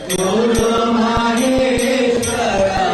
Guru Maheshwara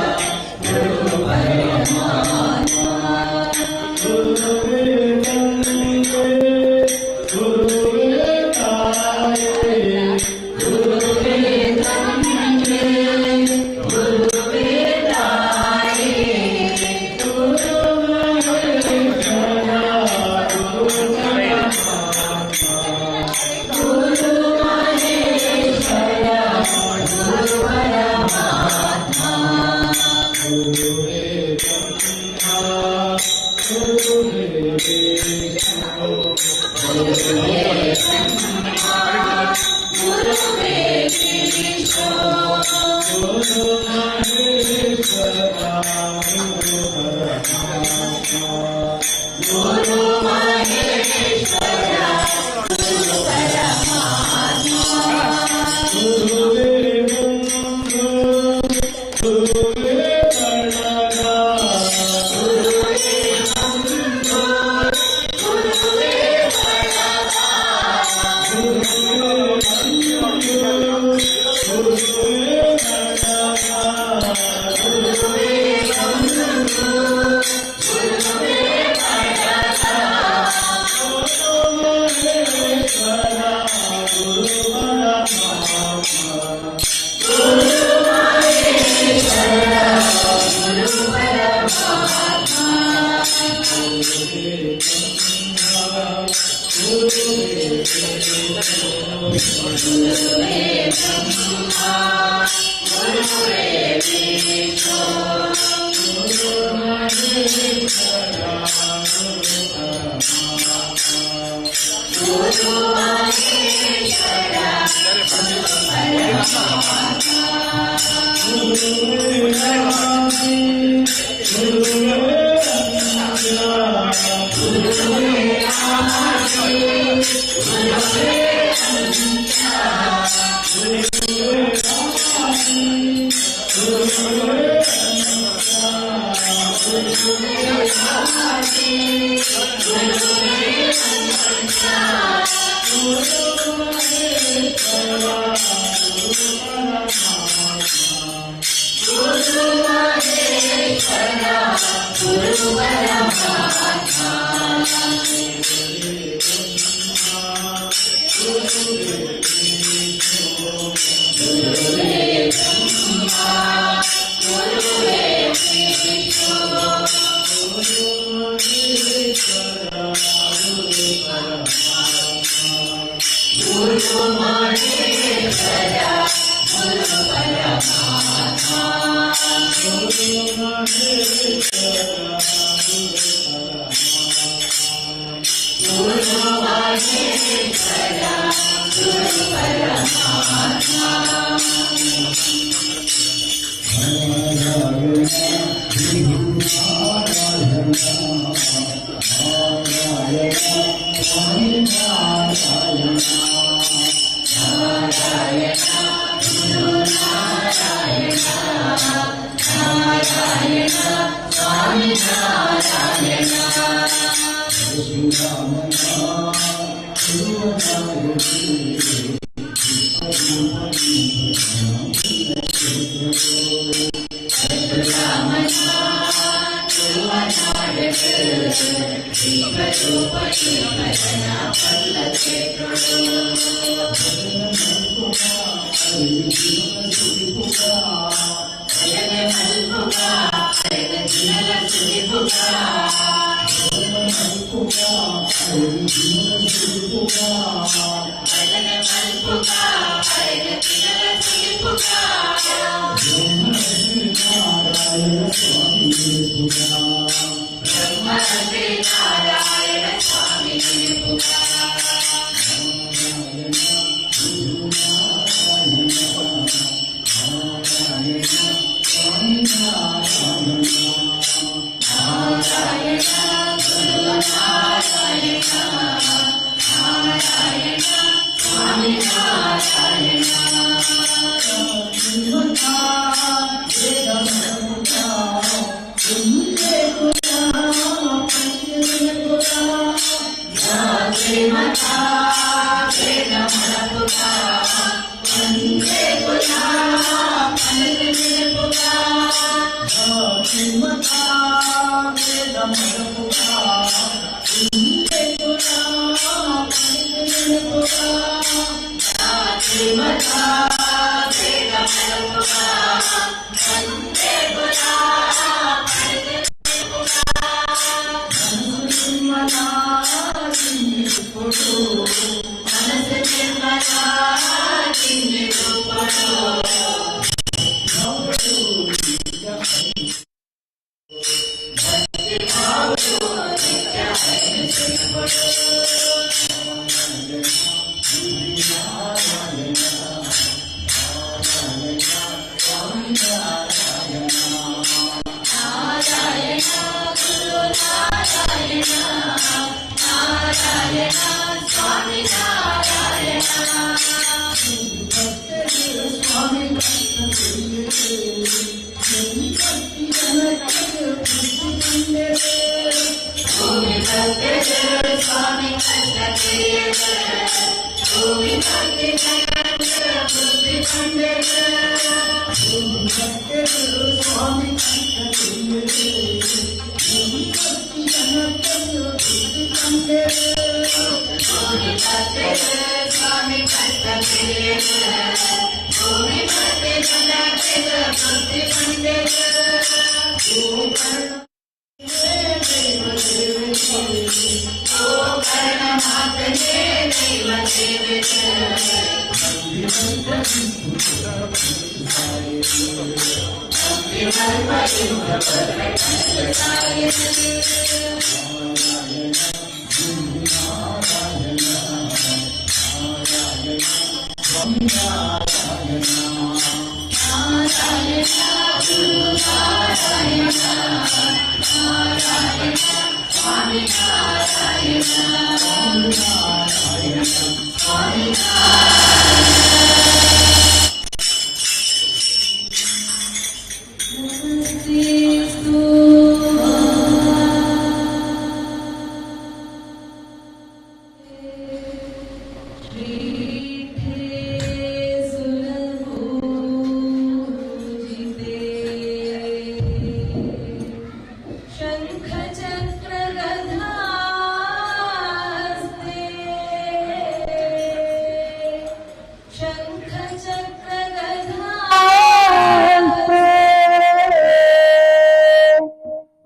Shrimata Vedamata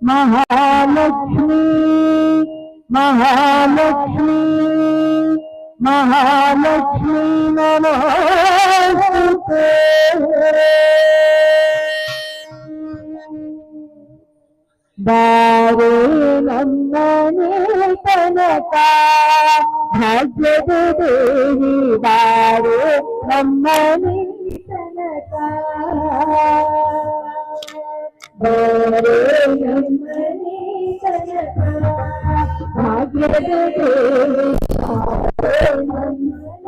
Mahalakshmi Mahalakshmi Mahalakshmi नमोस्तुते। ಬಾರೆ ನಮ್ಮನೆ ತನಕ ಭಾಗ್ಯದ ದೇವಿ ಬಾರೆ ನಮ್ಮನೆ ತನಕ ಬಾರೆ ನಮ್ಮನೆ ತನಕ ಭಾಗ್ಯದ ದೇವಿ ಬಾರೆ ನಮ್ಮನೆ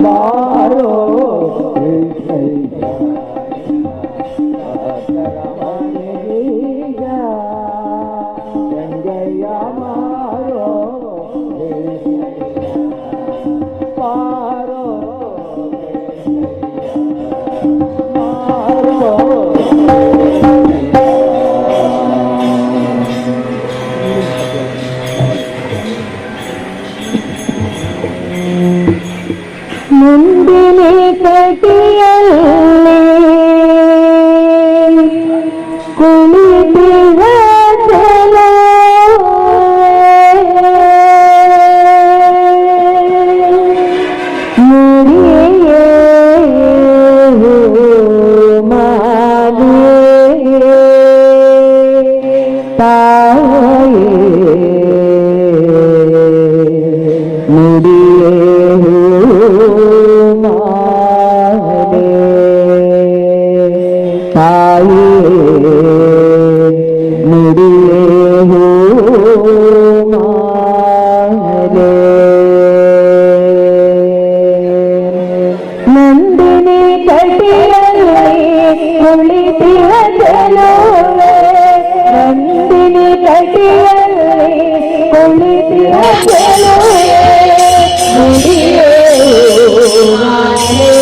मारो गंगैया मारो मारो ಮುಂದಿನ ಕಟಿಯಲ್ಲಿ ಕುಳಿತಿರುವ ಮುರಿಯೇ ಮಾಲೆ ತಾಯೇ ಮುಡಿಯೇ ತಾಯೇ ನುಡಿಯೇ ಮಾಲೆ ನಂದಿನಿ ಕಟಿಯಲ್ಲಿ ಕುಳಿತಿರುವ ಚೆಲುವೆ ನಂದಿನಿ ಕಟಿಯಲ್ಲಿ ಕುಳಿತಿರುವ ಚೆಲುವೆ ನುಡಿಯೇ ಮಾಲೆ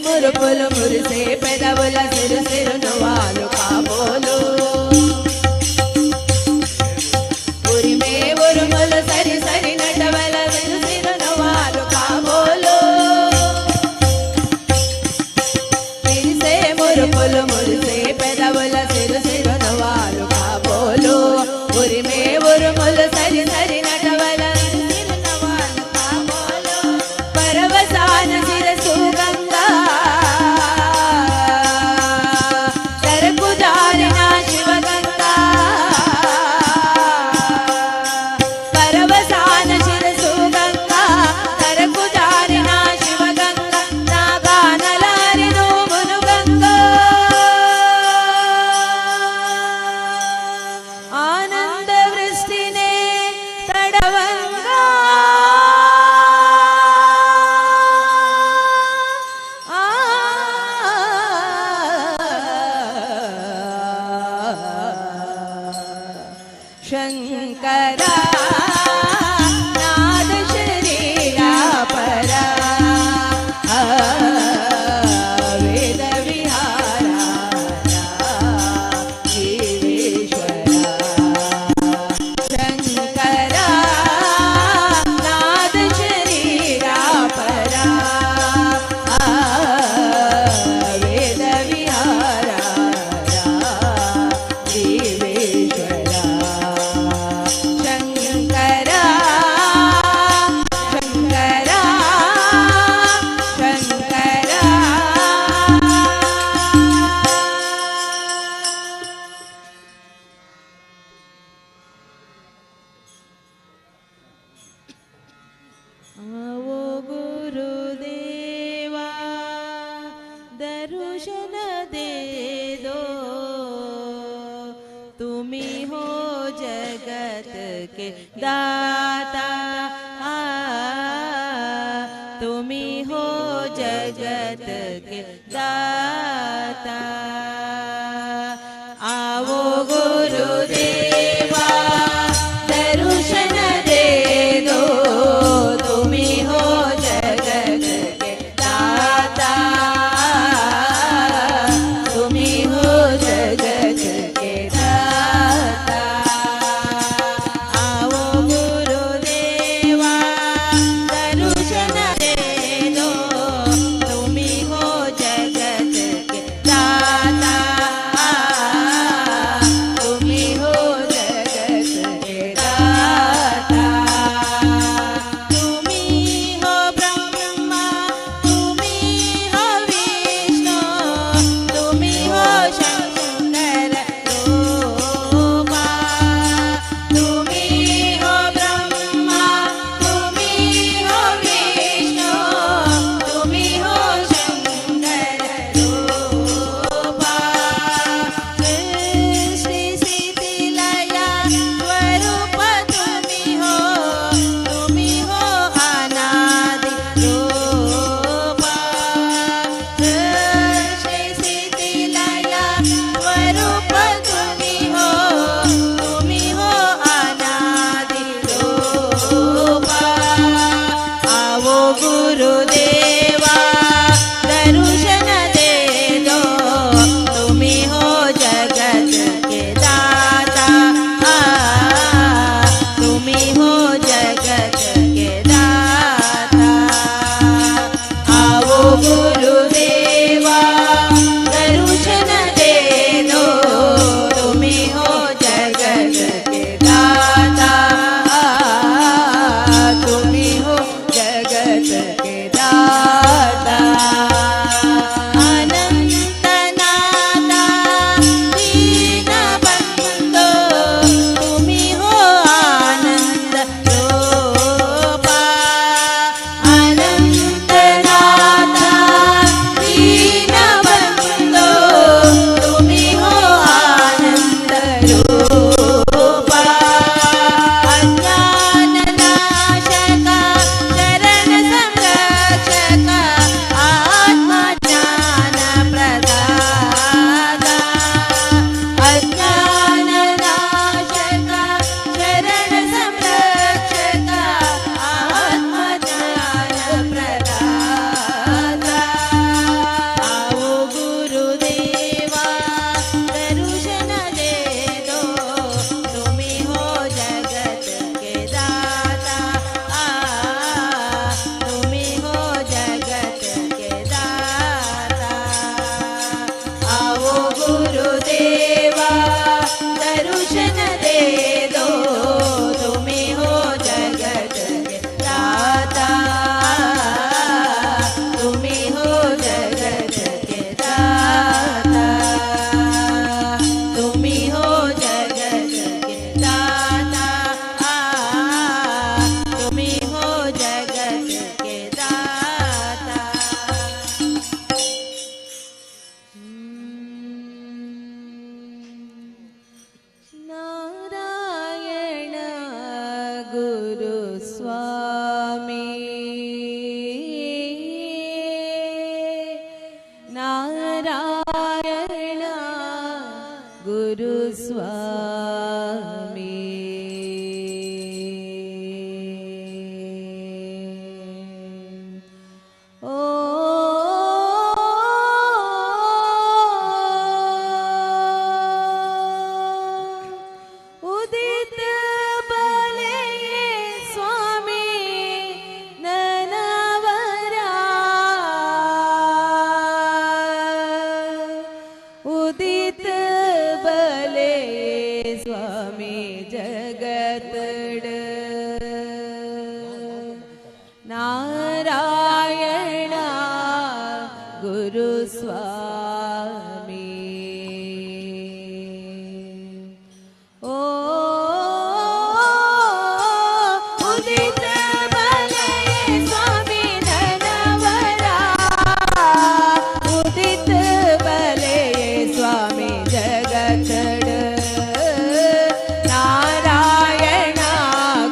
మురుపులు మురిసే పెదవుల సిరు సిరును వాలు కాబోలు ఉరిమే ఉరుములు సరి సరి నటవల సిరు సిరును వాలు కాబోలు మురిసే మురుపులు మురిసే పెదవుల సిరు సిరును వాలు కాబోలు ఉరిమే ఉరుములు సరి సరి నటవల సిరును వాలు కాబోలు పరవసాన శిరసు గంగా शंकरा नाद शरीरा परा वेद विहारा जीवेश्वरा शंकरा नाद शरीरा परा वेद विहारा जीवेश्वरा शंकरा शंकरा शंकरा आवो गुरुदेवा दर्शन दे दो तुम्ही हो जगत के दाता तुम्ही हो जगत के दाता आवो गुरुदेवा दर्शन दे दो तुम्ही हो जगत के दाता तुम्ही हो जगत के दाता आवो गुरुदेवा दर्शन दे दो तुम्ही हो जगत के दाता तुम्ही हो जगत के दाता तुम्ही हो ब्रह्मा तुम्ही हो विष्णु तुम्ही हो शंकर रूपा तुम्ही हो ब्रह्मा तुम्ही हो विष्णु तुम्ही हो शंकर रूपा सृष्टि स्थिति लय स्वरूप तुम्ही हो अनादि रूपा सृष्टि स्थिति लय स्वरूप तुम्ही हो अनादि रूपा आवो गुरुदेवा दर्शन दे दो तुम्ही हो जगत के दाता तुम्ही हो जगत के दाता आवो गुरुदेवा दर्शन दे दो तुम्ही हो जगत के दाता तुम्ही हो जगत के दाता अनंत नादा दीन बंधो तुम्ही हो आनंद रूपा अनंत नादा दीन बंधो तुम्ही हो आनंद रूपा अज्ञान नाशक शरण संरक्षक आत्मज्ञान प्रदाता अज्ञान नाशक शरण संरक्षक आत्मज्ञान प्रदाता आवो गुरुदेवा दर्शन दे दो तुम्ही हो जगत के दाता तुम्ही हो जगत के दाता आवो गुरुदेवा दर्शन दे दो तुम्ही हो जगत के दाता तुम्ही हो जगत के दाता तुम्ही हो जगत के दाता तुम्ही हो जगत के दाता नारायण गुरु स्वामी नारायण गुरु स्वामी स्वामी जगतड नारायण गुरु स्वामी ओ उदित बलये स्वामी ननवरा उदित बलये स्वामी जगतड नारायण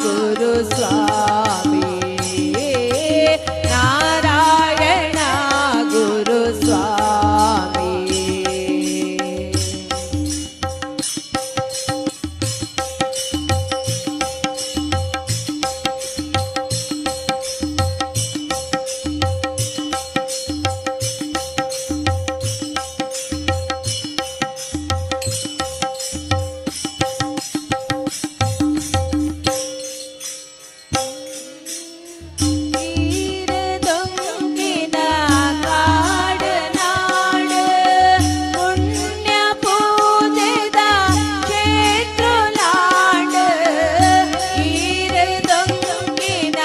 गुरु स्वामी नारायण गुरु स्वामी ीरदೊಂಗಿನ ಕಾಡನಾಡ ಪುಣ್ಯ ಪೂಜೆದ ಕ್ಷೇತ್ರಲಾಂಡ ೀರದೊಂಗಿನ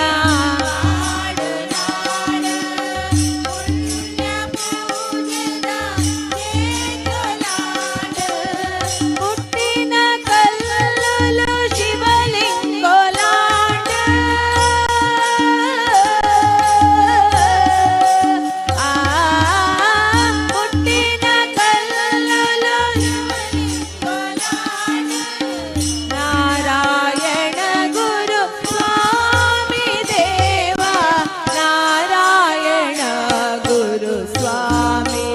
ಕಾಡನಾಡ ಪುಣ್ಯ ಪೂಜೆದ ಕ್ಷೇತ್ರಲಾಂಡ ಹುಟ್ಟಿನ ಕಲ್ಲಲು ಶಿವಲಿಂಗೋಲಾಂಡ ಹುಟ್ಟಿನ ಕಲ್ಲಲು ಶಿವಲಿಂಗೋಲಾಂಡ ನಾರಾಯಣ ಗುರು ಸ್ವಾಮಿ ದೇವ ನಾರಾಯಣ ಗುರು ಸ್ವಾಮಿ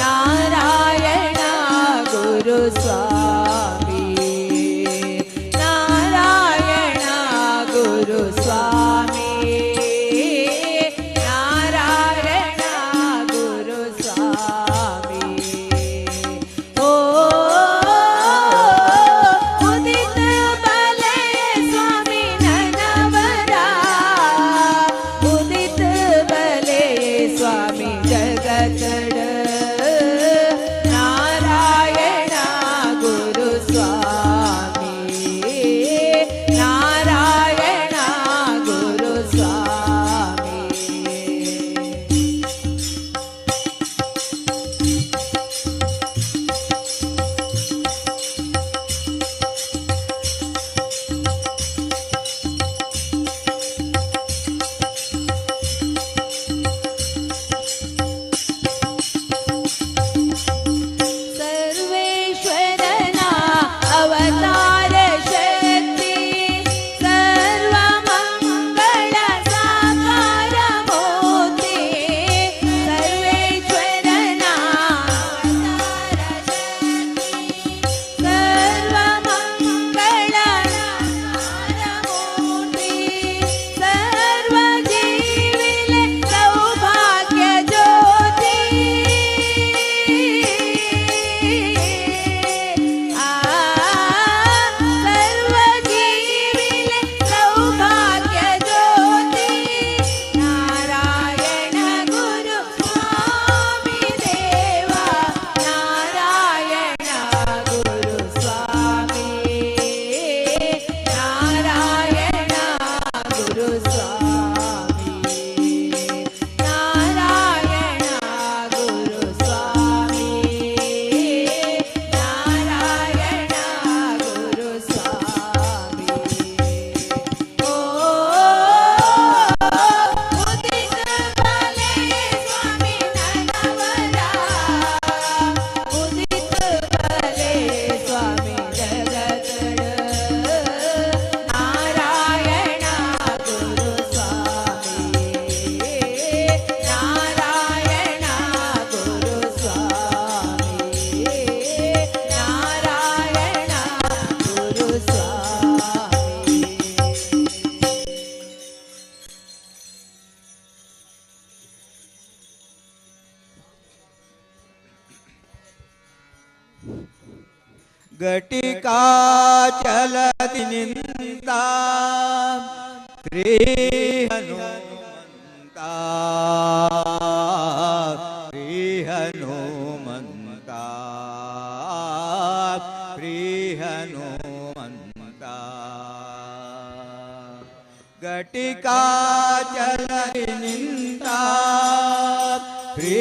ನಾರಾಯಣ ಗುರು ಸ್ವಾಮಿ ನಾರಾಯಣ ಗುರು ಸ್ವಾಮಿ ನಾರಾಯಣ ಗುರು ಸ್ವಾಮಿ ಓ ಉದಿತ ಬಲಯ ಸ್ವಾಮಿ ನನವರ ಉದಿತ ಬಲಯ ಸ್ವಾಮಿ ಜಗತಡ ನಾರಾಯಣ ಗುರು ಸ್ವಾಮಿ ನಾರಾಯಣ ಗುರು ಸ್ವಾಮಿ ಸರ್ವೇಶ್ವರನ ಅವತಾರ ಶಕ್ತಿ ಸರ್ವಮಂಗಳ ಸಾಕಾರ ಮೂರ್ತಿ ಸರ್ವೇಶ್ವರನ ಅವತಾರ ಶಕ್ತಿ ಸರ್ವಮಂಗಳ ಸಾಕಾರ ಮೂರ್ತಿ ಸರ್ವ ಜೀವಿಲೆ ಸೌಭಾಗ್ಯ ಜ್ಯೋತಿ ಸರ್ವ ಜೀವಿಲೆ ಸೌಭಾಗ್ಯ ಜ್ಯೋತಿ ನಾರಾಯಣ ಗುರು ಸ್ವಾಮಿ ದೇವ ನಾರಾಯಣ ಗುರು ಸ್ವಾಮಿ ನಾರಾಯಣ ಗುರು ಸ್ವಾಮಿ ನಾರಾಯಣ ಗುರು ಸ್ವಾಮಿ ನಾರಾಯಣ ಗುರು ಸ್ವಾಮಿ ಓ ಉದಿತ ಬಲಯ ಸ್ವಾಮಿ ನನವರ ಉದಿತ ಬಲಯ ಸ್ವಾಮಿ ಜಗತಡ ನಾರಾಯಣ ಗುರು ಸ್ವಾಮಿ ನಾರಾಯಣ ಗುರು ಸ್ವಾಮಿ ನಾರಾಯಣ ಗುರು ಸ್ವಾಮಿ ಘಟಿಕಾಚಲದಿ ನಿಂತ ಶ್ರೀ ಹನುಮಂತ ಶ್ರೀ ಹನುಮಂತ ಘಟಿಕಾಚಲದಿ ನಿಂತ ಶ್ರೀ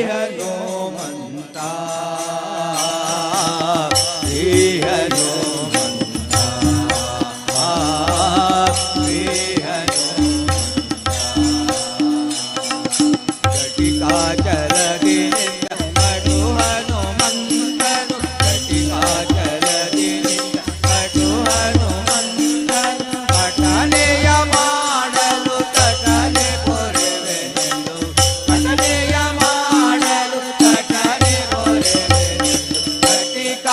ಹನುಮಂತ ಶ್ರೀ ಹನುಮಂತ ಶ್ರೀ ಹನುಮಂತ ಘಟಿಕಾಚಲದಿ ನಿಂತ ಕಡು ಹನುಮಂತನು ಘಟಿಕಾಚಲದಿ ನಿಂತ ಕಡು ಹನುಮಂತನು ಪಠನೆಯ ಮಾಡಲು ತಟನೆ ಪೊರೆವೆನೆಂದು ಪಠನೆಯ ಮಾಡಲು ತಟನೆ ಪೊರೆವೆನೆಂದು ಘಟಿಕಾಚಲದಿ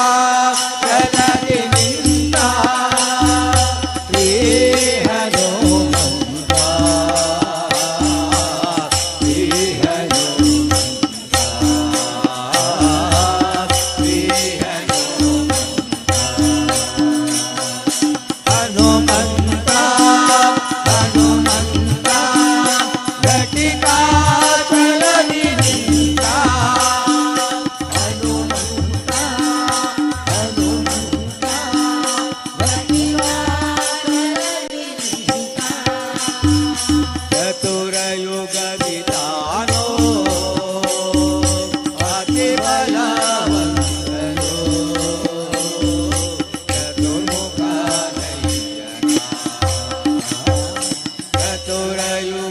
ನಿಂತ ಶ್ರೀ ಹನುಮಂತ ಶ್ರೀ ಹನುಮಂತ ಶ್ರೀ ಹನುಮಂತ ಹನುಮಂತ ಘಟಿಕಾಚಲದಿ ನಿಂತ ಹನುಮಂತ ಹನುಮಂತ ಚತುರಯುಗವಿದಾನೋ ಅತಿ ಬಲವಂತನು ಚತುರ್ಮುಖನಯ್ಯನ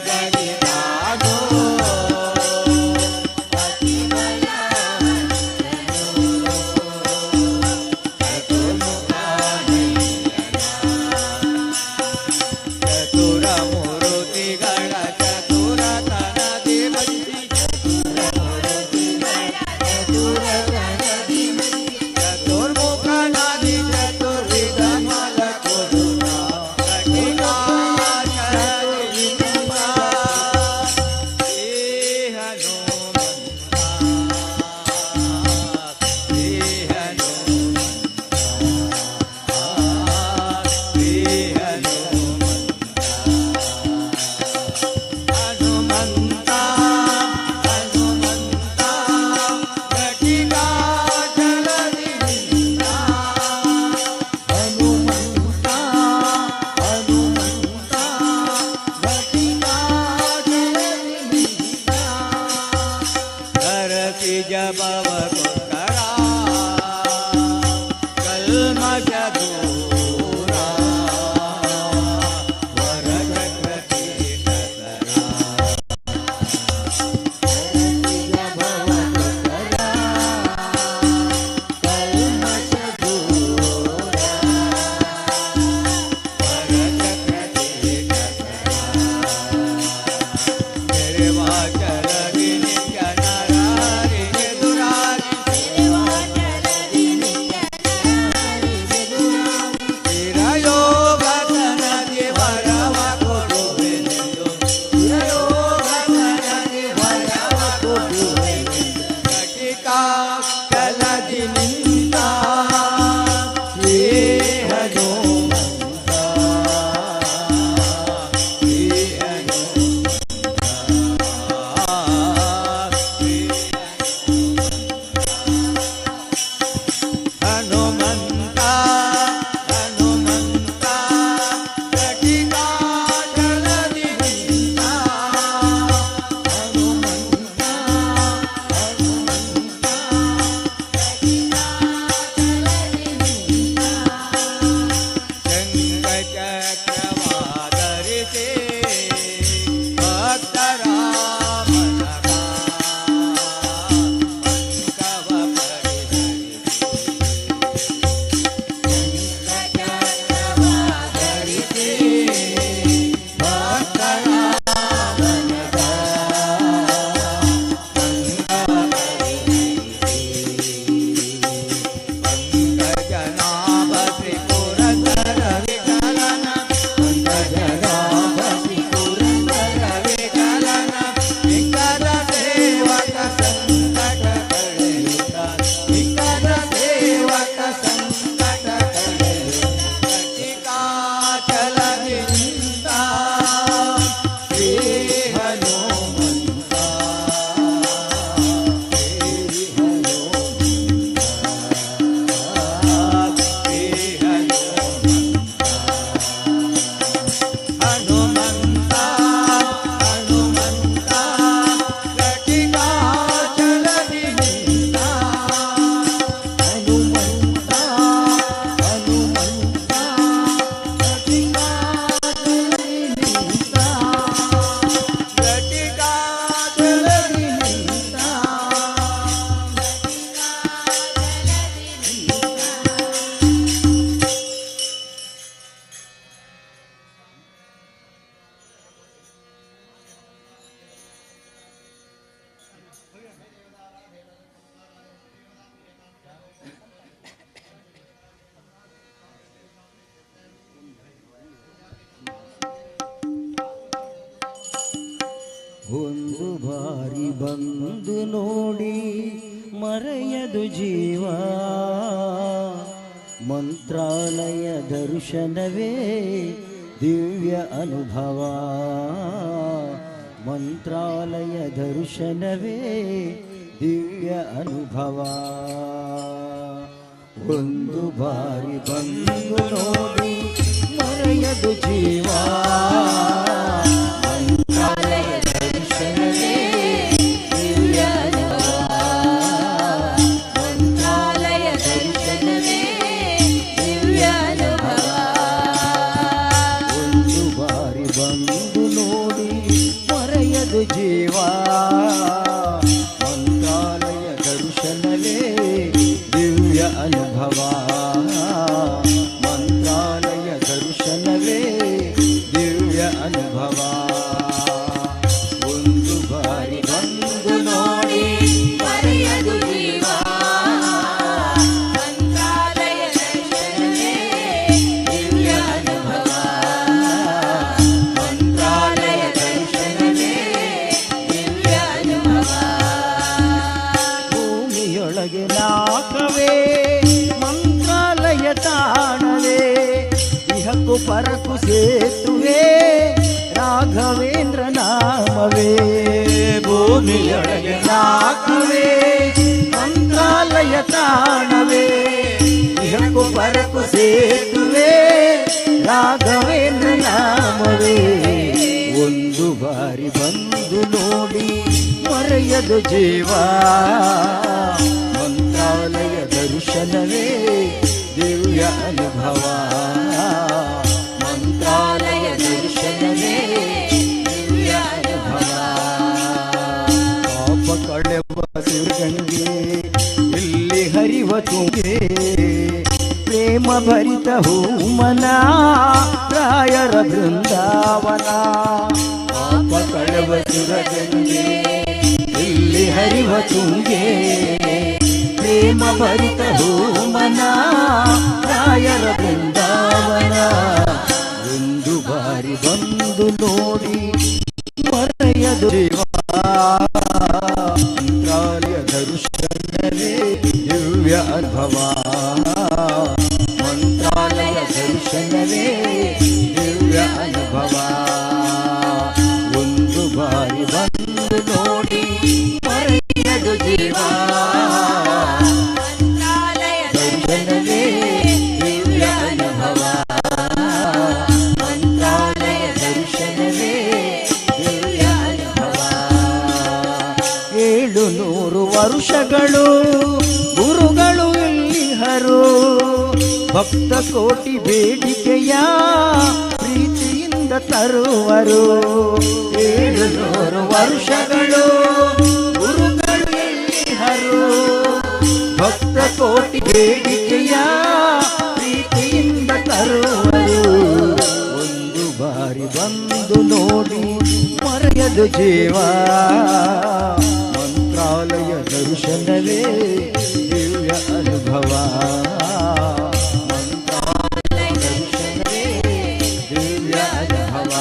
ಚತುರಯುಗವಿದಾನೋ ಅತಿ ಬಲವಂತನು ಚತುರ್ಮುಖನಯ್ಯನ ಚತುರಮೂರ್ತಿಗಳ ಚತುರತನದಿ ಬಂದಿ ಚತುರ್ಮುಖನಾದಿ ಚತುರ್ವಿಧ ಮಲಕುರುತ ಘಟಿಕಾಚಲದಿ ನಿಂತ ಶ್ರೀ ಹನುಮಂತ ಶ್ರೀ ಹನುಮಂತ ಶ್ರೀ ಹನುಮಂತ ಹನುಮಂತ ಹನುಮಂತ ಘಟಿಕಾಚಲದಿ ನಿಂತ ಹನುಮಂತ ಹನುಮಂತ ಘಟಿಕಾಚಲದಿ ನಿಂತ ಧರತಿ ಜಪವ ಕೊಂಡರ ಕಲ್ಮಶ ದೂರ ವರಚಕ್ರತೀರ್ಥರ ಕಲ್ಮಶ ದೂರ ನೆರೆವಾಚಲದಿ ನಿತ್ಯ ನರಹರಿಗೆದುರಾಗಿ ಚಿರಯೋಗತನದಿ ವರವ ಕೊಡುವೆನೆಂದು ಚಿರಯೋಗತನದಿ ವರವ ಕೊಡುವೆನೆಂದು ಘಟಿಕಾಚಲದಿ ನಿಂತ ಶ್ರೀ ಹನುಮಂತ ಶ್ರೀ ಹನುಮಂತ ಶ್ರೀ ಹನುಮಂತ ಹನುಮಂತ ಘಟಿಕಾಚಲದಿ ನಿಂತ ಹನುಮಂತ ಹನುಮಂತ ಘಟಿಕಾಚಲದಿ ಬಂದು ನೋಡಿ ಮರೆಯದು ಜೀವ ಮಂತ್ರಾಲಯ ದರ್ಶನವೇ ದಿವ್ಯ ಅನುಭವ ಮಂತ್ರಾಲಯ ದರ್ಶನವೇ ದಿವ್ಯ ಅನುಭವ ಒಂದು ಬಾರಿ ಬಂದು ನೋಡಿ ಮರೆಯದು ಜೀವ ಮಂತ್ರಾಲಯ ದರ್ಶನವೇ ದಿವ್ಯ ಅನುಭವ ಮಂತ್ರಾಲಯ ದರ್ಶನವೇ ದಿವ್ಯ ಅನುಭವ ಒಂದು ಬಾರಿ ಬಂದು ನೋಡಿ ಮರೆಯದು ಜೀವ ಮಂತ್ರಾಲಯ ದರ್ಶನವೇ ದಿವ್ಯ ಅನುಭವ ಮಂತ್ರಾಲಯ ದರ್ಶನವೇ ದಿವ್ಯ ಅನುಭವ ಒಂದು ಬಾರಿ ಬಂದು ನೋಡಿ ಮರೆಯದು ಜೀವ ಮಂತ್ರಾಲಯ ದರ್ಶನವೇ ದಿವ್ಯ ಅನುಭವ ಮಂತ್ರಾಲಯ ದರ್ಶನವೇ ದಿವ್ಯ ಅನುಭವ ಭೂಮಿಯೊಳಗೆ ನಾಕವೇ ಮಂತ್ರಾಲಯ ತಾಣವೇ ಇಹಕು ಪರಕು ಸೇತುವೆ ರಾಘವೇಂದ್ರ ನಾಮವೇ ಭೂಮಿಯೊಳಗೆ ನಾಕವೇ ಮಂತ್ರಾಲಯ ತಾಣವೇ ಇಹಕು ಪರಕು ಸೇತುವೆ ರಾಘವೇಂದ್ರ ನಾಮವೇ ಒಂದು ಬಾರಿ ಬಂದು ನೋಡಿ ಮರೆಯದು ಜೀವ ಮಂತ್ರಾಲಯ ದರ್ಶನವೇ ದಿವ್ಯ ಅನುಭವ ಮಂತ್ರಾಲಯ ದರ್ಶನವೇ ದಿವ್ಯ ಅನುಭವ ಪಾಪ ಕಳೆವ ಸುರಗಂಗೆ ಇಲ್ಲಿ ಹರಿವ ತುಂಗೆ ಪ್ರೇಮ ಭರಿತ ಹೂಮನ ರಾಯರ ಬೃಂದಾವನ ಪಾಪ ಕಳೆವ ಸುರಗಂಗೆ ಇಲ್ಲಿ ಹರಿವ ತುಂಗೆ ಪ್ರೇಮ ಭರಿತ ಹೂಮನ ರಾಯರ ಬೃಂದಾವನ ಒಂದು ಬಾರಿ ಬಂದು ನೋಡಿ ಮರೆಯದು ಜೀವ ಮಂತ್ರಾಲಯ ದರ್ಶನವೇ ದಿವ್ಯ ಅನುಭವ ಮಂತ್ರಾಲಯ ದರ್ಶನವೇ ದಿವ್ಯ ಅನುಭವ ಒಂದು ಬಾರಿ ಬಂದು ನೋಡಿ ಮರೆಯದು ಜೀವ ಮಂತ್ರಾಲಯ ದರ್ಶನವೇ ದಿವ್ಯ ಅನುಭವ ಮಂತ್ರಾಲಯ ದರ್ಶನವೇ ದಿವ್ಯ ಅನುಭವ 700 ವರುಷಗಳು ಗುರುಗಳು ಇಲ್ಲಿಹರು ಭಕ್ತ ಕೋಟಿ ಬೇಡಿಕೆಯ ಪ್ರೀತಿಯಿಂದ ತರುವರು 700 ವರ್ಷಗಳು ಗುರುಗಳು ಇಲ್ಲಿಹರು ಭಕ್ತ ಕೋಟಿ ಬೇಡಿಕೆಯ ಪ್ರೀತಿಯಿಂದ ತರುವರು ಒಂದು ಬಾರಿ ಬಂದು ನೋಡಿ ಮರೆಯದು ಜೀವ ಮಂತ್ರಾಲಯ ದರ್ಶನವೇ ದಿವ್ಯ ಅನುಭವ ಮಂತ್ರಾಲಯ ದರ್ಶನವೇ ದಿವ್ಯ ಅನುಭವ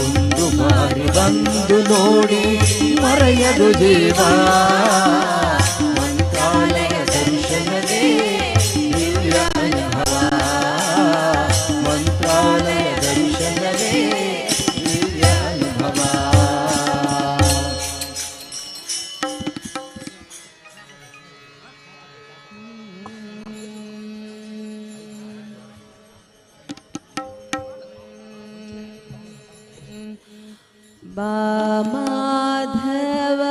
ಒಂದು ಬಾರಿ ಬಂದು ನೋಡಿ ಮರೆಯದು ಜೀವ ಮಂತ್ರಾಲಯ ದರ್ಶನವೇ ದಿವ್ಯ ಅನುಭವ ಮಂತ್ರಾಲಯ ದರ್ಶನವೇ ದಿವ್ಯ ಅನುಭವ ಬಾ ಮಾಧವ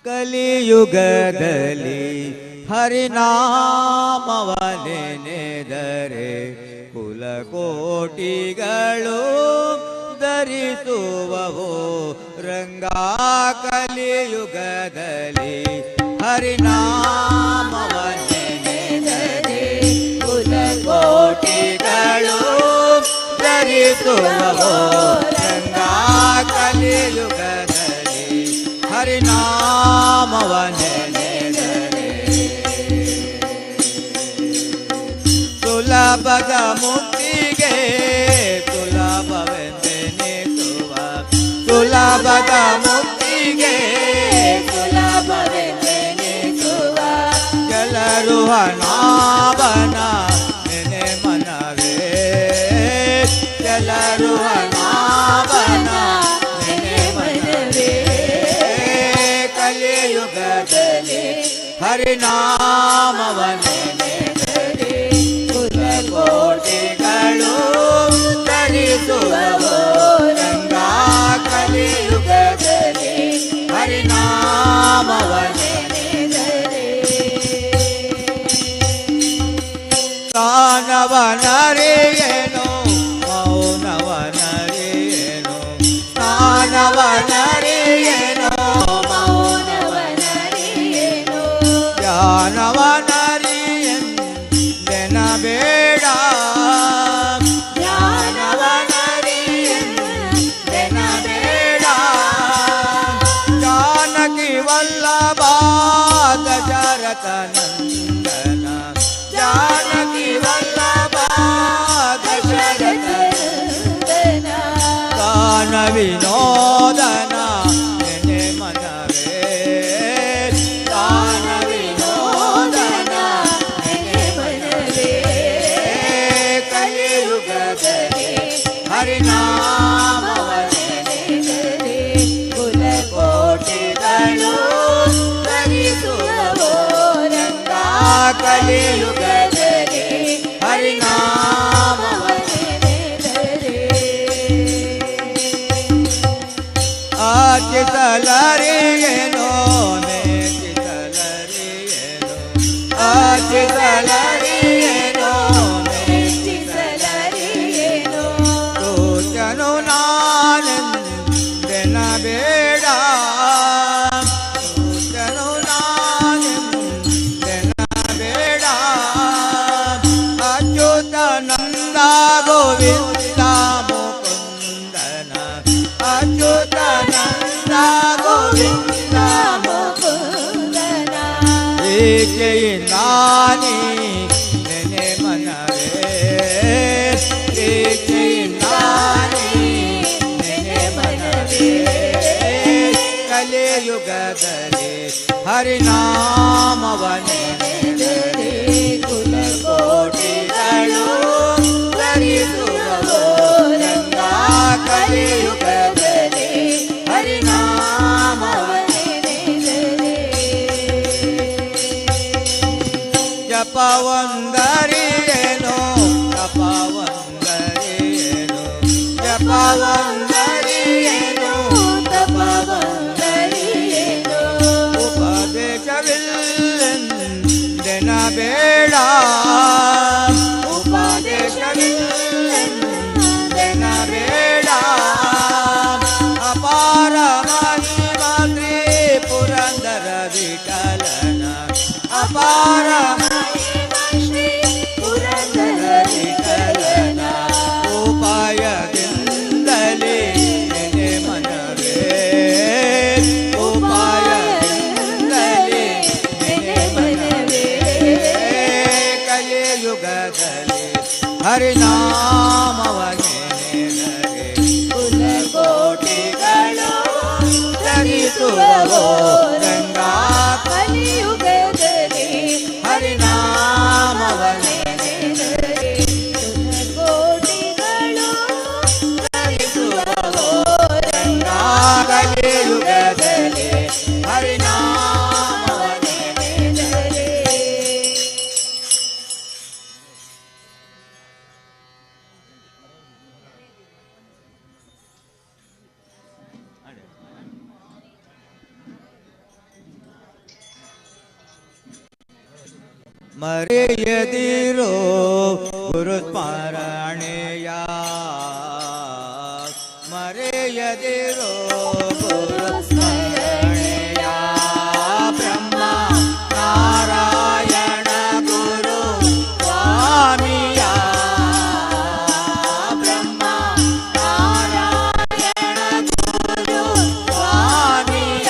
ಕಲಿಯುಗದಲ್ಲಿ ಹರಿನಾಮವ ನೆನೆದರೆ ಕುಲಕೋಟಿಗಳು ಧರಿಸುವವೋ ರಂಗ. ಕಲಿಯುಗದಲ್ಲಿ ಹರಿನಾಮವ ನೆನೆದರೆ ಕುಲಕೋಟಿಗಳು ಧರಿಸುವವೋ ರಂಗ. ಕಲಿಯುಗದಲ್ಲಿ ಹರಿನಾಮವ ನೆನೆದರೆ ಸುಲಭದ ಮುಕ್ತಿಗೆ ಸುಲಭವೆಂದೆನಿಸುವ ಸುಲಭದ ಮುಕ್ತಿಗೆ ಸುಲಭವೆಂದೆನಿಸುವ ಕೆಲರು ನಾಭನ ನೆನೆ ಮನವೇ ಕೆಲರು ನಾಭನ ನೆನೆ ಮನವೇ. ಕಲಿಯುಗದಲ್ಲಿ ಹರಿನಾಮವ ನೆನೆದರೆ ಕುಲಕೋಟಿಗಳು ಧರಿಸುವವೋ ರಂಗ. ಕಲಿಯುಗದಲ್ಲಿ ಹರಿನಾಮವ ನೆನೆದರೆ ಕಾನವನರಿಯೇನು ಮೌನವನರಿಯೇನು ಕಾನವನರಿಯೇನು ಮೌನವನರಿಯೇನು ಜ್ಞಾನವನರಿಯೆಂದೆನಬೇಡ ಜ್ಞಾನವನರಿಯೆಂದೆನಬೇಡ. ಜಾನಕಿ ವಲ್ಲಭ ದಶರಥ ನಂದನ ಜಾನಕಿ ವಲ್ಲಭ ದಶರಥ ಗಾನ ವಿನೋದನ ನೆನೆ ಮನವೇ ಗಾನ ವಿನೋದನ ನೆನೆ ಮನವೇ. ಕಲಿಯುಗದಲ್ಲಿ ಹರಿನಾಮವ ನೆನೆದರೆ ಕುಲಕೋಟಿಗಳು ಧರಿಸುವವೋ ರಂಗ. ಕಲಿಯುಗದಲ್ಲಿ ಹರಿನಾಮವ ನೆನೆದರೆ ಆಚಿತಲರಿಯೇನೋ ಮೇಚಿತಲರಿಯೇನೋ ಆಚಿತಲರಿಯೇನೋ ಮೆಚ್ಚಿಸಲರಿಯೇನು ಸೂಚನು ನಾನೆಂದೆನಬೇಡ ಸೂಚನು ನಾನೆಂದೆನಬೇಡ. ಅಚ್ಯುತಾನಂದ ಗೋವಿಂದ ಮುಕುಂದನ ಅಚ್ಯುತಾನಂದ ಗೋವಿಂದ ಮುಕುಂದನ ಏಕೆಯಿಂದಾನಿ ನೆನೆ ಮನವೇ ಏಕೆಯಿಂದಾನಿ ನೆನೆ ಮನವೇ. ಕಲಿಯುಗದಲ್ಲಿ ಹರಿನಾಮವ ನೆನೆದರೆ ಕುಲಕೋಟಿಗಳು ಧರಿಸುವವೋ ರಂಗ. ಕಲಿಯುಗದಲ್ಲಿ ಹರಿನಾಮವ ನೆನೆದರೆ ಜಪವಂದರಿಯೇನೋ ತಪವಂದರಿಯೇನೋ ಜಪವಂದರಿಯೇನೋ ತಪವಂದರಿಯೇನು ಉಪದೇಶವಿಲ್ಲೆಂದೆನಬೇಡ ಉಪದೇಶವಿಲ್ಲೆಂದೆನಬೇಡ. ಅಪಾರ ಮಹಿಮಾ ಶ್ರೀ ಪುರಂದರ ವಿಠಲನ ಅಪಾರ ಶ್ರೀ ಪುರಂದರ ವಿಠಲನ ಉಪಾಯದಿಂದಲೇ ನೆನೆ ಮನವೇ ಉಪಾಯದಿಂದಲೇ ನೆನೆ ಮನವೇ. ಕಲಿಯುಗದಲ್ಲಿ ಹರಿನಾಮವ ನೆನೆದರೆ ಕುಲಕೋಟಿಗಳು ಧರಿಸುವವೋ ರಂಗ. ಕಲಿಯುಗದಲ್ಲಿ ಹರಿನಾಮವ ನೆನೆದರೆ ಕೋಟಿಗಳು ಧರಿಸುವವೋ ರಂಗ. ಕಲಿಯುಗದಲ್ಲಿ ಹರಿನಾಮವ ನೆನೆದರೆ ಮರೆಯದಿರೋ ಗುರು ಸ್ಮರಣೆಯ ಮರೆಯದಿರೋ ಗುರು ಸ್ಮರಣೆಯ ಬ್ರಹ್ಮ ನಾರಾಯಣ ಗುರು ಸ್ವಾಮಿಯ ಬ್ರಹ್ಮ ನಾರಾಯಣ ಗುರು ಸ್ವಾಮಿಯ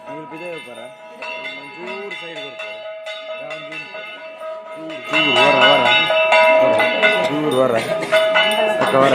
ನೀವು ಬಿದೆ ಹೋಗ್ತಾರ ಒಂಚೂರು ಸೈಡ್ ಕೊಡ್ತಾರೆ ಚೂರು ವರ ಅಕ್ಕ ವರ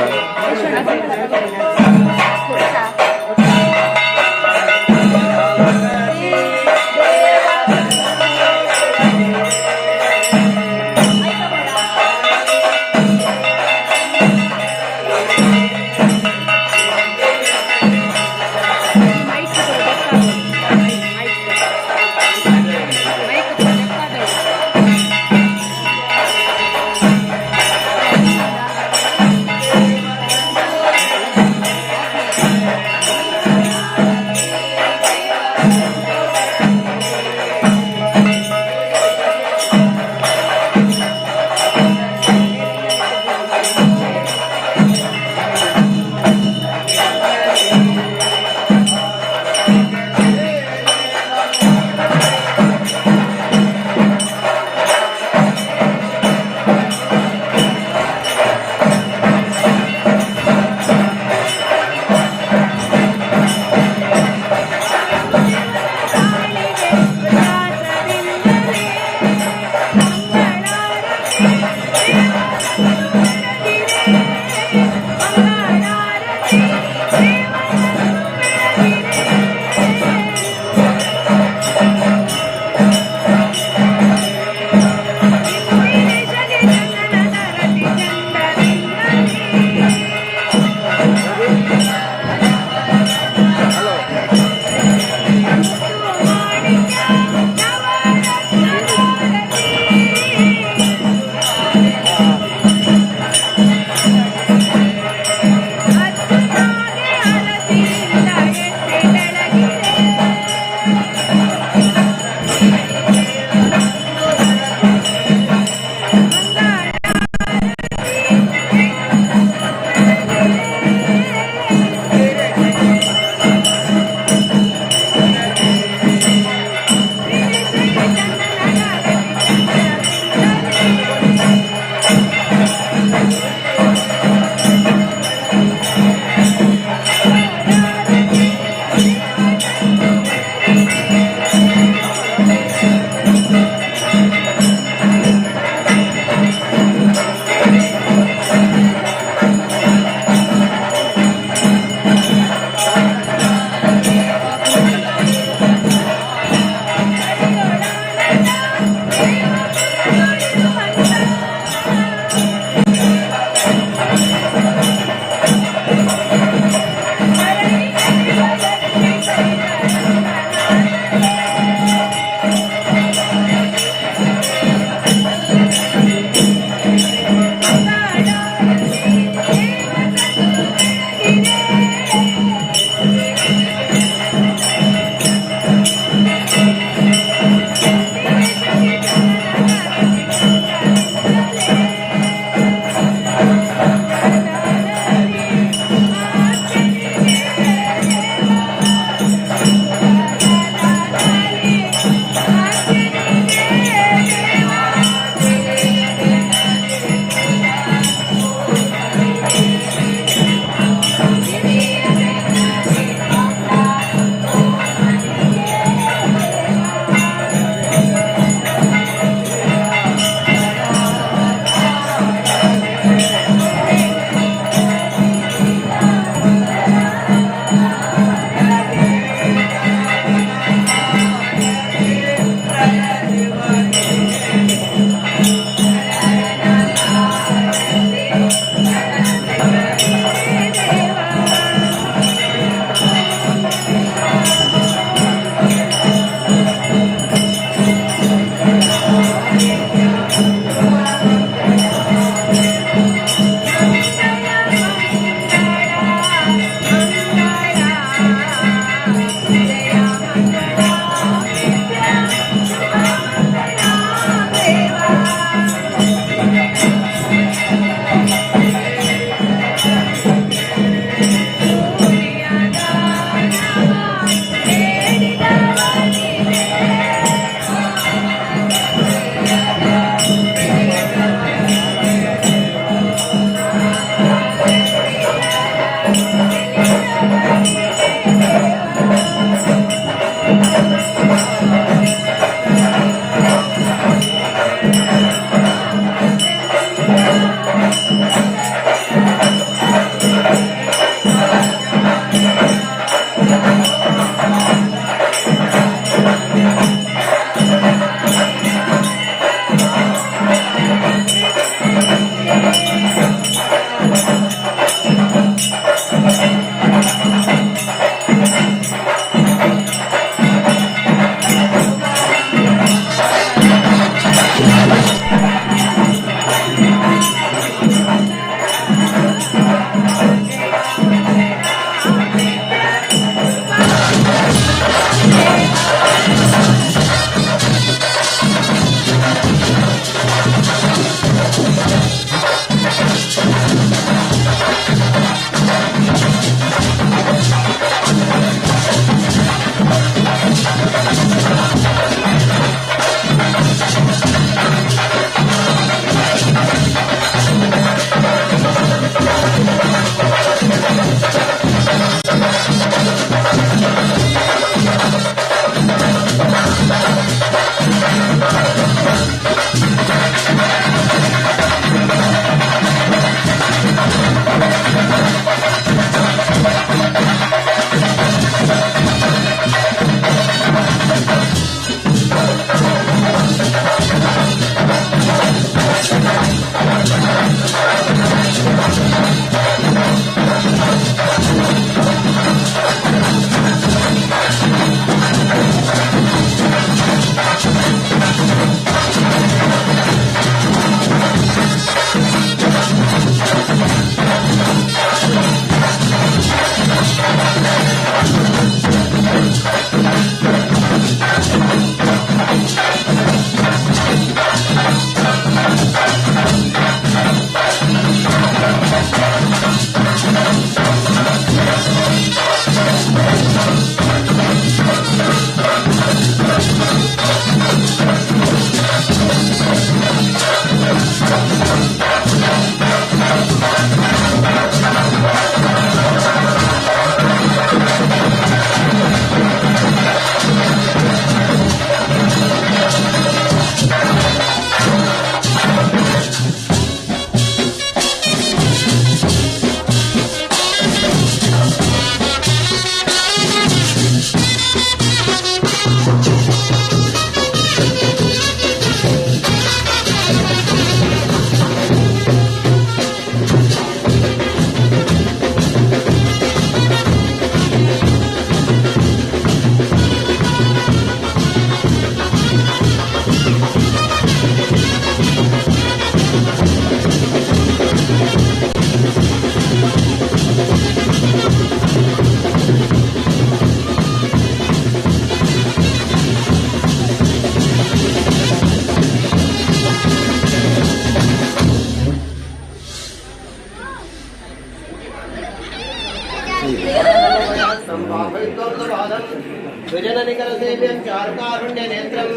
सुजननिकलसेव्यं चारुकारुण्यनेत्रं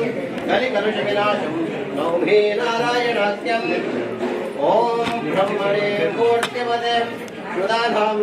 कलिकलुषविनाशं नौमि नारायणाख्यम् ॐ ब्रह्मणे मूर्तिपदे सुधाधां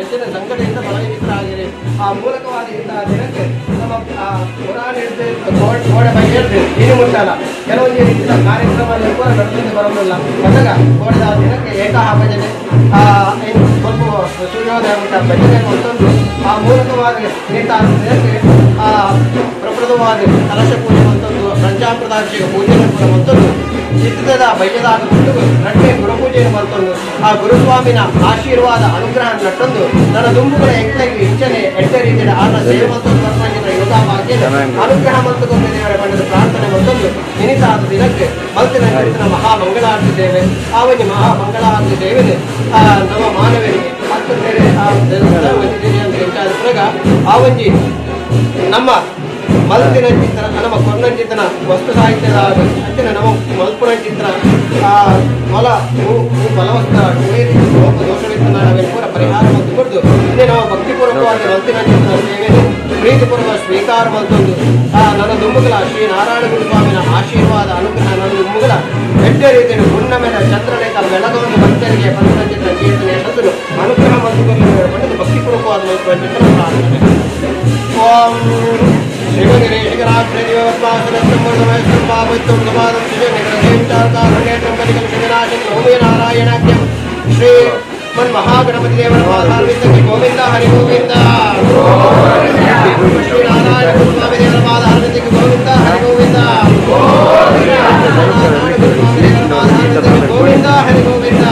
ಹೆಚ್ಚಿನ ಸಂಘಟನೆಯಿಂದ ಬಲವಿತರಾಗಿರಿ. ಆ ಮೂಲಕವಾದ ಇಂತಹ ದಿನಕ್ಕೆ ನಮ್ಮ ಪುರಾಣ ಗೋಡೆ ಬಗ್ಗೆ ಹೇಳ್ತೀವಿ ಇನ್ನು ಮುಟ್ಟಲ್ಲ. ಕೆಲವೊಂದು ರೀತಿಯ ಕಾರ್ಯಕ್ರಮದಲ್ಲಿ ಕೂಡ ನಡೆದುಕೊಂಡು ಬರೋದಿಲ್ಲ. ಹೊಸಗ ಗೋಡೆದ ದಿನಕ್ಕೆ ಏಕಹ ಭಜನೆ, ಸ್ವಲ್ಪ ಸೂರ್ಯೋದಯ ಅಂತ ಭಜನೆ ಮತ್ತೊಂದು ಆ ಮೂಲಕವಾದ ಇಂತಹ ದಿನಕ್ಕೆ ಪ್ರಪ್ರದವಾದ ಕಲಶ ಪೂಜೆ ಮತ್ತೊಂದು ಪಂಚಾಮೃತಾಭಿಷೇಕ ಪೂಜೆಯನ್ನು ಕೂಡ ಮತ್ತೊಂದು ಚಿತ್ರದ ಬೈಯದಾದ ಬಿಟ್ಟು ನಟ್ಟೆ ಗುರುಪೂಜೆಯನ್ನು ಮತ್ತೊಂದು ಆ ಗುರುಸ್ವಾಮಿನ ಆಶೀರ್ವಾದ ಅನುಗ್ರಹ ನಟ್ಟೊಂದು ನನ್ನ ದುಂಬುಗಳ ಎಂಟೆಗೆ ಇಚ್ಛನೆ ಎಂಟೆ ರೀತಿಯ ಆನ ಸೇವೆ ಮತ್ತೊಂದು ಬರ್ತಾಗಿನ ಯೋಗಾಭಾಗ್ಯ ಅನುಗ್ರಹ ಮತ್ತು ಗೊಂಬೆ ದೇವರ ಬಣ್ಣದ ಪ್ರಾರ್ಥನೆ ಮತ್ತೊಂದು ನಿನಿತಾದ ದಿನಕ್ಕೆ ಮಲ್ತಿನ ಮಹಾಮಂಗಳಾರತಿ ಸೇವೆ ಆವನಿ ಮಹಾಮಂಗಳಾರತಿ ಸೇವೆಗೆ ನಮ್ಮ ಮಾನವರಿಗೆ ಹತ್ತು ಸೇವೆ ಆವಂಜಿ ನಮ್ಮ ಮಲ್ಪಿನ ಚಿತ್ರ ನಮ್ಮ ಕೊರ್ನ ಚಿತ್ರನ ವಸ್ತು ಸಾಹಿತ್ಯದ ಅಂಚಿನ ನಮ್ಮ ಮಲ್ಪುನ ಚಿತ್ರ ಮೊಲ ಬಲವಸ್ತ ದೋಷವಿತ್ತು ನಾವೇನು ಪೂರ ಪರಿಹಾರ ಮತ್ತು ಕೊಡ್ದು ಇದೇ ನಾವು ಭಕ್ತಿಪೂರ್ವಕವಾಗಿ ಮಲ್ಪಿನ ಚಿತ್ರ ಸೇವೆಯನ್ನು ಪ್ರೀತಿಪೂರ್ವ ಸ್ವೀಕಾರ ಮತ್ತೊಂದು ನನ್ನ ದುಂಬುಗಳ ಶ್ರೀ ನಾರಾಯಣ ಗುರುಸ್ವಾಮಿನ ಆಶೀರ್ವಾದ ಅನುಗ್ರಹ ನನ್ನ ದುಂಬುಗಳ ಹೆಡ್ಡ ರೀತಿಯ ಹುಣ್ಣಿಮೆಯ ಚಂದ್ರಲೇಖ ಬೆಳಗವನ್ನು ಭಕ್ತರಿಗೆ ಮಲ್ಪಿನ ಚಿತ್ರ ಕೀರ್ತನೆ ತಂದು ಅನುಗ್ರಹ ಮತ್ತು ಪಡೆದು ಭಕ್ತಿಪೂರ್ವಕವಾದ ಮಲ್ಪಿನ ಚಿತ್ರ ಪ್ರಾರ್ಥನೆ. ಓಂ ಶಿವಗಿರಿ ನಾರಾಯಣಾಖ್ಯಂ ಶ್ರೀ ಮನ್ಮಹಾಗಣಪತಿ ದೇವರ ಪಾದಾರವಿಂದಕ್ಕೆ ಗೋವಿಂದ ಹರಿ ಗೋವಿಂದ. ಶ್ರೀ ನಾರಾಯಣ ಸ್ವಾಮಿ ದೇವರ ಪಾದಾರವಿಂದಕ್ಕೆ ಗೋವಿಂದ ಹರಿ ಗೋವಿಂದ. ಗೋವಿಂದ ಹರಿ ಗೋವಿಂದ.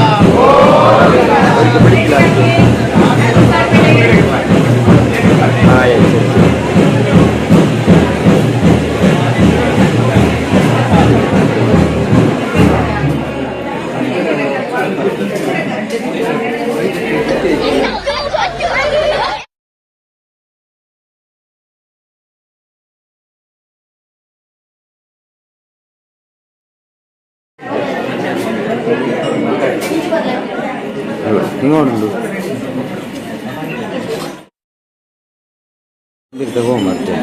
ఇంకోండు తగో ಮತ್ತೆ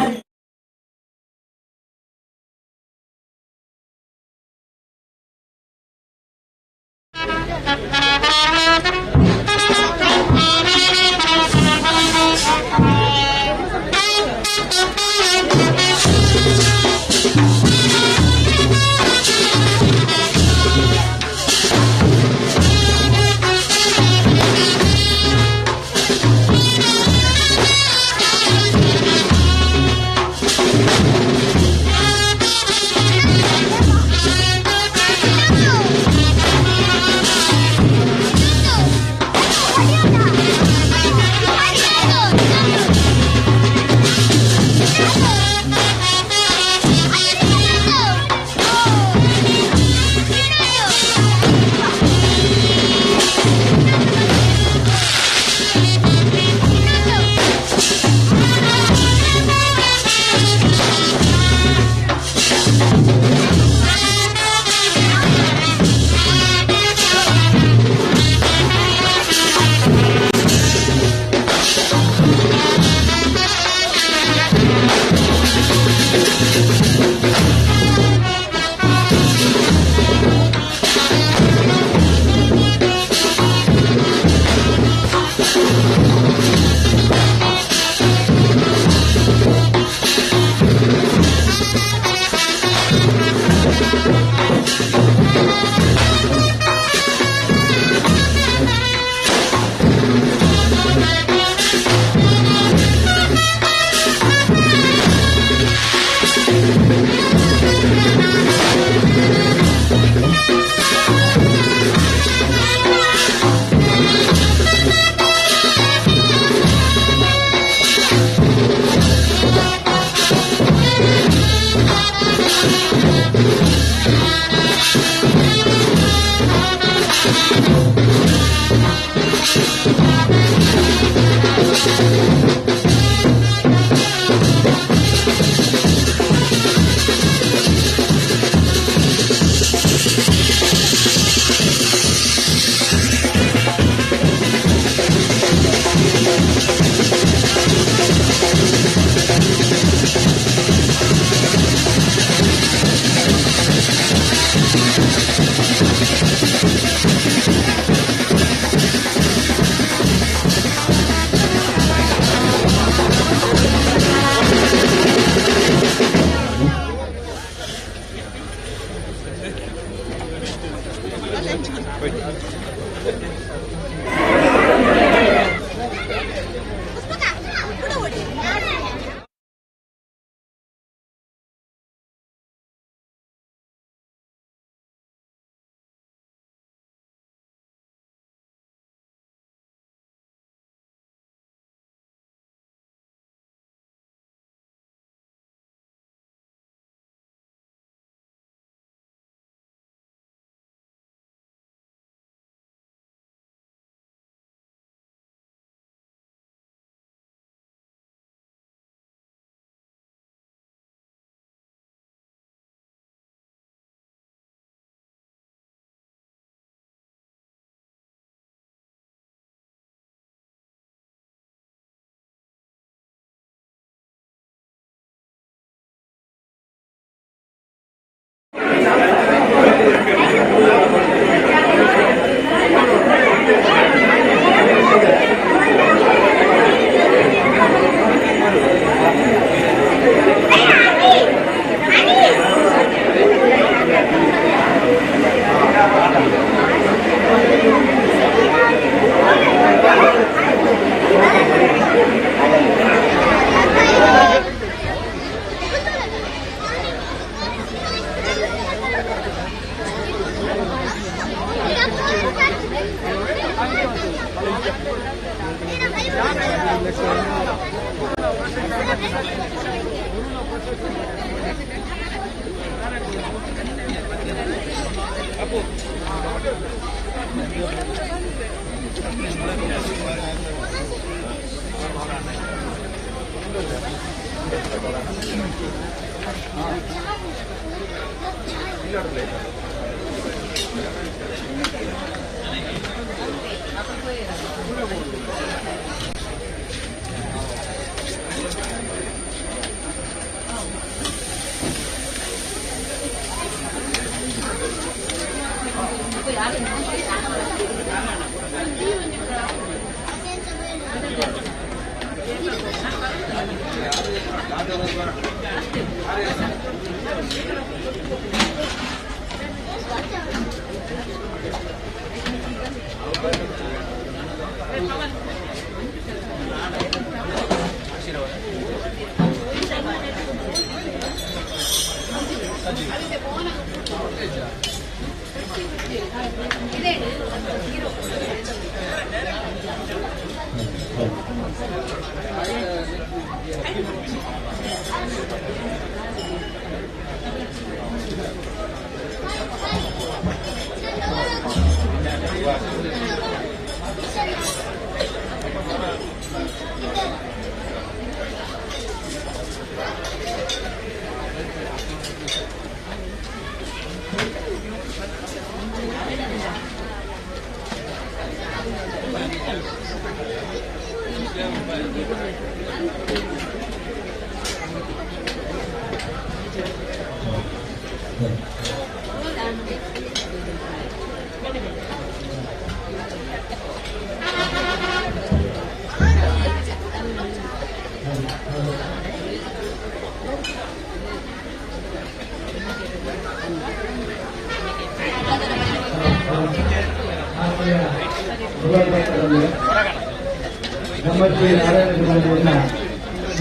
ನಮ್ಮ ಶ್ರೀ ನಾರಾಯಣ ಗುರುವಿನ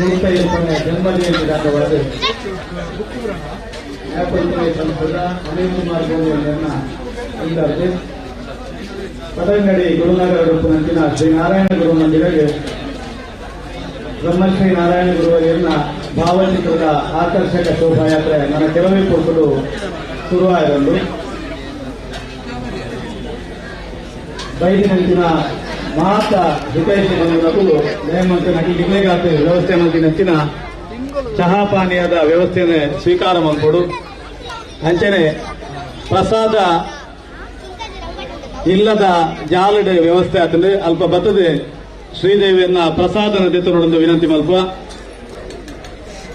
150ನೇ ಜನ್ಮದಿನದ ಅಂಗವಾಗಿ ಸಂಸದ ಅನಿಲ್ ಕುಮಾರ್ ಗೌರಿಯವರನ್ನ ಇಂದು ಪದವಿನಡಿ ಗುರುನಗರ ರೂಪಿನ ಶ್ರೀ ನಾರಾಯಣ ಗುರು ಮಂದಿರಕ್ಕೆ ಬ್ರಹ್ಮಶ್ರೀ ನಾರಾಯಣ ಗುರುವರಿಯನ್ನ ಭಾವಚಿತ್ರದ ಆಕರ್ಷಕ ಶೋಭಾಯಾತ್ರೆ ನನ್ನ ಕೆಲವೇ ಪುರುಷರು ಶುರುವಾಯಿತು. ಬೈದಿನಂಚಿನ ಮಾತ ಹಿತೈಷಿ ಬಂಧುನಗಳು ನೇಮಂತ ನಟಿ ಗಿಮ್ಮೆಗಾತೆ ವ್ಯವಸ್ಥೆ ಮಂತಿನಂಚಿನ ಚಹಾ ಪಾನೀಯದ ವ್ಯವಸ್ಥೆಯನ್ನು ಸ್ವೀಕಾರ ಮಾಡ್ಕೊಡು. ಅಂಚನೆ ಪ್ರಸಾದ ಇಲ್ಲದ ಜಾಲಡ್ ವ್ಯವಸ್ಥೆ ಆತಂದ್ರೆ ಅಲ್ಪ ಬತ್ತದೆ ಶ್ರೀದೇವಿಯನ್ನ ಪ್ರಸಾದನ ದಿತ್ತು ವಿನಂತಿ ಮಲ್ಪ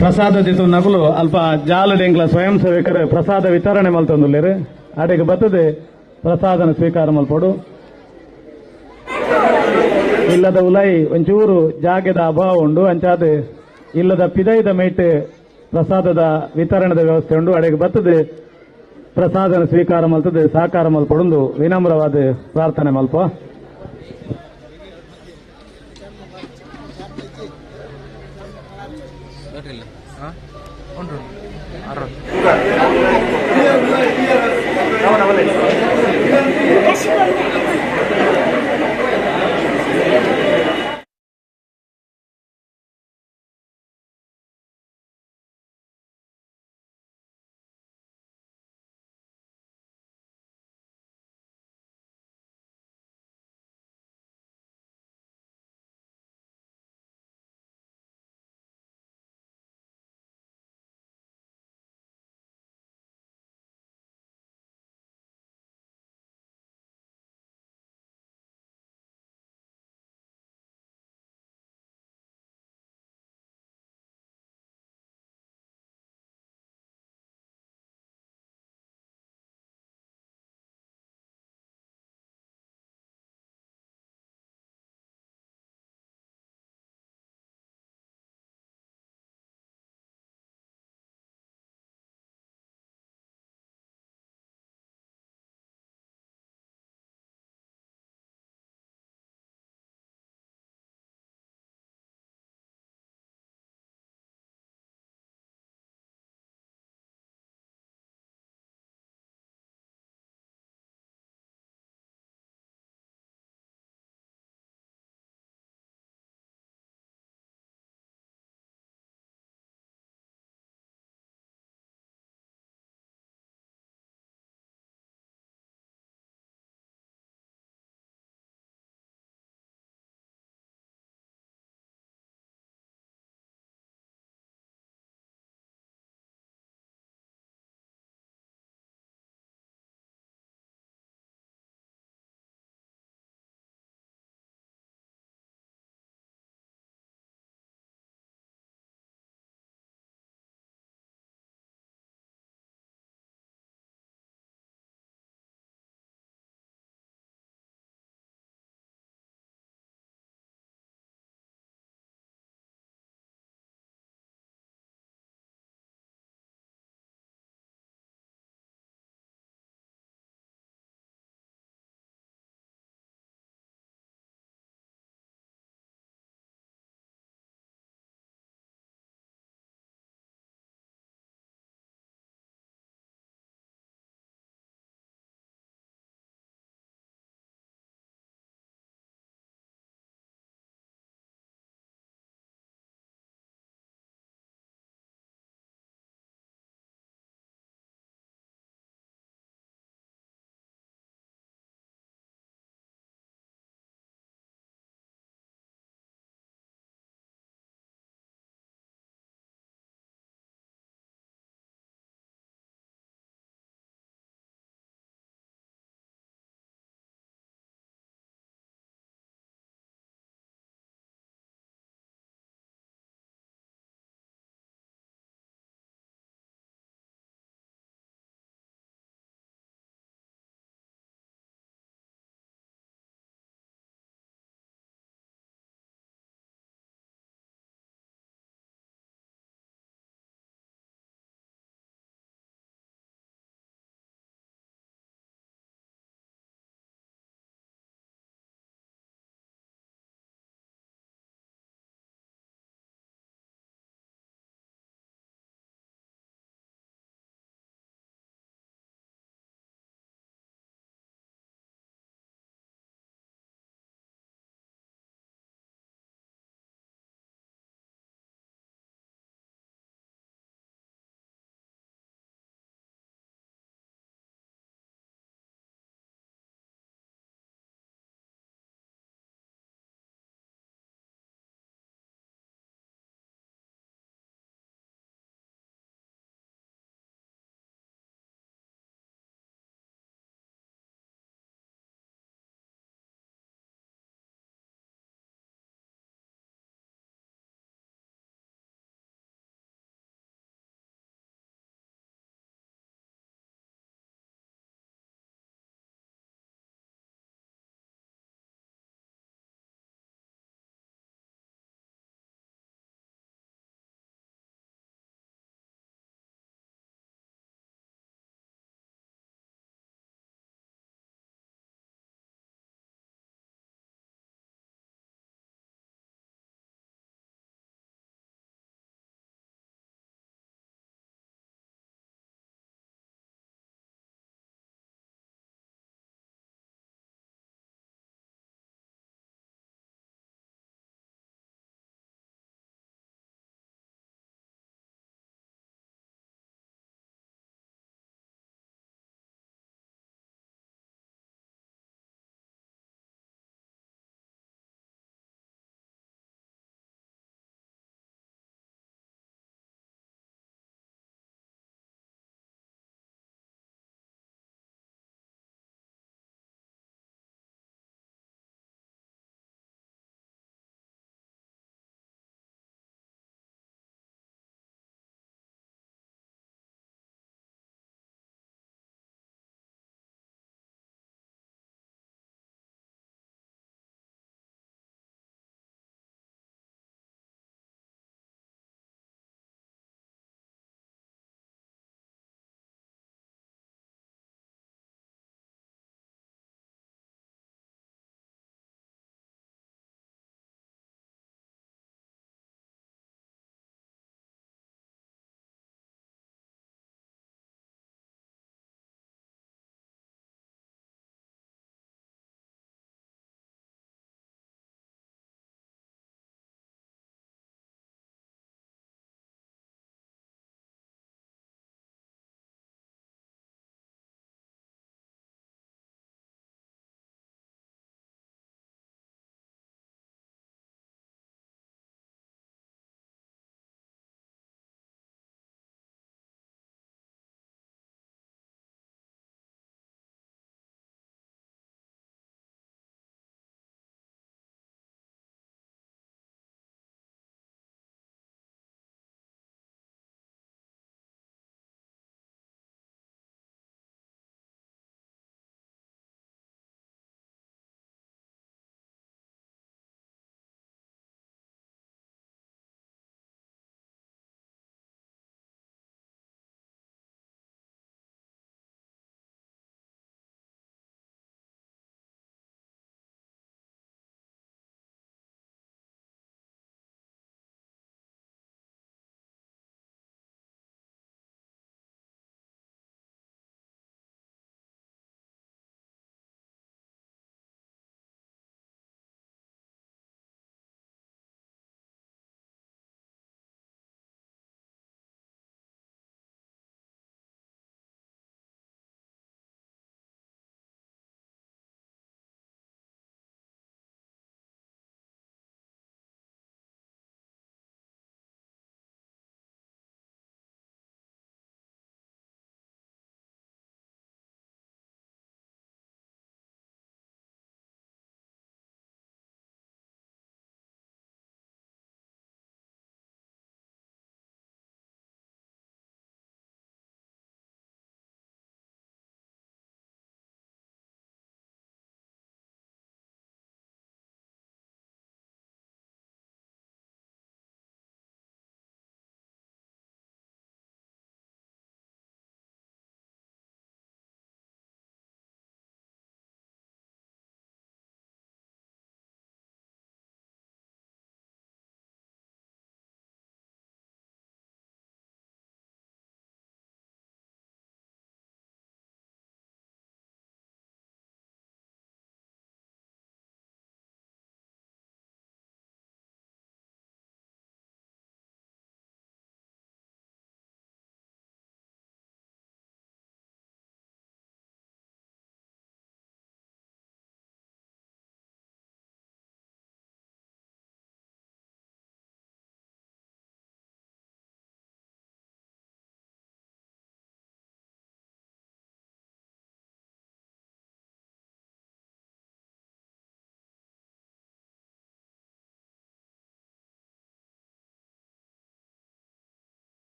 ಪ್ರಸಾದ ದಿತ್ತು ನಕಲು ಅಲ್ಪ ಜಾಲಡೆಂಗ್ಲ ಸ್ವಯಂ ಸೇವಕರು ಪ್ರಸಾದ ವಿತರಣೆ ಮಲ್ತೊಂದುಲ್ಲೇರು ಅಡೆಗೆ ಬತ್ತದೆ ಪ್ರಸಾದನ ಸ್ವೀಕಾರ ಮಲ್ಪಡು. ಇಲ್ಲದ ಉಲೈ ಒಂಚೂರು ಜಾಗದ ಅಭಾವ ಉಂಡು ಅಂಚಾದ ಇಲ್ಲದ ಪಿದೈದ ಮೇಟ್ ಪ್ರಸಾದದ ವಿತರಣದ ವ್ಯವಸ್ಥೆ ಉಂಡು ಅಡೆಗೆ ಬತ್ತದೆ ಪ್ರಸಾದನ ಸ್ವೀಕಾರ ಮಲ್ತದೆ ಸಹಕಾರ ಮಲ್ಪಡೊಂದು ವಿನಮ್ರವಾದ ಪ್ರಾರ್ಥನೆ ಮಲ್ಪ.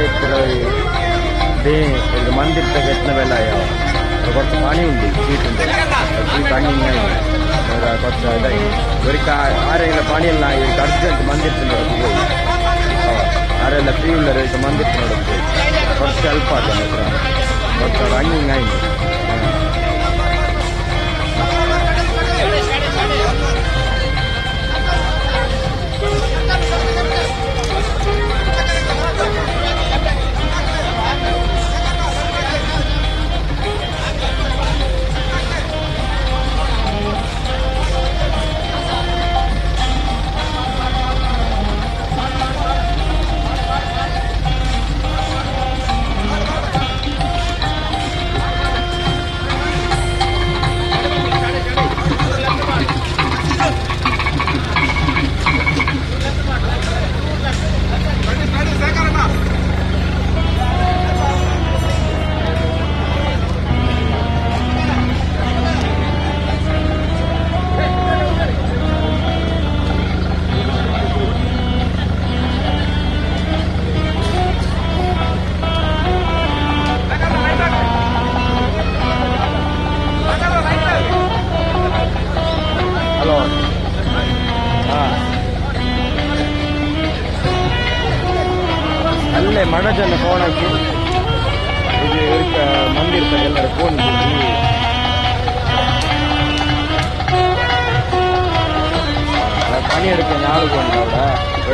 ఇక్కడ మందిర్ పెట్టిన వెళ్ళ కొత్త పని ఉంది సీట్ ఉంది సీట్ అన్ని కొత్త ಇವರಿಗೆ ಆರೆಲ್ಲ ಪಾಣಿಯಲ್ಲ ಇವರಿಗೆ ಅರ್ಜೆಂಟ್ ಮಂದಿರ್ತು ನೋಡೋದು ಆರೆಲ್ಲ ಫ್ರೀ ಉಳ್ಳರು ಈಗ ಮಂದಿರ್ತು ನೋಡೋದು കുറച്ച് ಹೆಲ್ಪ್ ಆದ കുറച്ച് ರನ್ನಿಂಗ್ ಆಯ್ತು ಅಲ್ಲೇ ಮಣಜನ್ನು ಫೋನ್ ಹಾಕಿ ಇದು ಮಂದಿರ ಎಲ್ಲರ ಫೋನ್ ಪಣಿ எடுக்க ಆಳುಕೊಂಡು ಅವರ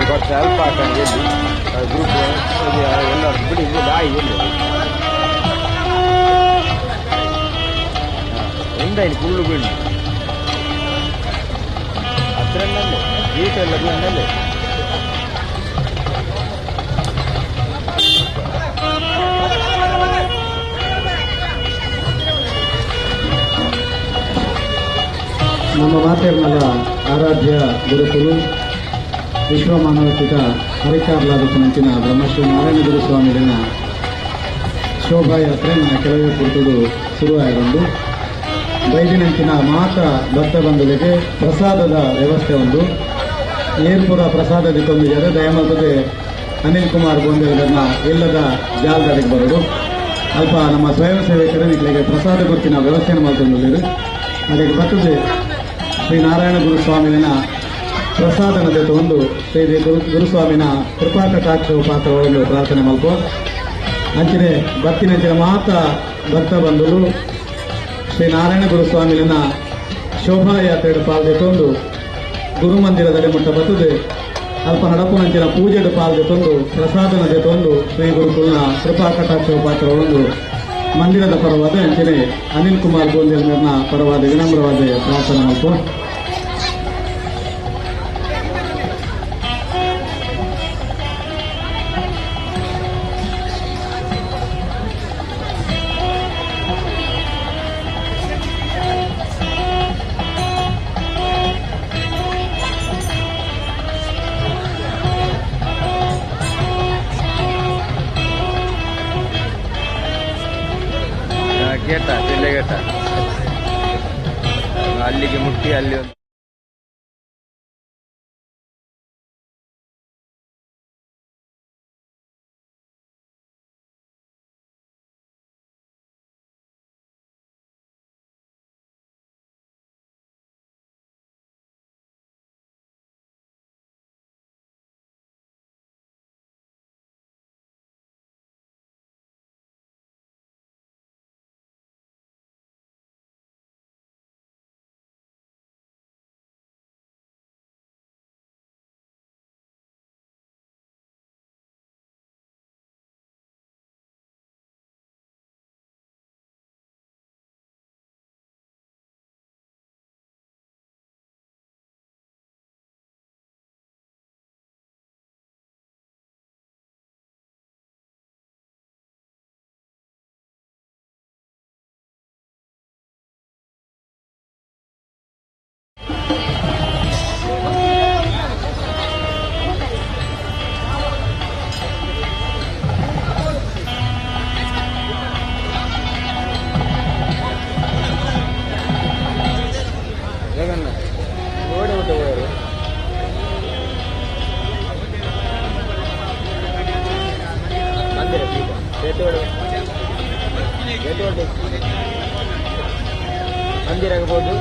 കുറച്ച് ಹೆಲ್ಪ್ ಹಾಕೊಂಡು ಎಲ್ಲಿ ಗ್ರೂಪ್ ಎಲ್ಲರೂ ಬಿಡಿ ಬಾಯಿ ಎಲ್ಲಿ ಎಂದಾಯ್ತು ಫುಲ್ಲು ಬೀಳಿ ಹತ್ರಲ್ಲೇ ಗೀಟ್ ಎಲ್ಲ ಬೀಳಲ್ಲೇ ನಮ್ಮ ಮಾತೇರ್ನಲ್ಲ ಆರಾಧ್ಯ ಗುರುಕುಲು ವಿಶ್ವಮಾನವಚಿತ ಹರಿಕಾರ್ಲಾದಪನಂಚಿನ ಬ್ರಹ್ಮಶ್ರೀ ನಾರಾಯಣ ಗುರುಸ್ವಾಮಿಗಳ ಶೋಭಾಯಾತ್ರೆ ನನ್ನ ಕೆಲವೇ ಕುರಿತು ಶುರುವಾಯಿತು ಬೈದಿನಂಚಿನ ಮಾತ ಭಕ್ತ ಬಂಧುಗಳಿಗೆ ಪ್ರಸಾದದ ವ್ಯವಸ್ಥೆ ಒಂದು ಏರ್ಪುರ ಪ್ರಸಾದದ ತೊಂದಿದ್ದಾರೆ ದಯಮಾಡ್ತದೆ ಅನಿಲ್ ಕುಮಾರ್ ಗೋಂದೇವರನ್ನ ಇಲ್ಲದ ಜಾಲದಾರಿಗೆ ಬರೋದು ಅಲ್ಪ ನಮ್ಮ ಸ್ವಯಂ ಸೇವಕರು ನಿಮಗೆ ಪ್ರಸಾದ ಗುರುತಿನ ವ್ಯವಸ್ಥೆಯನ್ನು ಮಾಡ್ಕೊಂಡಿದ್ದೀರಿ ಅದಕ್ಕೆ ಬರ್ತದೆ ಶ್ರೀ ನಾರಾಯಣ ಗುರುಸ್ವಾಮಿನ ಪ್ರಸಾದನದ ಒಂದು ಶ್ರೀ ಗುರುಸ್ವಾಮಿನ ಕೃಪಾ ಕಟಾಕ್ಷ ಪಾತ್ರವನ್ನು ಪ್ರಾರ್ಥನೆ ಮಲ್ಪ ಅಂಚಿನ ಭಕ್ತಿನಂಚಿನ ಮಾತ ಭಕ್ತ ಬಂಧುಗಳು ಶ್ರೀ ನಾರಾಯಣ ಗುರುಸ್ವಾಮಿನ ಶೋಭಾಯಾತ್ರೆಯ ಪಾಲ್ಗೊಂಡು ಗುರುಮಂದಿರದಲ್ಲಿ ಮುಟ್ಟ ಬರ್ತದೆ ಅಲ್ಪ ನಡಪುನಂಚಿನ ಪೂಜೆಡು ಪಾಲ್ಗೊಂಡು ಪ್ರಸಾದನದ ತಂದು ಶ್ರೀ ಗುರುಕುಲ್ನ ಕೃಪಾ ಕಟಾಕ್ಷ ಪಾತ್ರವನ್ನು ಮಂದಿರದ ಪರವಾದ ಅಂಚನೆ ಅನಿಲ್ ಕುಮಾರ್ ಗೋಂದೇವರನ್ನ ಪರವಾದ ವಿನಮ್ರವಾದ ಪ್ರಾರ್ಥನೆ ಮಾಡ್ತು ಗೇಟ ಜಿಲ್ಲೆ ಗೇಟ ಅಲ್ಲಿಗೆ ಮುಟ್ಟಿ ಅಲ್ಲಿ ಒಂದು ಮಂದಿರ ಸೀದಾ ಬೇತೋಡು ಮಂದಿರ ಆಗ್ಬೋದು.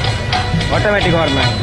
ऑटोमेटिक ऑटोमेटिक और मैं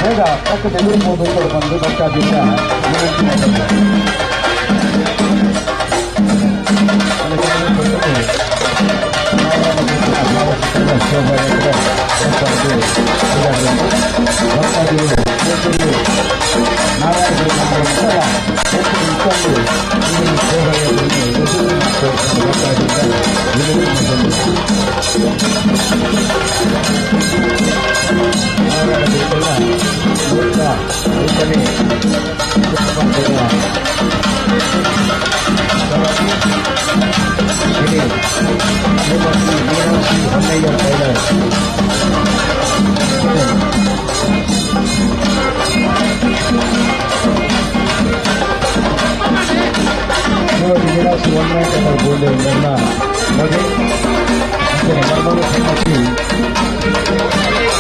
ಬೇಗ ಪಕ್ಕದ ಎದುರು ಬಂದು ಬಸ್ಟಾದಿಂದ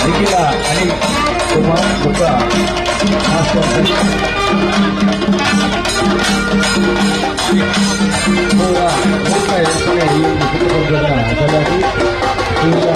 ನಿಖಿಲ ಅನಿಲ್ ಕುಮಾರ್ ಗುಪ್ತ ಈ ಒಂದು ಕುಟುಂಬದ ಸಲುವಾಗಿ ಈಗ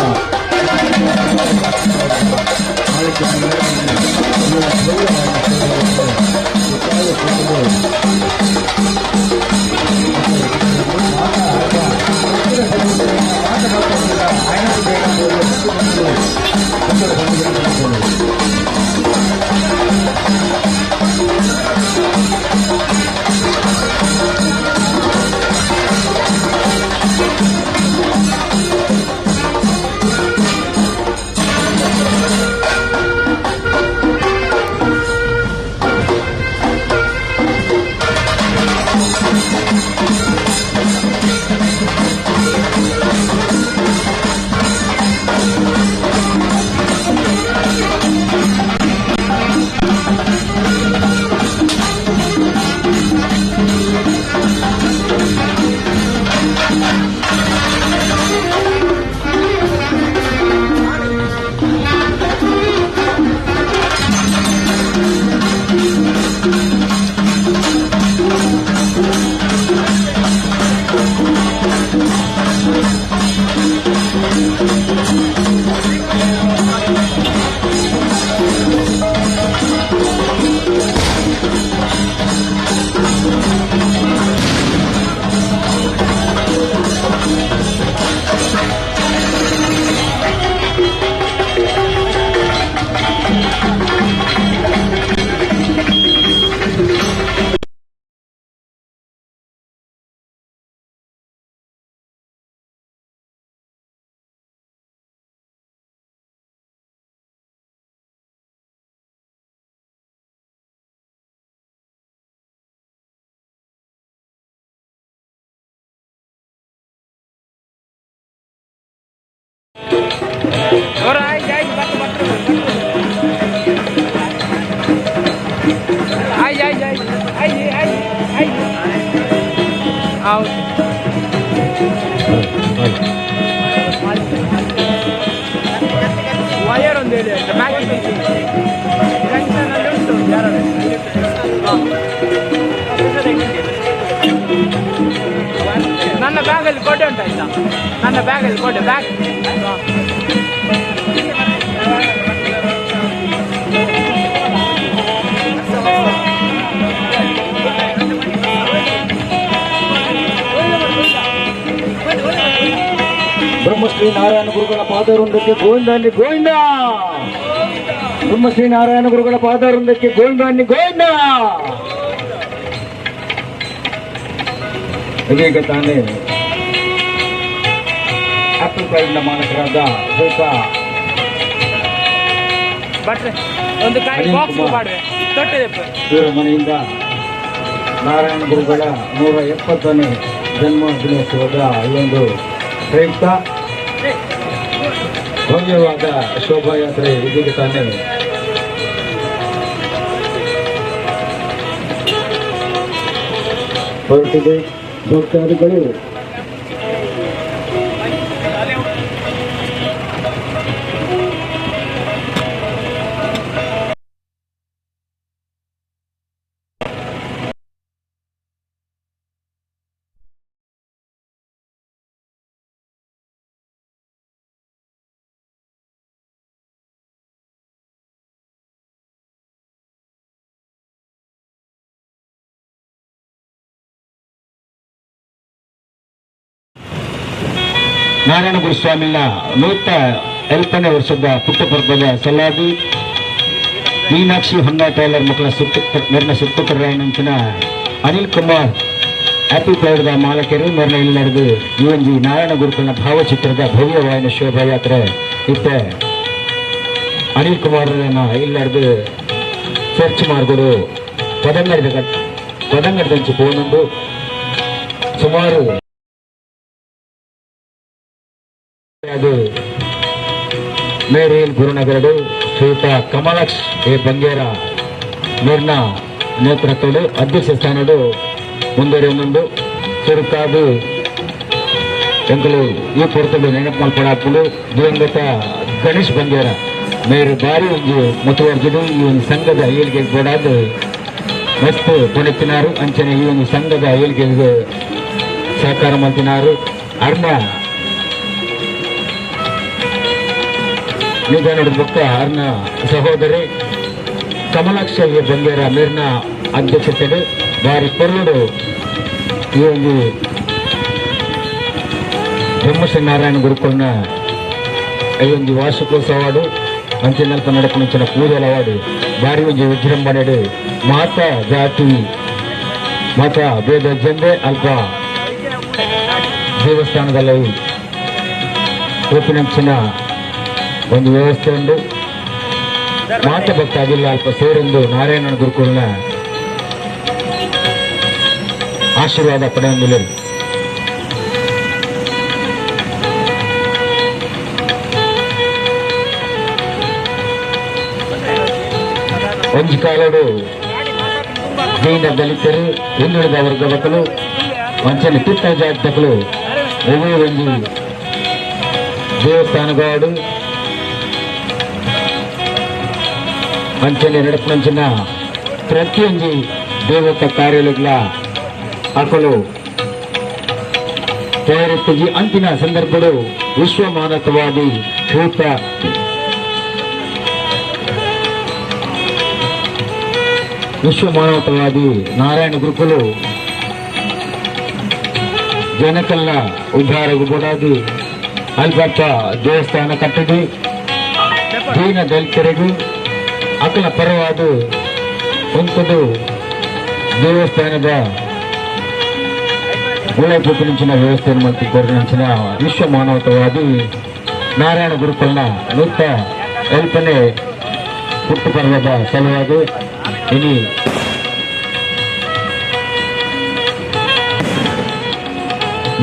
ವಯರ್ ಒಂದು ಹೇಳಿ ನನ್ನ ಬ್ಯಾಗಲ್ಲಿ ಕೊಟ್ಟೆ ಉಂಟಾಯ್ತಾ ನನ್ನ ಬ್ಯಾಗಲ್ಲಿ ಕೊಟ್ಟೆ ಬ್ಯಾಗ್ ಬ್ರಹ್ಮಶ್ರೀ ನಾರಾಯಣ ಗುರುಗಳ ಪಾದವೃಂದಕ್ಕೆ ಗೋವಿಂದಾನಿ ಗೋವಿಂದ. ಬ್ರಹ್ಮಶ್ರೀ ನಾರಾಯಣ ಗುರುಗಳ ಪಾದವೃಂದಕ್ಕೆ ಗೋವಿಂದಾನಿ ಗೋವಿಂದ. ಇದೀಗ ತಾನೇ ಆಪಲ್ ಪ್ರೈಡ್ನ ಮಾಲಕರಾದ ಶ್ರೀಯುತ ಇವರ ಮನೆಯಿಂದ ನಾರಾಯಣ ಗುರುಗಳ 170ನೇ ಜನ್ಮ ದಿನೋತ್ಸವದ ಈ ಒಂದು ಪ್ರಯುಕ್ತ ಭವ್ಯವಾದ ಶೋಭಾಯಾತ್ರೆ ಇದೀಗ ತಾನೇ ಹೊರಟಿದೆ. ಭಕ್ತಾದಿಗಳು ನಾರಾಯಣ ಗುರುಸ್ವಾಮಿಯ 150ನೇ ವರ್ಷದ ಪುಟ್ಟಪರ್ವದ ಸಲಾದಿ ಮೀನಾಕ್ಷಿ ಹೊನ್ನ ಟೈಲರ್ ಮಕ್ಕಳ ಮೇರಿನ ಸುತ್ತರಾಯಣಂಚಿನ ಅನಿಲ್ ಕುಮಾರ್ ಹ್ಯಾಪಿ ಪ್ರೈಡ್ದ ಮಾಲಕರು ಮೇರಿನ ಇಲ್ಲಿ ನಡೆದು UNG ನಾರಾಯಣ ಗುರುಕುಲನ ಭಾವಚಿತ್ರದ ಭವ್ಯವಾಯಿನ ಶೋಭಾಯಾತ್ರೆ ಇತ್ತೆ ಅನಿಲ್ ಕುಮಾರ್ ಇಲ್ಲಿ ನಡೆದು ಚರ್ಚ್ ಮಾರ್ಗಡು ಪದಂಗಡದಂಚಿ ಪೋನುಂಡು ಸುಮಾರು ಅದು ಮೇರೇಲ್ ಗುರುನಗರಡು ಶ್ರೀಯುತ ಕಮಲಾಕ್ಷ್ ಎ ಬಂಗೇರ ಮೇರ್ನ ನೇತೃತ್ವಡು ಅಧ್ಯಕ್ಷ ಸ್ಥಾನಡು ಮುಂದುವರಿಯುಂಡು ಚುರುಕಾದು ಎಂಕಲು ಈ ಪೊರ್ತಲು ನೆನಪು ಮಲ್ಪಡಾಕೊಂಡು ದಿವಂಗತ ಗಣೇಶ್ ಬಂಗೇರ ಮೇರು ಬಾರಿ ಒಂದು ಮುತುವರ್ಜಿದು ಈ ಒಂದು ಸಂಘದ ಏಳಿಗೆ ಗೋಡಾದು ಮಸ್ತ್ ಕೊನೆತ್ತಿನಾರು ಅಂಚನೆ ಈ ಒಂದು ಸಂಘದ ಏಳಿಗೆಗೆ ಸಹಕಾರ ಮಲ್ತಿನಾರು ಅರ್ನ ನಿಧಾನದ ಪಕ್ಕ ಅರ್ನ ಸಹೋದರಿ ಕಮಲಾಕ್ಷ ಬಂಗೇರ ಮೇರ್ನ ಅಧ್ಯಕ್ಷತೆಡು ಬಾರಿ ಕೊರಡು ಈ ಒಂದು ಬ್ರಹ್ಮಶ್ರೀ ನಾರಾಯಣ ಗುರುಕುಲನ ಈ ಒಂದು ವಾರ್ಷಿಕೋತ್ಸವಾಡು ಅಂಚಿನಲ್ಪ ನಡಪುಂಚಿನ ಪೂಜೆಲ ಅವಾರ್ಡು ಬಾರಿ ಒಂದು ವಿಜೃಂಭಣೆಡು ಮಾತ ಜಾತಿ ಮತ ಭೇದ ಜಂದೆ ಅಲ್ಪ ದೇವಸ್ಥಾನದಲ್ಲಿ ರೂಪಿನಂಚಿನ ಒಂದು ವ್ಯವಸ್ಥೆ ಉಂಟು. ಮಾತ ಭಕ್ತಾಗಿಲ್ಲ ಅಲ್ಪ ಸೇರೊಂದು ನಾರಾಯಣ ಗುರುಕುಲನ ಆಶೀರ್ವಾದ ಪಡೆಯೊಂದಿಲ್ಲ. ಒಂಜಿ ಕಾಲಡು ದೀನ ದಲಿತರು ಹಿಂದುಳಿದ ವರ್ಗ ಮಕ್ಕಳು ವಂಚನೆ ಕಿತ್ತ ಜಾತಕಲು ಒಬ್ಬೇ ಒಂದು ದೇವಸ್ಥಾನಗಾಡು ಅಂಚನೆ ನಡಪಂಚಿನ ಪ್ರತಿಯೊಂದು ದೇವತ ಕಾರ್ಯಾಲಯಗಳ ಹಾಕಲು ತಯಾರಿಸಿ ಅಂತಿನ ಸಂದರ್ಭಗಳು ವಿಶ್ವ ಮಾನವತಾವಾದಿ ಶ್ರೀಯುತ ವಿಶ್ವ ಮಾನವತಾವಾದಿ ನಾರಾಯಣ ಗುರುಕುಲು ಜನಕಲ್ನ ಉದ್ಧಾರ ಗುಬೋಡಾದಿ ಅಲ್ಬಪ್ಪ ದೇವಸ್ಥಾನ ಕಟ್ಟಡಿ ದೀನ ದಲಿತರಿಗೂ ಅಕಲ ಪರವಾದ ಒಂದು ದೇವಸ್ಥಾನದ ಗುಳಪುತ್ತಿನ ವ್ಯವಸ್ಥೆಯನ್ನು ಮಾಡಿಕೊಂಡಿನ ವಿಶ್ವ ಮಾನವತಾವಾದಿ ನಾರಾಯಣ ಗುರುಕುಲನ 150ನೇ ಹುಟ್ಟುಪರ್ವದ ಸಲುವಾಗಿ ಇನಿ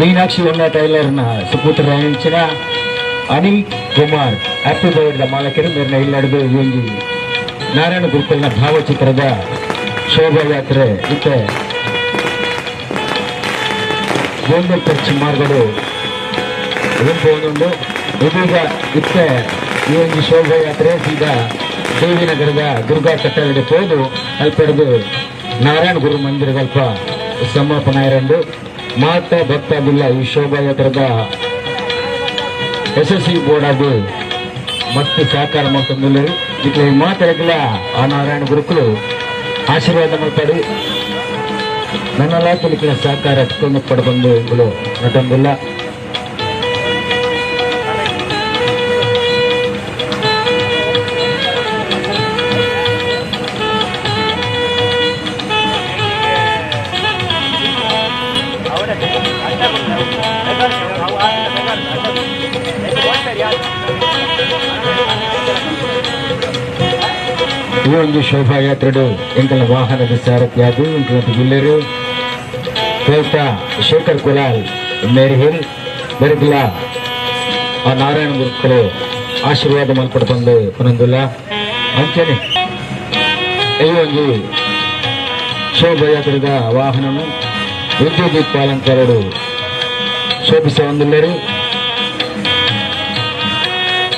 ಮೀನಾಕ್ಷಿ ಹೊನ್ನ ಟೈಲರ್ನ ಸುಪುತ್ರರಾಯಂಚಿನ ಅನಿಲ್ ಕುಮಾರ್ ಹ್ಯಾಪಿ ಬರ್ತ್ಡೇ ಮಾಲಕರು ಮೇರ್ನ ಇಲ್ಲಿ ನಡೆದು UNG ನಾರಾಯಣ ಗುರುಕುಲನ ಭಾವಚಿತ್ರದ ಶೋಭಾಯಾತ್ರೆ ಇತ್ತೆ ಗೋಂಡೆ ಚರ್ಚ್ ಮಾರ್ಗಗಳು ಗುಂಪು ಒಂದುಂಡು ಇದೀಗ ಇತ್ತೆ ಈ ಒಂದು ಶೋಭಾಯಾತ್ರೆ ಸೀದಾ ದೇವಿನಗರದ ದುರ್ಗಾ ಕಟ್ಟಡಕ್ಕೆ ಹೋದು ಅಲ್ಪೆರದು ನಾರಾಯಣ ಗುರು ಮಂದಿರಗಲ್ಪ ಸಮಾಪನ ಇರಂಡು ಮಾತ ಭಕ್ತಾಗಿಲ್ಲ ಈ ಶೋಭಾಯಾತ್ರದ ಯಶಸ್ವಿ ಬೋರ್ಡಾಗಿ ಮಸ್ತ್ ಸಹಕಾರ ಮಾಡ್ಕೊಂಡು ಇಟ್ಲ ಮಾತಾಡಿಲ್ಲ ಆ ನಾರಾಯಣ ಗುರುಕುಲು ಆಶೀರ್ವಾದ ಮಾಡ್ತಾಡಿ ನನ್ನೆಲ್ಲ ತಿಳಿಕಲ ಸಹಕಾರ ಹಚ್ಕೊಂಡು ಪಡ್ಕೊಂಡು ಇವುಗಳು ನಟಂಗಿಲ್ಲ. ಈ ಒಂದು ಶೋಭಾಯಾತ್ರೆಡು ಎಂಕಲ ವಾಹನದ ಸಾರಥಿಯಾದ ಇಂಕಲಂತ ಜಿಲ್ಲೆರು ಶ್ರೀಯುತ ಶೇಖರ್ ಕುಲಾಲ್ ಮೇರಿಹಿಲ್ ಬೆರಗಿಲ್ಲ ಆ ನಾರಾಯಣ ಗುರುಕುಲು ಆಶೀರ್ವಾದ ಮಲ್ಪಡ್ಕೊಂಡು ಪನಂದಿಲ್ಲ ಅಂಚನೆ ಈ ಒಂದು ಶೋಭಾಯಾತ್ರೆದ ವಾಹನನು ವಿದ್ಯುತ್ ಪಾಲಂಕರಡು ಶೋಭಿಸ ಹೊಂದಿಲ್ಲರು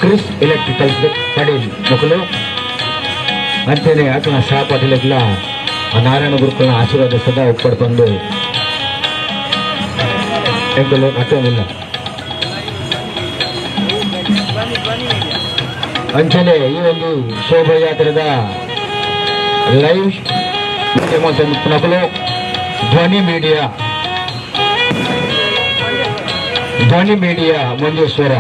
ಕ್ರಿಸ್ ಎಲೆಕ್ಟ್ರಿಕಲ್ ಪಡೀಲ್ ಮುಖಲು ಅಂತೆಯೇ ಅಕ್ಲ ಸಹಪಾಠಿಗಳ ಆ ನಾರಾಯಣ ಗುರುಕುಲ ಆಶೀರ್ವಾದ ಸದಾ ಒಪ್ಪಡ್ಕೊಂಡು ಎಂಕಲು ಅಟ್ಟೋದಿಲ್ಲ ಅಂಚನೆ ಈ ಒಂದು ಶೋಭಾಯಾತ್ರೆದ ಲೈವ್ ನಕಲು ಧ್ವನಿ ಮೀಡಿಯಾ ಮಂಜೇಶ್ವರ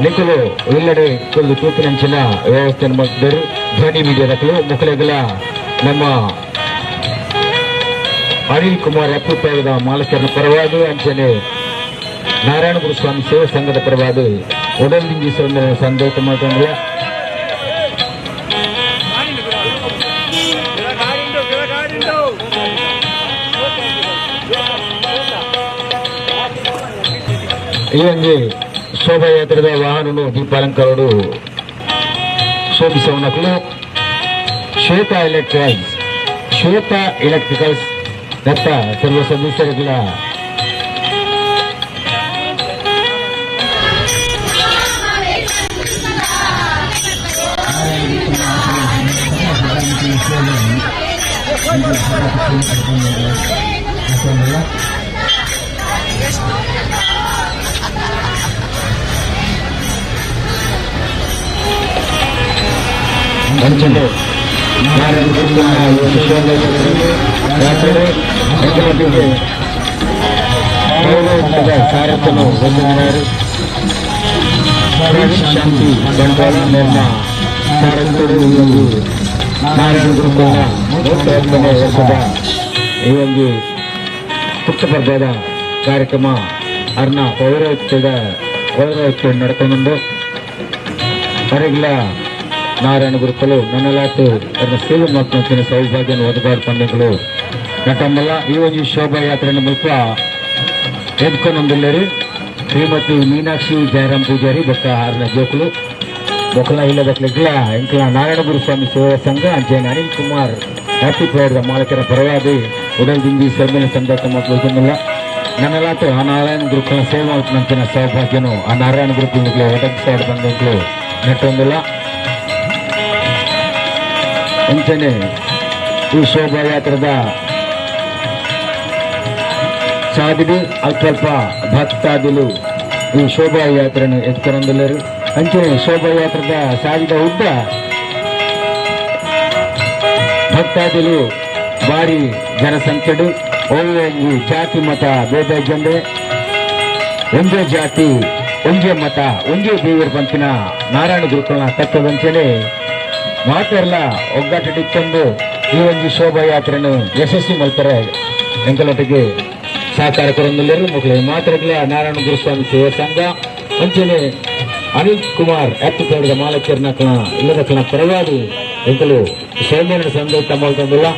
ನಿಖಲು ಇಲ್ಲಡೆ ಕೊಲ್ಲು ತೂಕಿನಂಚಿನ ವ್ಯವಸ್ಥೆಯನ್ನು ಮಾಡಿದ್ದರು ಧ್ವನಿ ಮೀಡಿಯಾದಕ್ಕಲು ಮುಖಲೆಗಲ ನಮ್ಮ ಅನಿಲ್ ಕುಮಾರ್ ಅಪ್ಪುಪಾಯದ ಮಾಲಕರ ಪರವಾಗಿ ಅಂಚನೆ ನಾರಾಯಣ ಗುರುಸ್ವಾಮಿ ಸೇವಾ ಸಂಘದ ಪರವಾಗಿ ಉಡಲ್ದಿಂಗಿ ಸಂದೇಶ ಮಾಡಿಕೊಂಡ್ರೆ ಈ ಒಂದು ಶೋಭಾಯಾತ್ರೆದ ವಾಹನನು ದೀಪಾಲಂಕರಡು ಶೋಭಿಸವನಕ್ಕಲು ಶ್ವೇತಾ ಎಲೆಕ್ಟ್ರಿಕಲ್ಸ್ ದತ್ತ ಸರ್ವ ಸದಸ್ಯರುಗಳ ಅಂಚನೆ ಸಾರಥ್ಯನು ಹೊಂದಿದ್ದಾರೆ ಶಾಂತಿ ಬಂಡವಾಳ ನಿರ್ಮಾಣ ಸಾರಥ್ಯರು ನಾರಾಯಣ ಗುರುಕುಲ 108ನೇ ವರ್ಷದ ಈ ಒಂದು ಪುಟ್ಟಪರ್ವದ ಕಾರ್ಯಕ್ರಮ ಅರ್ನ ಪೌರೋಹಿತ್ಯ ನಡ್ಕೊಂಡು ಹೊರಗಿಲ್ಲ ನಾರಾಯಣ ಗುರುಕುಲು ನನ್ನಲಾಟು ಅದರ ಸೇವೆ ಮಾಡ್ಕೊಂತಿನ ಸೌಭಾಗ್ಯ ಒದಗಾಡು ಪಂದ್ಯಗಳು ನಟಂಬಲ್ಲ ಈ ಒಂದು ಶೋಭಾಯಾತ್ರೆಯ ಮೂಲಕ ಎದ್ಕೊಂಡೊಂದಿಲ್ಲರಿ ಶ್ರೀಮತಿ ಮೀನಾಕ್ಷಿ ಜಯರಾಮ್ ಪೂಜಾರಿ ಬೊಕ್ಕ ಆರ್ನ ಜೋಕುಲು ಬೊಕ್ಕಲ ಇಲ್ಲ ಬಕ್ಲಿಗ್ಲ ಇಂಕ್ಲ ನಾರಾಯಣ ಗುರುಸ್ವಾಮಿ ಸೇವಾ ಸಂಘ ಅಂಚೆನ ಅನಿಲ್ ಕುಮಾರ್ ಹ್ಯಾಪಿ ಪ್ರೈಡ್ದ ಮಾಲಕರ ಪರವಾಗಿ ಉಡಲ್ದಿಂದಿ ಸಮ್ಮೇಳನ ಸಂದರ್ಭ ಮಾಡ್ಕೊಳ್ಳುತ್ತಿಲ್ಲ ನನ್ನಲಾಟು ಆ ನಾರಾಯಣ ಗುರುಕುಲ ಸೇವೆ ಮಾಡ್ಕೊಂತಿನ ಸೌಭಾಗ್ಯನು ಆ ನಾರಾಯಣ ಗುರುಕುಲಿಗೆ ಒದಗಿಸಾಡು ಬಂದಂಗಳು ನಟೊಂದಿಲ್ಲ ಅಂಚನೆ ಈ ಶೋಭಾಯಾತ್ರದ ಸಾಧಿದು ಅಲ್ಪ ಭಕ್ತಾದಿಲು ಈ ಶೋಭಾಯಾತ್ರೆಯನ್ನು ಎತ್ಕೊಂಡರು ಅಂಚನೆ ಶೋಭಾಯಾತ್ರದ ಸಾಗಿದ ಉದ್ದ ಭಕ್ತಾದಿಲು ಭಾರಿ ಜನಸಂಖ್ಯೆಡು ಈ ಜಾತಿ ಮತ ಭೇದ ಜಂಡೆ ಒಂದೇ ಜಾತಿ ಒಂದೇ ಮತ ಒಂದೇ ದೇವರ ಪಂಪಿನ ನಾರಾಯಣ ಗುರುಕುಲನ ತತ್ವದಂಚನೆ ಮಾತೆಲ್ಲ ಒಗ್ಗಟ್ಟಿಟ್ಟುಕೊಂಡು ಈ ಒಂದು ಶೋಭಾಯಾತ್ರೆಯನ್ನು ಯಶಸ್ವಿ ಮಾಡ್ತಾರೆ ಎಂಕಲೊಟ್ಟಿಗೆ ಸಹಕಾರ ಕೊರೊಂದಿಲ್ಲರು ಮಕ್ಕಳು ಮಾತ್ರಗಳ ನಾರಾಯಣ ಗುರುಸ್ವಾಮಿ ಸೇವಾ ಸಂಘ ಅಂಚನೆ ಅನಿಲ್ ಕುಮಾರ್ ಅಪ್ಪುಪಾಯದ ಮಾಲಕರನ್ನ ಇಲ್ಲದ ಪರವಾಗಿ ಎಂಕಲು ಸೌಮ್ಯನ ಸಂದೇಶ ಮಾಡ್ಕೊಂಡಿಲ್ಲ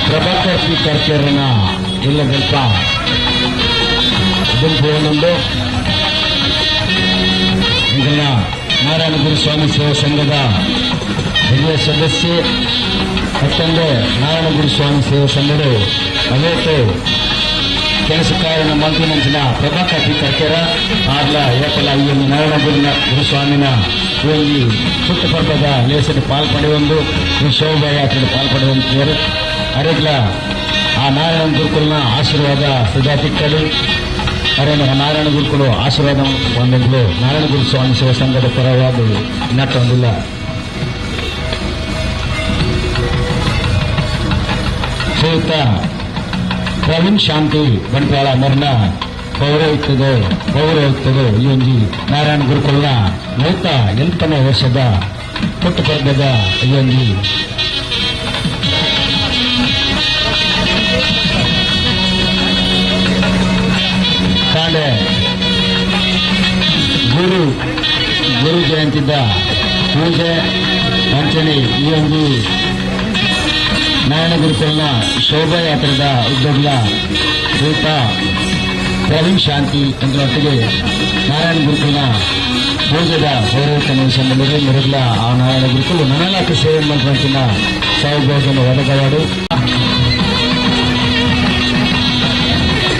ಪ್ರಭಾಕರ್ ಪಿ ಕರ್ಕೇರನ ಇಲ್ಲದಲ್ಪ ಗುಂಪು ಒಂದೊಂದು ಇದನ್ನ ನಾರಾಯಣ ಗುರುಸ್ವಾಮಿ ಸೇವಾ ಸಂಘದ ಹಿರಿಯ ಸದಸ್ಯೆ ಮತ್ತೊಂದು ನಾರಾಯಣ ಗುರುಸ್ವಾಮಿ ಸೇವಾ ಸಂಘದ ಅವತ್ತು ಕೆಲಸಕಾರನ ಮಂತ್ರಿನಂಚಿನ ಪ್ರಭಾಕರ್ ಪಿ ಕರ್ಕೇರ ಆರ್ಲ ಏಪಲ ಈ ಒಂದು ನಾರಾಯಣ ಗುರುಸ್ವಾಮಿನ ಈ ಪುಟ್ಟಪರ್ವದ ಲೇಸದ ಪಾಲ್ಪಡೆಯೊಂದು ಈ ಶೋಭಾಯಾತ್ರೆಗೆ ಪಾಲ್ಪಡುವಂತಿದ್ದಾರೆ ಅರೆಗ್ಲ ಆ ನಾರಾಯಣ ಗುರುಕುಲನ ಆಶೀರ್ವಾದ ಸದಾ ತಿಕ್ಕಲು ಅರೆ ನಾರಾಯಣ ಗುರುಕುಲು ಆಶೀರ್ವಾದ ಹೊಂದಿದ್ರು ನಾರಾಯಣ ಗುರುಸ್ವಾಮಿ ಸೇವಾ ಸಂಘದ ಪರವಾದ ನಟ್ಟೊಂದಿಲ್ಲ ಶ್ರೀಯುತ ಪ್ರವೀಣ್ ಶಾಂತಿ ಬಂಟ್ವಾಳ ಮರಣ ಗೌರವಿಸುತ್ತದೆ ಈ ಒಂದು ನಾರಾಯಣ ಗುರುಕುಲನ 108ನೇ ವರ್ಷದ ಪುಟ್ಟಪರ್ವದ ಈ ಒಂದು ಕಾಂಡೆ ಗುರು ಜಯಂತಿದ ಪೂಜೆ ವಂಚನೆ ಈ ಒಂದು ನಾರಾಯಣ ಗುರುಕುಲನ ಶೋಭಾಯಾತ್ರೆದ ಉದ್ಯೋಗ ಶ್ರೀಯುತ ಪ್ರವೀಣ್ ಶಾಂತಿ ಎಂದರೊಟ್ಟಿಗೆ ನಾರಾಯಣ ಗುರುಕುಲನ ಪೂಜೆದ ಗೌರವ ಸಂಬಂಧದಲ್ಲಿ ಮೆರಗಲ ಆ ನಾರಾಯಣ ಗುರುಕುಲು ನನಲಾಕ ಸೇವೆ ಮಾಡುವಂತಿನ ಸೌಭಾಗ್ಯನ ಒದಗವಾಡು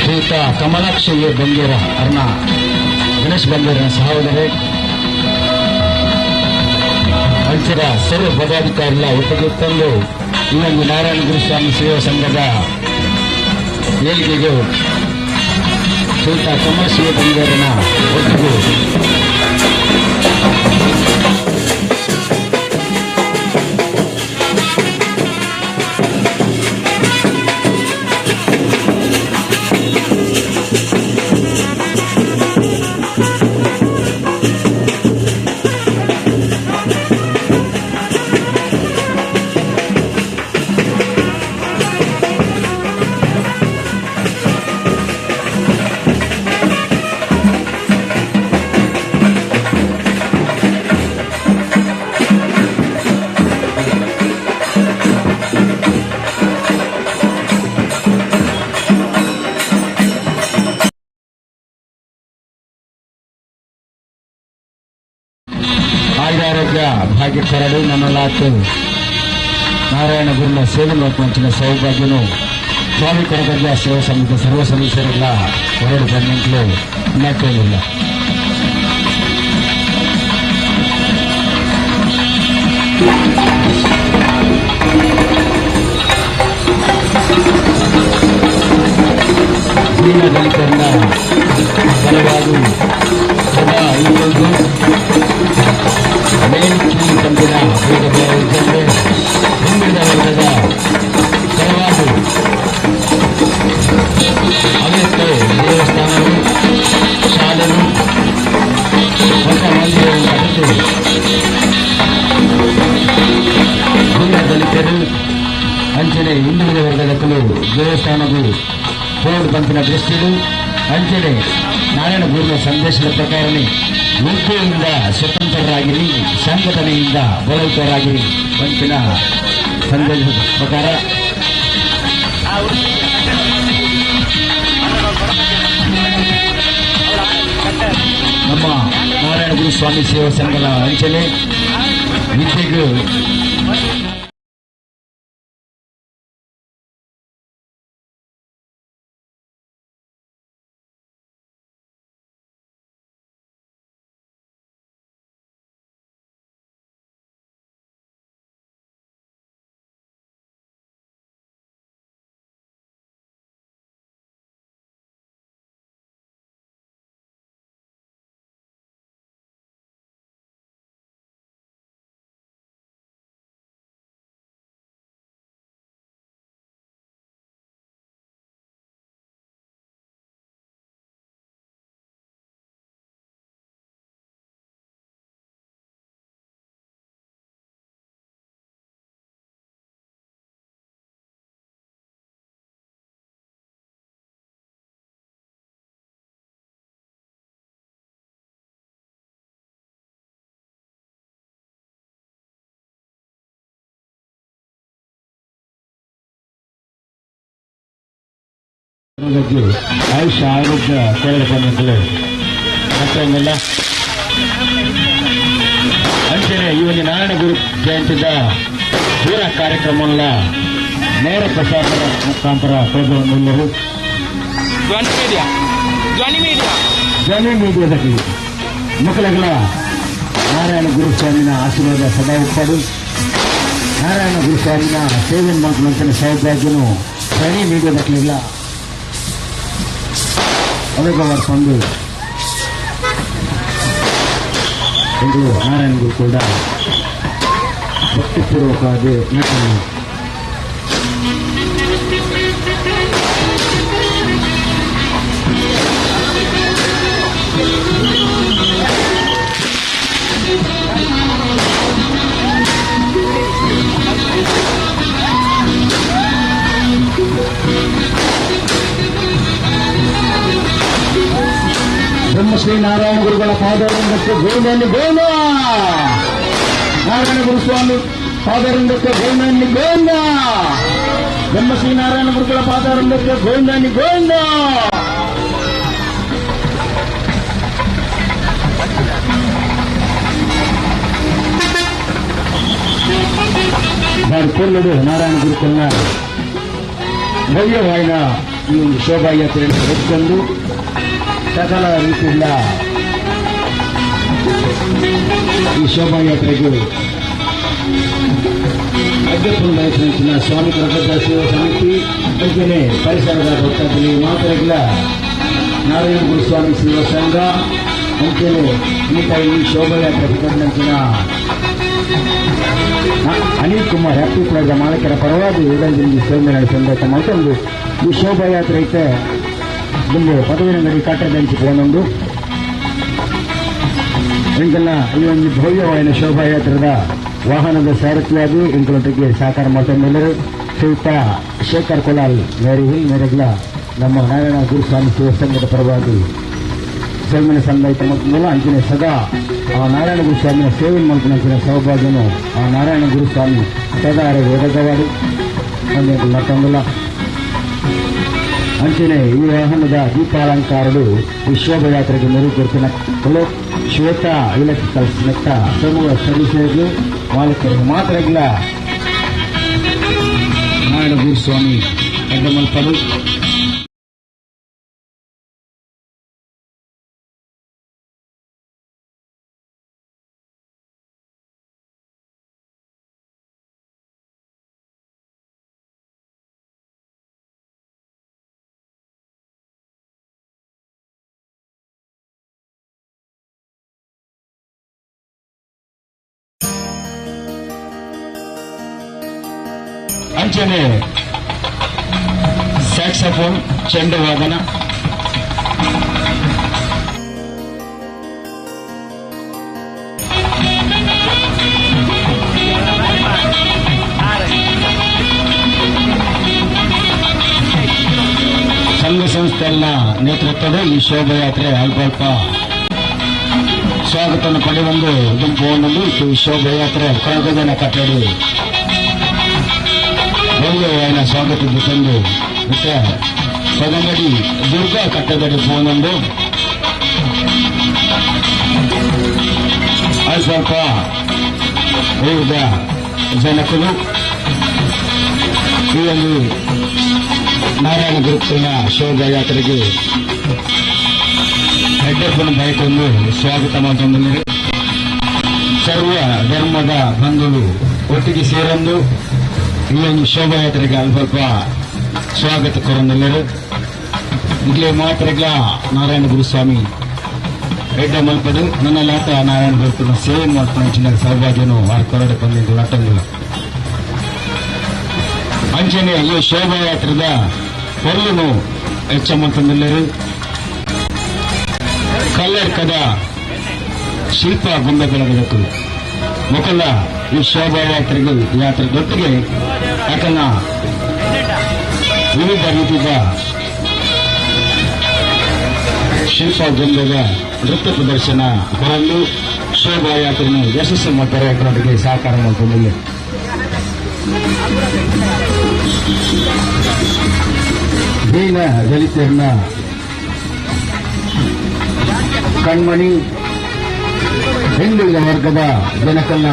ಶ್ರೀಯುತ ಕಮಲಾಕ್ಷ ಎ ಬಂಗೇರ ಅರ್ಣ ಗಣೇಶ್ ಬಂಗೇರನ ಸಹೋದರಿ ಅಂಚರ ಸರ್ವ ಪದಾಧಿಕಾರಿಗಳ ಒಟ್ಟಿಗೆ ತಂದು ಈ ಒಂದು ನಾರಾಯಣ ಗುರುಸ್ವಾಮಿ ಸೇವಾ ಸಂಘದ ಏಳಿಗೆಗೆ ಶ್ರೀಯುತ ಕಮಲಾಕ್ಷ ಎ ಬಂಗೇರನ ಒಟ್ಟಿಗೆ ಆಯುರಾರೋಗ್ಯ ಭಾಗ್ಯ ಕರಡು ನನ್ನಲಾತು ನಾರಾಯಣ ಗುರುನ ಸೇವೆ ಮಾಡುವಂಚಿನ ಸೌಭಾಗ್ಯನು ಸ್ವಾಮಿ ಕೊಡಗರ್ಗ ಸೇವಾ ಸಮಿತಿ ಸರ್ವ ಸದಸ್ಯರೆಲ್ಲ ಹೊರಡು ಬಂದಂತಲೂ ಇನ್ನೇನಿಲ್ಲ ದೀನದಲಿತರನ್ನ ಬಲವಾಗಿ ಸದಾ ಇರುವುದು ಮೇಲ್ಕೀಳು ಪಂಪಿನ ಬೇರೆ ಹಿಂದುಳಿದ ವರ್ಗದ ಪರವಾಗಿ ಅವ್ಯಕ್ತ ದೇವಸ್ಥಾನಗಳು ಶಾಲೆಗಳು ಹೊಸ ಮಂದಿರವನ್ನು ಕಟ್ಟಿತು ದೀನದಲಿತರು ಅಂಚನೆ ಹಿಂದುಳಿದ ವರ್ಗದ ಕೆಲವು ದೇವಸ್ಥಾನಗಳು ಬೋರ್ಡ್ ಪಂಪಿನ ದೃಷ್ಟಿಗಳು ಅಂಚನೆ ನಾರಾಯಣ ಗುರುವಿನ ಸಂದೇಶದ ಪ್ರಕಾರನೇ ವಿದ್ಯೆಯಿಂದ ಸ್ವತಂತ್ರರಾಗಿರಿ ಸಂಘಟನೆಯಿಂದ ಬಲಯುತರಾಗಿರಿ ಪಂಪಿನ ಸಂದೇಶದ ಪ್ರಕಾರ ನಮ್ಮ ನಾರಾಯಣ ಗುರುಸ್ವಾಮಿ ಸೇವಾ ಸಂಘದ ಅಂಚನೆ ವಿದ್ಯೆಗೂ ಆಯುಷ್ಯ ಆರೋಗ್ಯ ಕೋರಲು ಬಂದಿದ್ದಲು ಮತ್ತೊಂದಲ್ಲ ಅಂಚನೆ ಈ ಒಂದು ನಾರಾಯಣ ಗುರು ಜಯಂತಿದ ಪೂರ ಕಾರ್ಯಕ್ರಮಗಳ ನೇರ ಪ್ರಸಾರದ ಮುಖಾಂತರ ಪ್ರಜೆಯೊಂದೆಲ್ಲರೂ ಧ್ವನಿ ಮೀಡಿಯಾದಲ್ಲಿ ಮಕ್ಕಳಿಗಳ ನಾರಾಯಣ ಗುರುಸ್ವಾಮಿನ ಆಶೀರ್ವಾದ ಸದಾ ಉಪ್ಪಡು ನಾರಾಯಣ ಗುರುಸ್ವಾಮಿನ ಸೇವೆ ಮಾಡುವಂತ ಸೌಭಾಗ್ಯನು ಧ್ವನಿ ಮೀಡಿಯಾದಕ್ಕಿಲ್ಲ ಅನುಭವಿಸಿಕೊಂಡು ಎಂದು ನಾರಾಯಣ ಗುರು ಕೂಡ ಭಕ್ತಿಪೂರ್ವಕವಾದ ನಟನೆ ಬ್ರಹ್ಮಶ್ರೀ ನಾರಾಯಣ ಗುರುಗಳ ಪಾದವೃಂದಕ್ಕೆ ಗೋವಿಂದನಿ ಗೋವಿಂದ ನಾರಾಯಣ ಗುರುಸ್ವಾಮಿ ಪಾದವೃಂದಕ್ಕೆ ಗೋವಿಂದನಿ ಗೋವಿಂದ ಬ್ರಹ್ಮಶ್ರೀ ನಾರಾಯಣ ಗುರುಗಳ ಪಾದವೃಂದಕ್ಕೆ ಗೋವಿಂದನಿ ಗೋವಿಂದ ಕೊಲ್ಲದು ನಾರಾಯಣ ಗುರುಕುಲನ ಭವ್ಯವಾದ ಈ ಒಂದು ಶೋಭಾಯಾತ್ರೆಯನ್ನು ಹೊತ್ತುಕೊಂಡು ಸಕಲ ರೀತಿಯಿಂದ ಈ ಶೋಭಾಯಾತ್ರೆಗೆ ಅಧ್ಯಕ್ಷರು ವಹಿಸಿದ ಸ್ವಾಮಿ ಪ್ರಬುದ್ಧ ಸೇವಾ ಸಮಿತಿ ಅಂತೆಯೇ ಪರಿಸರದ ಭಕ್ತರಲ್ಲಿ ಮಾತರೆಗಳ ನಾರಾಯಣ ಗುರುಸ್ವಾಮಿ ಸೇವಾ ಸಂಘ ಅಂತೆಯೇ ಈ ಶೋಭಾಯಾತ್ರೆ ಪ್ರಕಟಣೆಯ ಅನಿಲ್ ಕುಮಾರ್ ಹ್ಯಾಪಿ ಪ್ಲಾಜಾ ಮಾಲೀಕರ ಪರವಾಗಿ ಉಡಂಜಿ ಸೇವೆ ನಡೆಸಿದ ಮತ್ತೊಂದು ಈ ಶೋಭಾಯಾತ್ರೆ ಐತೆ ಒಂದು ಪದವಿನಗರಿ ಕಟ್ಟದಂಚಿ ಪೋನೊಂದು ಇಂಕಲ್ಲ ಈ ಒಂದು ಭವ್ಯವಾದ ಶೋಭಾಯಾತ್ರದ ವಾಹನದ ಸಾರಥಿಯಾಗಿ ಇಂಕಲೊಟ್ಟಿಗೆ ಸಹಕಾರ ಮಾಡ್ಕೊಂಡೆಲ್ಲರೂ ಶ್ರೀಯುತ ಶೇಖರ್ ಕೊಲಾಲ್ ಮೇರಿ ಹಿಲ್ ಮೇರೆಗ್ಲ ನಮ್ಮ ನಾರಾಯಣ ಗುರುಸ್ವಾಮಿ ಸೇವಾ ಸಂಘದ ಪರವಾಗಿ ಸೇವನೆ ಸಂದಾಯಿತ ಮೂಲ ಅಂಚಿನ ಸದಾ ಆ ನಾರಾಯಣ ಗುರುಸ್ವಾಮಿಯ ಸೇವೆ ಮಾಡ್ಕೊಂಡ ಸೌಭಾಗ್ಯನು ಆ ನಾರಾಯಣ ಗುರುಸ್ವಾಮಿ ಸದಾ ಒದಗವಾಡಿ ಮತ್ತೊಂದಲ್ಲ ಅಂಚನೆ ಈ ವಾಹನದ ದೀಪಾಲಂಕಾರಗಳು ಈ ಶೋಭಯಾತ್ರೆಗೆ ಮೆರುಗೂರಿಸಿನ ಶ್ವೇತ ಎಲೆಕ್ಟ್ರಿಕಲ್ಸ್ ನೆಟ್ಟ ಸಮೂಹ ಸದಸ್ಯರಿಗೆ ಮಾಲೀಕರಿಗೆ ಮಾತ್ರಗಳ ನಾರಾಯಣ ಗುರುಸ್ವಾಮಿ ಅಡ್ಡ ಮಲ್ಪಡು ಅಂಚನೆ ಸ್ಯಾಕ್ಸಫೋನ್ ಚೆಂಡವಾದನ ಸಂಘ ಸಂಸ್ಥೆಗಳ ನೇತೃತ್ವದ ಈ ಶೋಭಯಾತ್ರೆ ಅಲ್ಪ ಸ್ವಾಗತವನ್ನು ಪಡೆಯೊಂದು ಗುಂಪು ಈ ಶೋಭಯಾತ್ರೆ ಕಳಗದನ ಕಟ್ಟಡಿ ಭವ್ಯವಾದ ಸ್ವಾಗತದ ತಂದು ಮತ್ತೆ ಪದಂಗಡಿ ದುರ್ಗಾ ಕಟ್ಟದಡಿ ಫೋನೊಂದು ಅದು ಸ್ವಲ್ಪ ವಿವಿಧ ಜನಕರು ಈ ಒಂದು ನಾರಾಯಣ ಗುರುಕುಲನ ಶೋಭಾಯಾತ್ರೆಗೆ ಹೆಡ್ಡಪ್ಪನ ಬೈಕೊಂಡು ಸ್ವಾಗತ ಮಾಡಿಕೊಂಡು ಸರ್ವ ಧರ್ಮದ ಬಂಧುಗಳು ಒಟ್ಟಿಗೆ ಸೇರೊಂದು ಈ ಒಂದು ಶೋಭಾಯಾತ್ರೆಗೆ ಅಲ್ಪ ಸ್ವಾಗತ ಕೊರೊಂದೆಲ್ಲರೂ ಈಗಲೇ ಮಾತ್ರೆಗಳ ನಾರಾಯಣ ಗುರುಸ್ವಾಮಿ ಹೆಡ್ಡ ಮಲ್ಪದು ನನ್ನ ಲಾಟ ನಾರಾಯಣ ಗುರುಕುಲನ ಸೇವೆ ಮಾಡ್ಕೊಂಡು ಚಿನ್ನ ಸೌಭಾಗ್ಯನು ವಾರ ಕೊರಡೆ ಬಂದಿದ್ದು ನಟಂಗಿಲ್ಲ ಅಂಚನೆ ಈ ಶೋಭಾಯಾತ್ರದ ಹೊರಲು ಹೆಚ್ಚ ಮಾಡ್ಕೊಂಡೆಲ್ಲರೂ ಕಲ್ಲಡ್ಕದ ಶಿಲ್ಪ ಗೊಂಬೆಗಳಗದಕ್ಕೂ ಮೊಕಲ ಈ ಶೋಭಾಯಾತ್ರೆಗೆ ಯಾತ್ರೆಗೊಟ್ಟಿಗೆ ಯಾಕನ್ನ ವಿವಿಧ ರೀತಿಯ ಶಿಲ್ಪ ಗೊಂಬೆಗಳ ನೃತ್ಯ ಪ್ರದರ್ಶನ ಹೊರಲು ಶೋಭಾಯಾತ್ರೆಯನ್ನು ಯಶಸ್ಸು ಮಾಡ್ತಾರೆ ಯಾಕನೊಟ್ಟಿಗೆ ಸಹಕಾರ ಮಾಡಿಕೊಂಡಿಲ್ಲ ದೀನ ದಲಿತರನ್ನ ಕಣ್ಮಣಿ ಹಿಂದುಳಿದ ವರ್ಗದ ಜನಕನ್ನ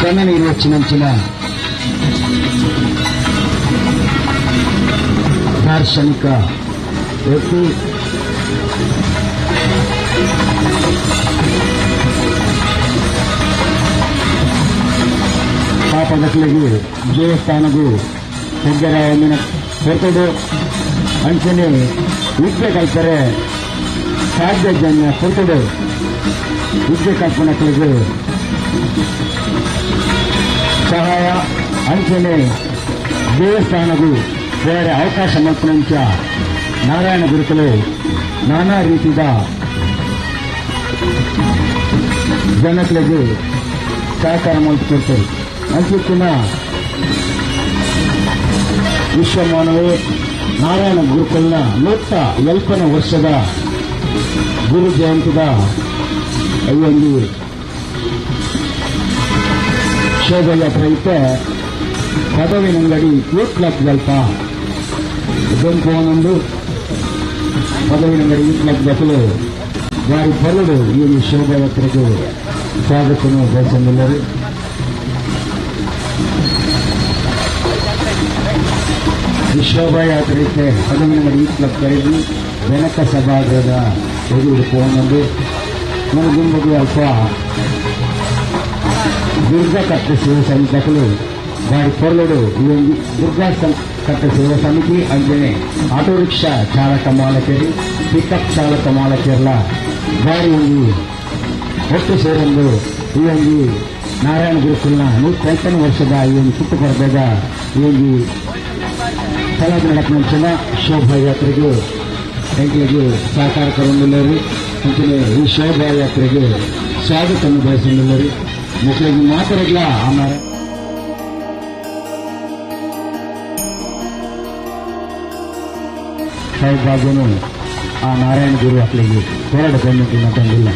ಕಣ್ಣನೀರು ಹೆಚ್ಚಿನಂಚಿನ ದಾರ್ಶನಿಕ ವ್ಯಕ್ತಿ. ಪಾಪದಕ್ಕಲಿಗೆ ದೇವಸ್ಥಾನಗೂ ಹೆಗ್ಗರಾಯನ ಹೊರತುಡು ಅಂಚನೆ ವಿದ್ಯೆ ಕಲ್ಪರೆ ಸಾಧ್ಯ ಜನ ಹೊರತುಡು ವಿದ್ಯೆ ಕಲ್ಪನಗಳಿಗೆ ಸಹಾಯ ಅಂಚನೆ ದೇವಸ್ಥಾನಗೂ ಬೇರೆ ಅವಕಾಶ ಮಲ್ಪನಂಚ ನಾರಾಯಣ ಗುರುಕುಲು ನಾನಾ ರೀತಿಯ ಜನಗಳಿಗೆ ಸಹಕಾರ ಮಾಡಿಕೊಡ್ತಾರೆ. ಅಂಚಿನ ವಿಶ್ವಮಾನವೇ ನಾರಾಯಣ ಗುರುಕುಲ್ನ 150ನೇ ವರ್ಷದ ಗುರು ಜಯಂತಿದ ಒಂದು ಶೋಭಾಯಾತ್ರೆ ಇತ್ತೆ ಪದವಿನಂಗಡಿ ಯೂತ್ ಗಲ್ಪ ಇದೊಂದು ಒಂದೊಂದು ಪದವಿನಂಗಡಿ ಯೂತ್ ಗಪ್ಪಲು ವಾರಿ ಪರಡು ಈ ಶೋಭಾಯಾತ್ರೆಗೆ ಸ್ವಾಗತವನ್ನು ಬಯಸಲಿದ್ದಾರೆ. ಈ ಶೋಭಾಯಾತ್ರೆಗೆ ಪದವಿನಂಗಡಿ ಯೂತ್ ಕ್ಲಬ್ ಕರೆದು ಬೆನಕ ಸಭಾಗೃಹದ ಎದುರು ಒಂದೊಂದು మన గుంపుకు అల్ప దుర్గా కట్ట సేవ సమితకులు వారి పొరలుడు దుర్గా కట్ట సేవ సమితి అంటేనే ఆటో రిక్షా చాలక మాలకేరి పికప్ చాలక మాలకేర్ల వారి ಒಟ್ಟು ಸೇರಲು ಈ ಒಂದು ನಾರಾಯಣ ಗುರುಕುಲ್ನ 150ನೇ ವರ್ಷದ ಈ ಒಂದು ಸುತ್ತುಪರ್ದದ ಈ ಒಂದು ಸ್ಥಳದ ನಡಕನಂಚಿನ ಶೋಭಾಯಾತ್ರೆಗೆ ಎಂಟ್ಲಿಗೆ ಸಹಕಾರ ಕೊರೊಂದಿಲ್ಲರು. ಈ ಶೋಭಾಯಾತ್ರೆಗೆ ಸ್ವಾಗತವನ್ನು ಬಯಸಲಿಲ್ಲರು. ಮುಖ್ಯವಾಗಿ ಮಾತರಗಳ ಆಮಾರ ಸೌಭಾಗ್ಯನು ಆ ನಾರಾಯಣ ಗುರು ಅಕ್ಕಳಿಗೆ ಹೋರಾಡಬೇಕು ತಂದಿಲ್ಲ.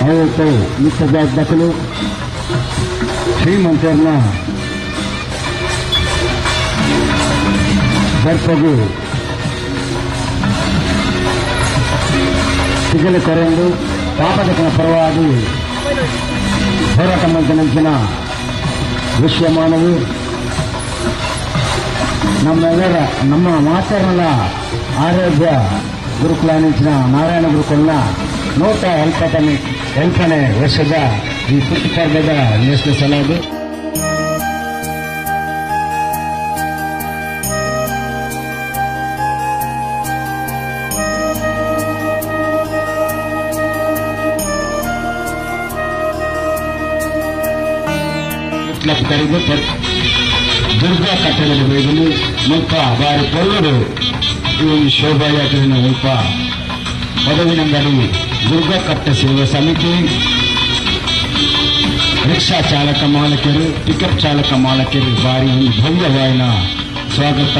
ಅವತ್ತು ನಿತ್ಯದಾಸಕಲು ಶ್ರೀಮಂತರನ್ನ ದರ್ಪಗೂ ಸಿಗಲು ಕರೆಂದು ಪಾಪದಕನ ಪರವಾಗಿ ಹೋರಾಟ ಮಂಚನಂಚಿನ ವಿಶ್ವಮಾನವು ನಮ್ಮೆಲ್ಲರ ನಮ್ಮ ಮಾತರನ ಆರೋಗ್ಯ ಗುರುಕುಲನಿಂಚಿನ ನಾರಾಯಣ ಗುರುಕುಲ್ನ 150ನೇ ವರ್ಷದ ಈ ಸುತ್ತುಪರ್ದದ ನಡೆಸಲಾಗಿದೆ. ಕರೆದು ದುರ್ಗಾ ಕಟ್ಟಡದ ವೇಗಲು ಮುಲ್ಪ ವಾರಿ ಪೊಲ್ಲರು ಈ ಒಂದು ಶೋಭಾಯಾತ್ರೆಯನ್ನು ಮುಲ್ಪ ಪದವಿನಂಗಡಿ ದುರ್ಗಾ ಕಟ್ಟ ಸೇವಾ ಸಮಿತಿ ರಿಕ್ಷಾ ಚಾಲಕ ಮಾಲಕರು ಪಿಕಪ್ ಚಾಲಕ ಮಾಲಕರು ಬಾರಿ ಒಂದು ಭವ್ಯವಾಯಿನ ಸ್ವಾಗತ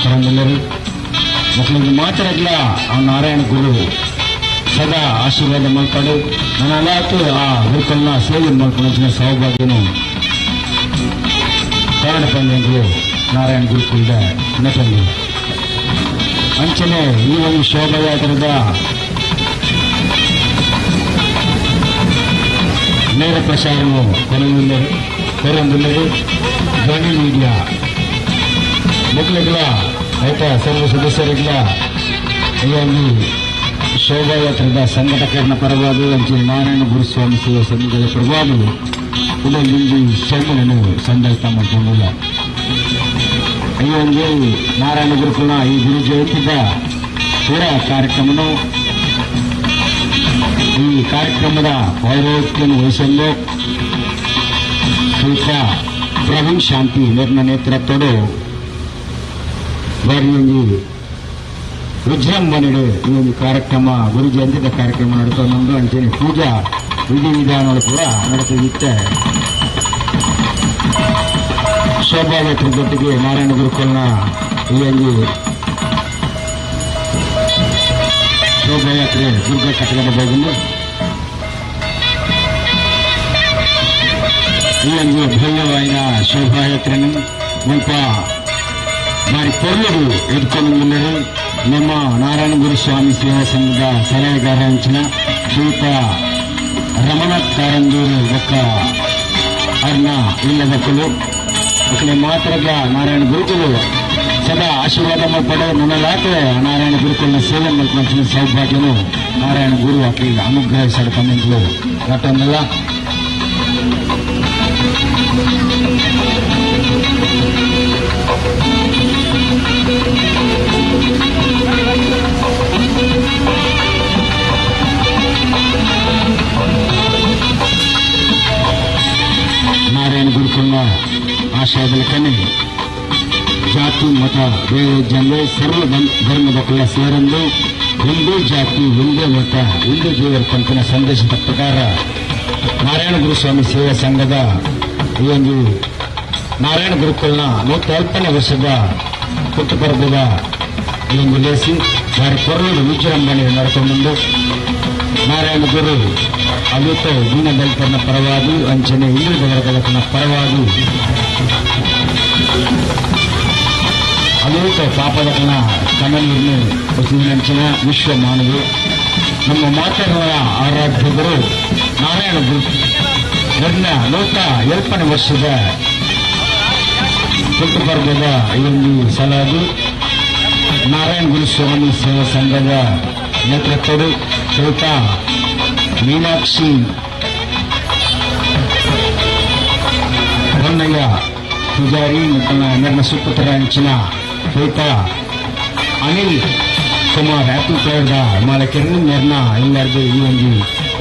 ಕೊರಂದಿಲ್ಲರು. ಮಕ್ಕಳಿಗೆ ಮಾತಾಡಲ್ಲ ಆ ನಾರಾಯಣ ಗುರು ಸದಾ ಆಶೀರ್ವಾದ ಮಾಡ್ಕೊಂಡು ನಾನು ಅಲಾತು ಆ ಗುರುಕಲ್ನ ಸೇವೆ ಮಾಡ್ಕೊಂಡು ಸೌಭಾಗ್ಯನು ಕಾರಣ ಪಂದ್ಯಗಳು ನಾರಾಯಣ ಗುರುಕುಲದ ನಟಂದು ಅಂಚನೆ ಈ ಒಂದು ಶೋಭಾಯಾತ್ರದ ನೇರ ಪ್ರಸಾರವು ಕೊರಂದಿಲ್ಲರು ಧ್ವನಿ ಮೀಡಿಯಾ ಮಕ್ಕಳಿಗಳ ಆಯ್ತಾ ಸರ್ವ ಸದಸ್ಯರಿಗಳ ಈ ಒಂದು ಶೋಭಾಯಾತ್ರದ ಸಂಘಟಕರನ್ನ ಪರವಾಗಿ ಅಂಚೆ ನಾರಾಯಣ ಗುರುಸ್ವಾಮಿ ಸೇವಾ ಸಂಘದ ಪರವಾಗಿ ಇದೊಂದು ಸೆಮ್ಮನನ್ನು ಸಂದರ್ಭ ಮಾಡಿಕೊಂಡಿಲ್ಲ. ಈ ಒಂದು ನಾರಾಯಣ ಗುರುಕುಲ ಈ ಗುರು ಜಯಂತಿದ ಪೂರ ಕಾರ್ಯಕ್ರಮನು ಈ ಕಾರ್ಯಕ್ರಮದ ಪೌರೋಹಿತ್ಯವನ್ನು ವಹಿಸಲು ಸ್ವಲ್ಪ ಪ್ರವೀಣ್ ಶಾಂತಿ ನಿರ್ನ ನೇತೃತ್ವಡು ಬಾರಿ ವಿಜೃಂಭಣೆಡು ಈ ಒಂದು ಕಾರ್ಯಕ್ರಮ ಗುರು ಜಯಂತಿದ ಕಾರ್ಯಕ್ರಮ ನಡ್ಕೊಂಡು ಅಂತೇಳಿ ಪೂಜಾ ವಿಧಿವಿಧಾನಗಳು ಕೂಡ ನಡೆದಿತ್ತೆ. ಶೋಭಾಯಾತ್ರೆ ಜೊತೆಗೆ ನಾರಾಯಣ ಗುರುಕುಲ್ನ ಈ ಒಂದು ಶೋಭಾಯಾತ್ರೆ ದುರ್ಗ ಕಟ್ಟಡದ ಬಗ್ಗೆ ಈ ಒಂದು ಭವ್ಯವಾದ ಶೋಭಾಯಾತ್ರೆಯನ್ನು ಮುಲ್ಪ ಬಾರಿ ಪೊರ್ಲುಡು ಎದ್ಕೊಂಡು ಬಂದರೆ ನಮ್ಮ ನಾರಾಯಣ ಗುರುಸ್ವಾಮಿ ಸೇವಾ ಸಂಘದ ಸಲಹೆಗಾರ ಹಂಚಿನ ಶ್ರೀಯುತ ರಮನಾಥ್ ಕಾರಂದೂರು ಒಕ್ಕ ಅವ್ರನ್ನ ಇಲ್ಲದಕ್ಕಲು ಒಕ್ಕಲೆ ಮಾತ್ರದ ನಾರಾಯಣ ಗುರುಕುಲು ಸದಾ ಆಶೀರ್ವಾದ ಪಡೆ ನನ್ನಲಾಕ ನಾರಾಯಣ ಗುರುಕುಲ್ನ ಸೇವೆ ಮಾಡ್ಕೊಂಡ ಸೌಭಾಗ್ಯನು ನಾರಾಯಣ ಗುರು ಆಕೆಗೆ ಅನುಗ್ರಹಿಸಲು ತಮ್ಮಂತಲು ಘಟನೆಲ್ಲ ನಾರಾಯಣ ಗುರುಕುಲ್ನ ಆಶಯದಲ್ಲಿ ಜಾತಿ ಮತ ಬೇರೆ ಜನರೇ ಸರ್ವ ಧರ್ಮದ ಸೇರಲು ಒಂದೇ ಜಾತಿ ಒಂದೇ ಮತ ಒಂದೇ ದೇವರ ಪಂಥನ ಸಂದೇಶದ ಪ್ರಕಾರ ನಾರಾಯಣ ಗುರುಸ್ವಾಮಿ ಸೇವಾ ಸಂಘದ ಈ ಒಂದು ನಾರಾಯಣ ಗುರುಕುಲ್ನ 140ನೇ ವರ್ಷದ ಹುಟ್ಟುಪರ್ವದ ಈ ಒಂದು ಲೇಸಿ ಬಾರಿ ಕೊರಡು ವಿಜೃಂಭಣೆ ನಡೆದುಕೊಂಡು ನಾರಾಯಣ ಗುರು ಅಲೂತ ದೀನದಲಿತರ ಪರವಾಗಿ ಅಂಚನೆ ಹಿಂದುಳಿದ ವರ್ಗದ ಪರವಾಗಿ ಅಲೂತ ಪಾಪದನ ಕಮಲೀರ್ನು ನಂಚಿನ ವಿಶ್ವ ಮಾನವಿ ನಮ್ಮ ಮಾತೃಗಳ ಆರಾಧ್ಯರು ನಾರಾಯಣ ಗುರು 140ನೇ ವರ್ಷದ ಹುಟ್ಟುಪರ್ವದ ಈ ಒಂದು ಸಲಾಗಿ ನಾರಾಯಣ ಗುರುಸ್ವಾಮಿ ಸೇವಾ ಸಂಘದ ನೇತೃತ್ವಡು ಶ್ರೀಯುತ ಮೀನಾಕ್ಷಿ ಹೊನ್ನಯ್ಯ ಪೂಜಾರಿ ಮತ್ತು ನನ್ನ ಸುಪುತ್ರ ಹಂಚಿನ ಶ್ರೀಯುತ ಅನಿಲ್ ಕುಮಾರ್ ಆಪಲ್ ಪ್ಲೇಯರ್ದ ಮಾಲಕರು ನಿರ್ನ ಎಲ್ಲರಿಗೂ ಈ ಒಂದು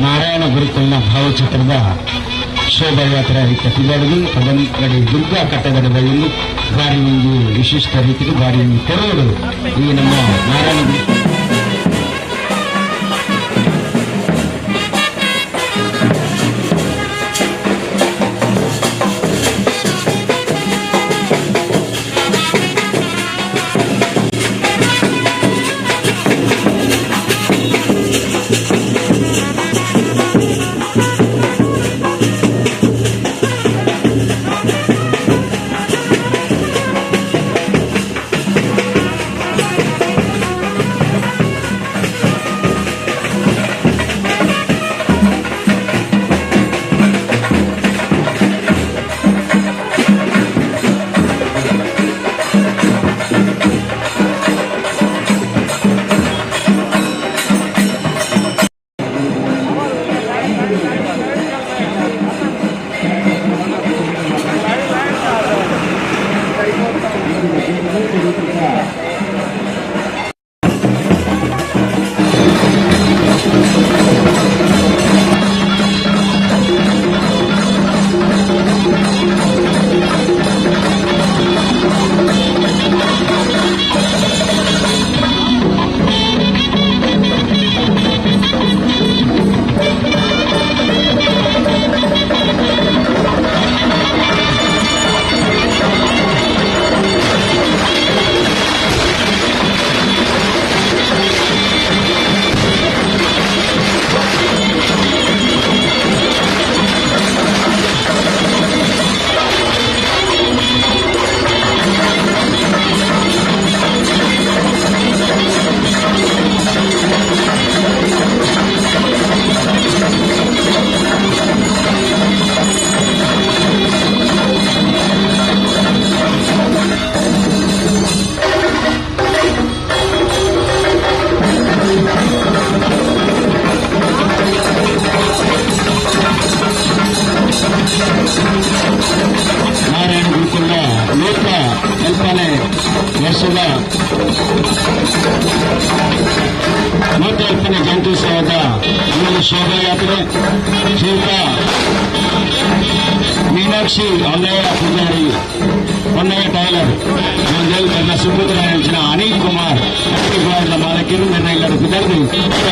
ನಾರಾಯಣ ಗುರುಕುಲ್ನ ಭಾವಚಿತ್ರದ ಶೋಭಾಯಾತ್ರೆ ಪ್ರತಿಭಟನೆ ಕಡೆ ದುರ್ಗಾ ಕಟ್ಟಡದ ಬಳಿ ಬಾರಿ ಒಂದು ವಿಶಿಷ್ಟ ರೀತಿಯಲ್ಲಿ ಬಾರಿ ಒಂದು ಕೊರೋಡು ಈ ನಮ್ಮ ನಾರಾಯಣ ವರ್ಷದ 150ನೇ ಜಯಂತ್ಯುತ್ಸವದ ಈ ಶೋಭಾಯಾತ್ರೆ ಶ್ರೀಯುತ ಮೀನಾಕ್ಷಿ ಹೊನ್ನಯ್ಯ ಪೂಜಾರಿ, ಹೊನ್ನಯ್ಯ ಟೈಲರ್, ತನ್ನ ಸುಪುತ್ರನ ಅನಿಲ್ ಕುಮಾರ್ ಅತಿಥಿಗಳ ಮಾಲಕರು ನನ್ನ ಎಲ್ಲರೂ ಕುದರ್ದು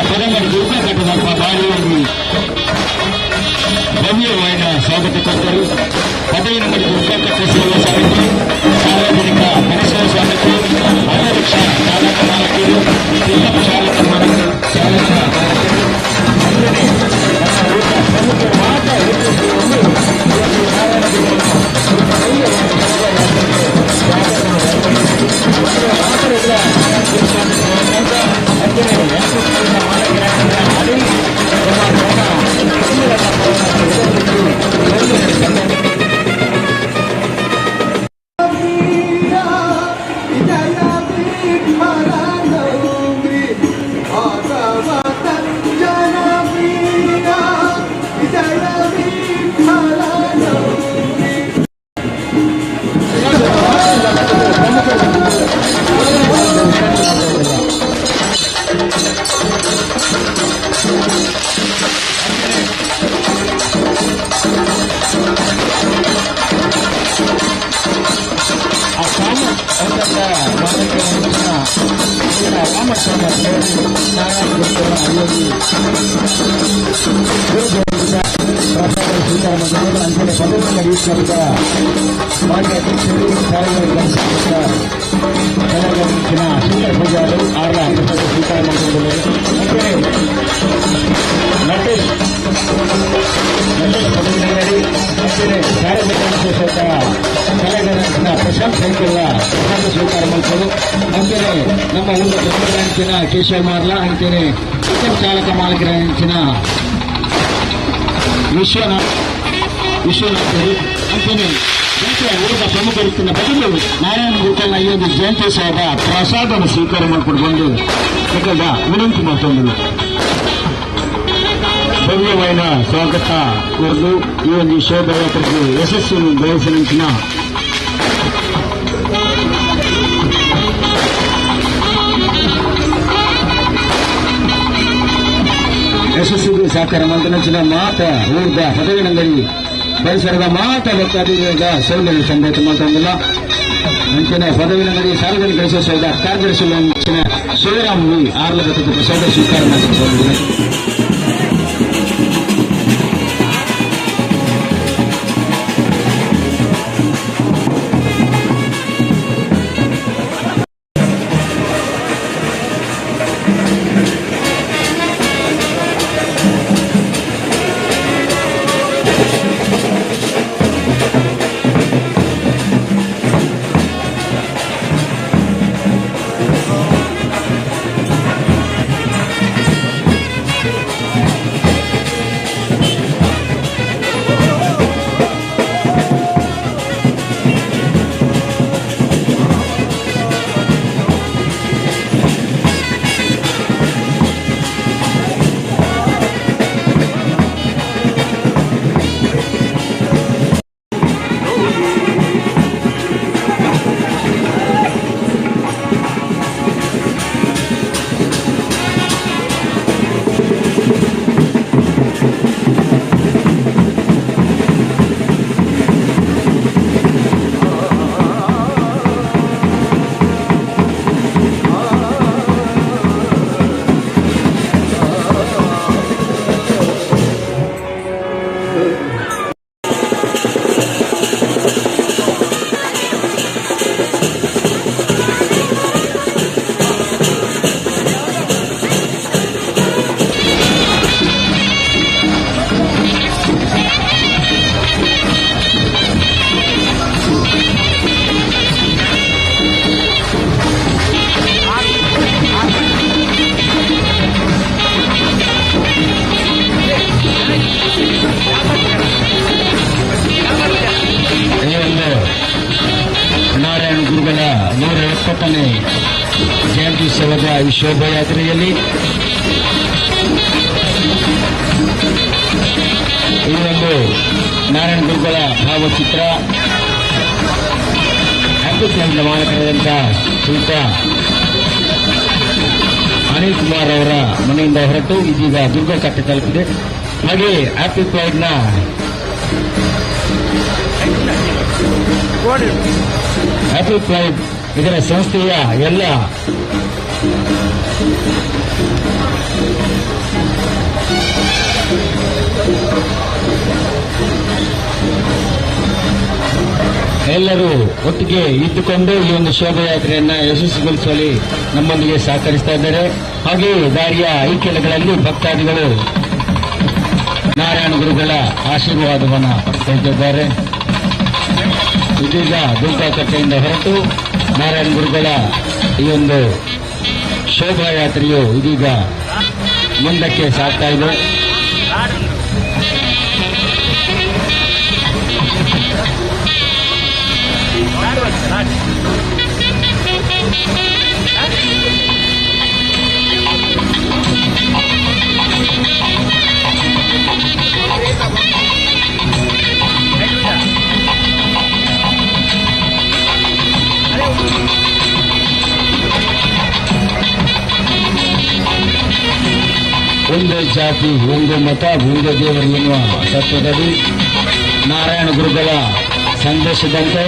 ಪದಮಡಿ ದುರ್ಗ ಕಟ್ಟದ ಬಾರಿಯಲ್ಲಿ ಭವ್ಯವಾದ ಸ್ವಾಗತ ಕೊಟ್ಟರು. 15 ದುರ್ಗ ಕಟ್ಟ ಸೇವಾ ಸಮಿತಿ, ಸಾರ್ವಜನಿಕ ಪರಿಸರ ಸಮಿತಿ, ಆಟೋರಿಕ್ಷಾ ಚಾಲಕ ಮಾಲಕರು, ಪಿಕಪ್ ಚಾಲಕ ಮಾಲಕರು, ಚಾಲಕ ಮಾಲಕರು ಪ್ರಶಾಂತ್ ಸೈಕಲ್ ಸ್ವೀಕಾರ ಮಾಡ್ತಾರೆ. ಅಂತೆಯೇ ನಮ್ಮ ಒಂದು ಅಂಚಿನ ಕೇಶವ ಮಾರ್ಲ, ಅಂತೆಯೇ ಚಾಲಕ ಮಾಲಕರ ಅಂಚಿನ ವಿಶ್ವನಾಥರು, ಅಂತೆಯೇ ಉಳಿದ ಪ್ರಮುಖ ವ್ಯಕ್ತಿನ ಬದಲು ನಾರಾಯಣ ಗುರುಕಲ್ನ ಈ ಒಂದು ಜಯಂತಿ ಸಹದ ಪ್ರಸಾದವನ್ನು ಸ್ವೀಕಾರ ಮಾಡಿಕೊಂಡು ಬಂದು ಯಾಕಂದ ವಿನಂತಿ ಮಾಡ್ಕೊಂಡು ಭವ್ಯವಾದ ಸ್ವಾಗತ ಕೊರದು ಈ ಒಂದು ಶೋಭಾಯಾತ್ರೆಗೆ ಯಶಸ್ಸನ್ನು ಬಯಸಿನ ಯಶಸ್ಸಿಗೆ ಸಹಕಾರ ಮಂತ್ರಿನ ಮಾತ ಊರ್ದ ಪದವಿನಂಗಡಿ ಪರಿಸರದ ಮಾತ ಭಕ್ತಾದಿಗಳ ಸೌಲಭ್ಯ ಸಂಭಾವಿತ ಮಾತಂದಿಲ್ಲ. ಅಂಚಿನ ಪದವಿನಂಗಡಿ ಸಾರ್ವಜನಿಕ ಯಶಸ್ಸದ ಕಾರ್ಯದರ್ಶಿ ಅಂಚಿನ ಶಿವರಾಮ್ ಆರ್ಲ ಪ್ರಸಾದ ಸ್ವೀಕಾರ ಮಾಡಿಕೊಂಡಿದ್ದಾರೆ. ನಾರಾಯಣ ಗುರುಗಳ 170ನೇ ಜಯಂತ್ಯುತ್ಸವದ ಈ ಶೋಭಾಯಾತ್ರೆಯಲ್ಲಿ ಈ ಒಂದು ನಾರಾಯಣ ಗುರುಗಳ ಭಾವಚಿತ್ರ ಅತ್ಯುತ್ತಮ ಮಾಲಕರಾದಂಥ ಶ್ರೀಯುತ ಅನಿಲ್ ಕುಮಾರ್ ಅವರ ಮನೆಯಿಂದ ಹೊರಟು ಇದೀಗ ದುರ್ಗ ಕಟ್ಟೆ ತಲುಪಿದೆ. ಹಾಗೆ ಆಪಲ್ ಕ್ಲೌಡ್ನ ಹ್ಯಾಪಿ ಪ್ರೈಡ್ ಇದರ ಸಂಸ್ಥೆಯ ಎಲ್ಲ ಎಲ್ಲರೂ ಒಟ್ಟಿಗೆ ಇದ್ದುಕೊಂಡು ಈ ಒಂದು ಶೋಭಾಯಾತ್ರೆಯನ್ನ ಯಶಸ್ವಿಗೊಳಿಸುವಲ್ಲಿ ನಮ್ಮೊಂದಿಗೆ ಸಹಕರಿಸ್ತಾ ಇದ್ದಾರೆ. ಹಾಗೆಯೇ ದಾರಿಯ ಐಕ್ಯಗಳಲ್ಲಿ ಭಕ್ತಾದಿಗಳು ನಾರಾಯಣ ಗುರುಗಳ ಆಶೀರ್ವಾದವನ್ನು ಪಡೆದಿದ್ದಾರೆ. ಇದೀಗ ದುರ್ಗಾಕಟ್ಟೆಯಿಂದ ಹೊರಟು ನಾರಾಯಣ ಗುರುಗಳ ಈ ಒಂದು ಶೋಭಾಯಾತ್ರೆಯು ಇದೀಗ ಮುಂದಕ್ಕೆ ಸಾಗ್ತಾ ಇದೆ. ಒಂದು ಜಾತಿ, ಒಂದು ಮತ, ಒಂದು ದೇವರು ಎನ್ನುವ ತತ್ವದಡಿ ನಾರಾಯಣ ಗುರುಗಳ ಸಂದೇಶದಂತೆ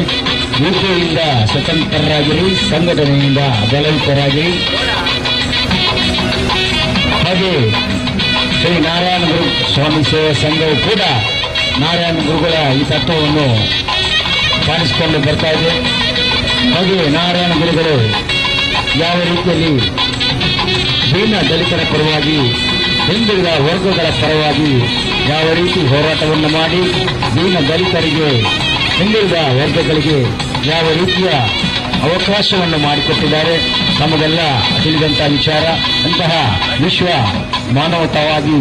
ವಿದ್ಯೆಯಿಂದ ಸ್ವತಂತ್ರರಾಗಿರಿ, ಸಂಘಟನೆಯಿಂದ ಬಲಯುತರಾಗಿರಿ. ಹಾಗೆ ಶ್ರೀ ನಾರಾಯಣ ಗುರು ಸ್ವಾಮಿ ಸೇವಾ ಸಂಘವು ಕೂಡ ನಾರಾಯಣ ಗುರುಗಳ ಈ ತತ್ವವನ್ನು ಪಾಲಿಸಿಕೊಂಡು ಬರ್ತಾ ಇದೆ. ಹಾಗೆ ನಾರಾಯಣ ಗುರುಗಳು ಯಾವ ರೀತಿಯಲ್ಲಿ ದೀನ ದಲಿತರ ಪರವಾಗಿ, ಹಿಂದುಳಿದ ವರ್ಗಗಳ ಪರವಾಗಿ ಯಾವ ರೀತಿ ಹೋರಾಟವನ್ನು ಮಾಡಿ ದೀನ ದಲಿತರಿಗೆ, ಹಿಂದುಳಿದ ವರ್ಗಗಳಿಗೆ ಯಾವ ರೀತಿಯ ಅವಕಾಶವನ್ನು ಮಾಡಿಕೊಟ್ಟಿದ್ದಾರೆ ನಮಗೆಲ್ಲ ತಿಳಿದಂತಹ ವಿಚಾರ. ಅಂತಹ ವಿಶ್ವ ಮಾನವತಾವಾದಿ